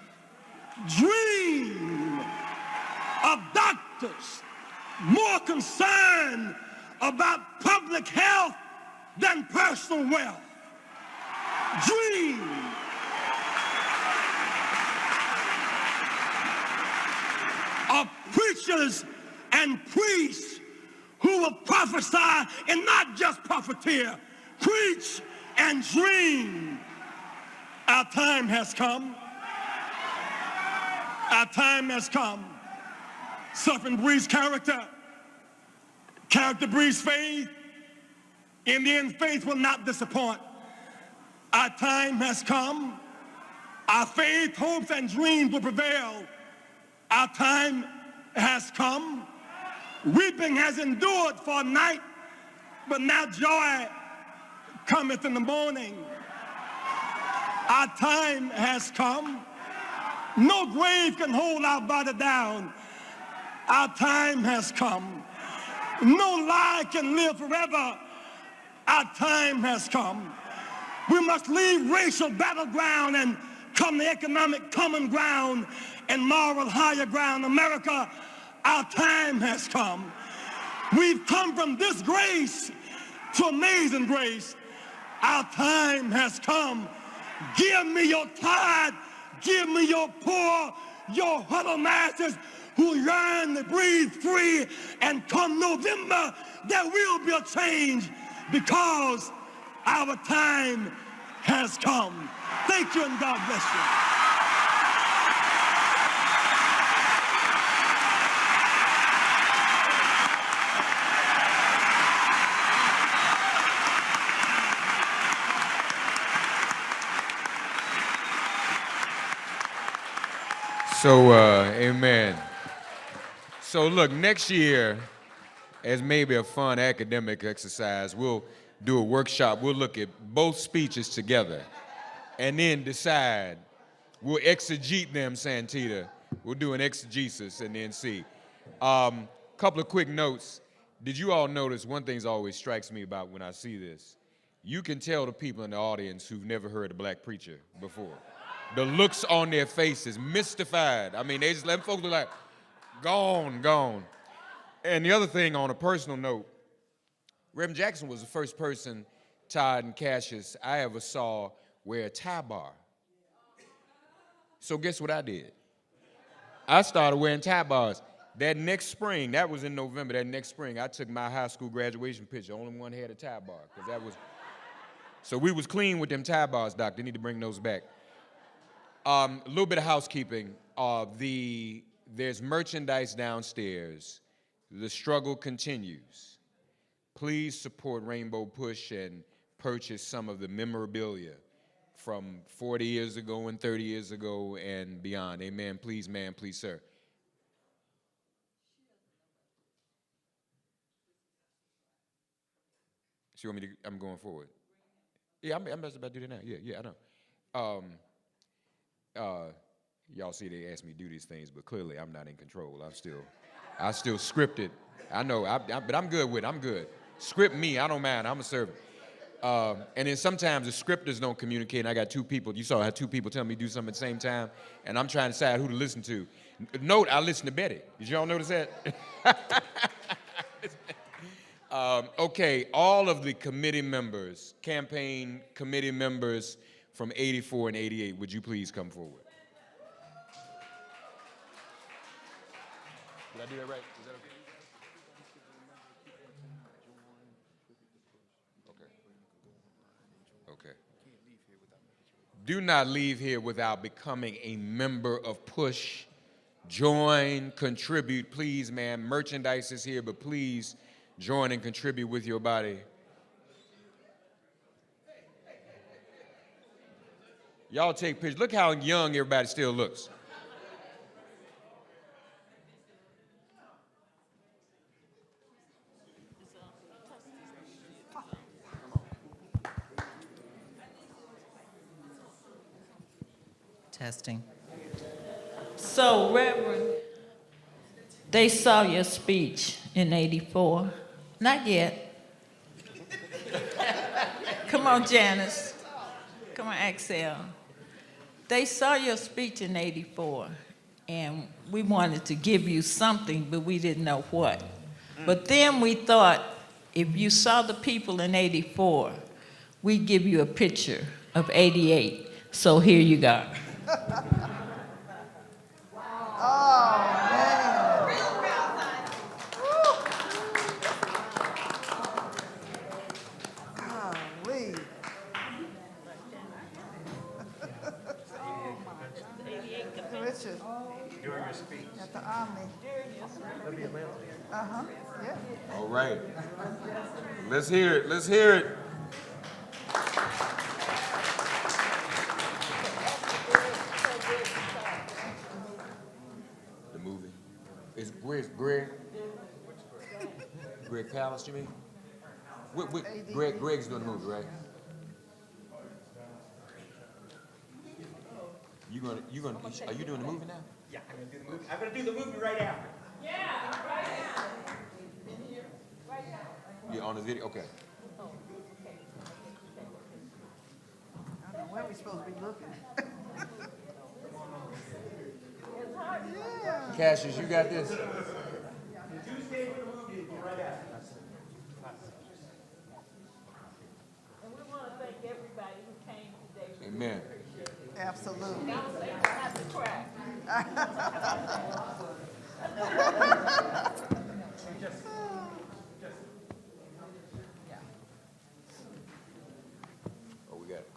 Dream of doctors more concerned about public health than personal wealth. Dream of preachers and priests who will prophesy and not just profiteer. Preach and dream. Our time has come. Our time has come. Suffering breeds character. Character breeds faith. In the end, faith will not disappoint. Our time has come. Our faith, hopes, and dreams will prevail. Our time has come. Weeping has endured for a night, but now joy cometh in the morning. Our time has come. No grave can hold our body down. Our time has come. No lie can live forever. Our time has come. We must leave racial battleground and come to economic common ground and moral higher ground. America, our time has come. We've come from disgrace to amazing grace. Our time has come. Give me your tithe, give me your poor, your huddled masses who yearn to breathe free. And come November, there will be a change because our time has come. Thank you and God bless you. So, amen. So look, next year, as maybe a fun academic exercise, we'll do a workshop. We'll look at both speeches together and then decide. We'll exegete them, Santita. We'll do an exegesis and then see. Couple of quick notes. Did you all notice one thing that always strikes me about when I see this? You can tell the people in the audience who've never heard a black preacher before. The looks on their faces, mystified. I mean, they just let folks look like, gone, gone. And the other thing, on a personal note, Reverend Jackson was the first person, Todd and Cassius, I ever saw wear a tie bar. So guess what I did? I started wearing tie bars. That next spring, that was in November, that next spring, I took my high school graduation picture. Only one had a tie bar, because that was, so we was clean with them tie bars, Doc. They need to bring those back. A little bit of housekeeping. There's merchandise downstairs. The struggle continues. Please support Rainbow Push and purchase some of the memorabilia from 40 years ago and 30 years ago and beyond. Amen. Please, ma'am, please, sir. So you want me to, I'm going forward. Yeah, I'm just about to do that now. Yeah, I know. Y'all see they ask me to do these things, but clearly I'm not in control. I still script it. I know, but I'm good with it. I'm good. Script me, I don't mind. I'm a servant. And then sometimes the scripters don't communicate, and I got two people. You saw I had two people tell me to do something at the same time, and I'm trying to decide who to listen to. Note, I listen to Betty. Did y'all notice that? Okay, all of the committee members, campaign committee members from 84 and 88, would you please come forward? Did I do that right? Is that okay? Okay. Do not leave here without becoming a member of PUSH. Join, contribute, please, man. Merchandise is here, but please join and contribute with your body. Y'all take pictures. Look how young everybody still looks. Testing. So, Reverend, they saw your speech in '84. Not yet. Come on, Janice. Come on, Axel. They saw your speech in '84, and we wanted to give you something, but we didn't know what. But then we thought, if you saw the people in '84, we'd give you a picture of '88. So here you go. Richard. During your speech. At the Army. Uh-huh, yeah. All right. Let's hear it. Let's hear it. The movie. Is Greg Palast, you mean? Greg's doing the movie, right? Are you doing the movie now? Yeah, I'm gonna do the movie. I'm gonna do the movie right after. Yeah, on the video? Okay. I don't know where we supposed to be looking. Yeah. Cassius, you got this? Tuesday for the movie, right after. And we want to thank everybody who came today. Amen. Absolutely. Don't say I have to cry. Oh, we got it.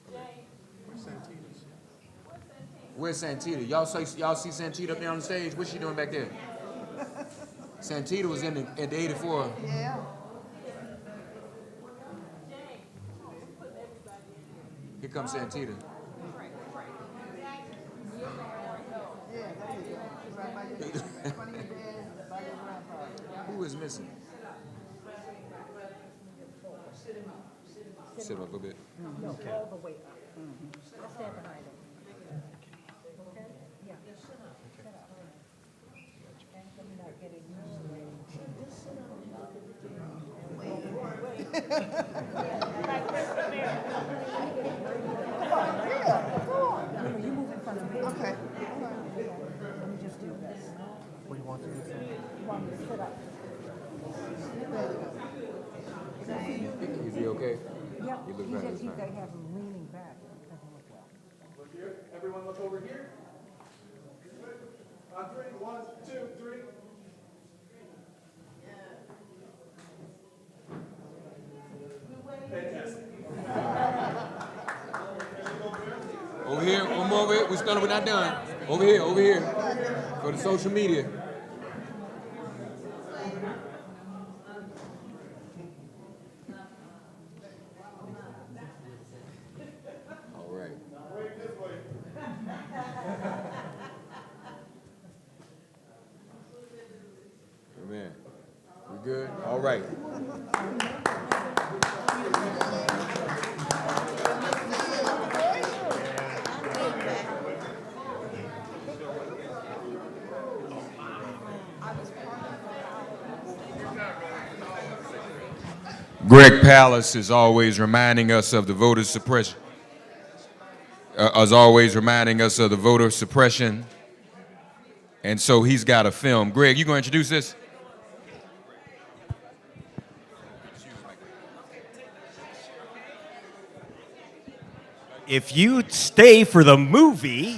Where's Santita? Y'all see Santita up there on the stage? What's she doing back there? Santita was in the 84. Yeah. Here comes Santita. Yeah, there you go. Right by your, in front of your dad, by your grandpa. Who is missing? Sit up a little bit. No, all the way up. I'll stand behind him. Okay? Yeah. You move in front of me. Okay. Let me just do this. What do you want to do? You want me to sit up? There you go. Is he okay? Yeah. You look better this They time. have him leaning back. Look here. Everyone look over here. On three. 1, 2, 3. Fantastic. Over here, one more over here. We're not done. Over here. For the social media. All right. Amen. We good? All right. Greg Palast is always reminding us of the voter suppression. And so he's got a film. Greg, you going to introduce this? If you stay for the movie,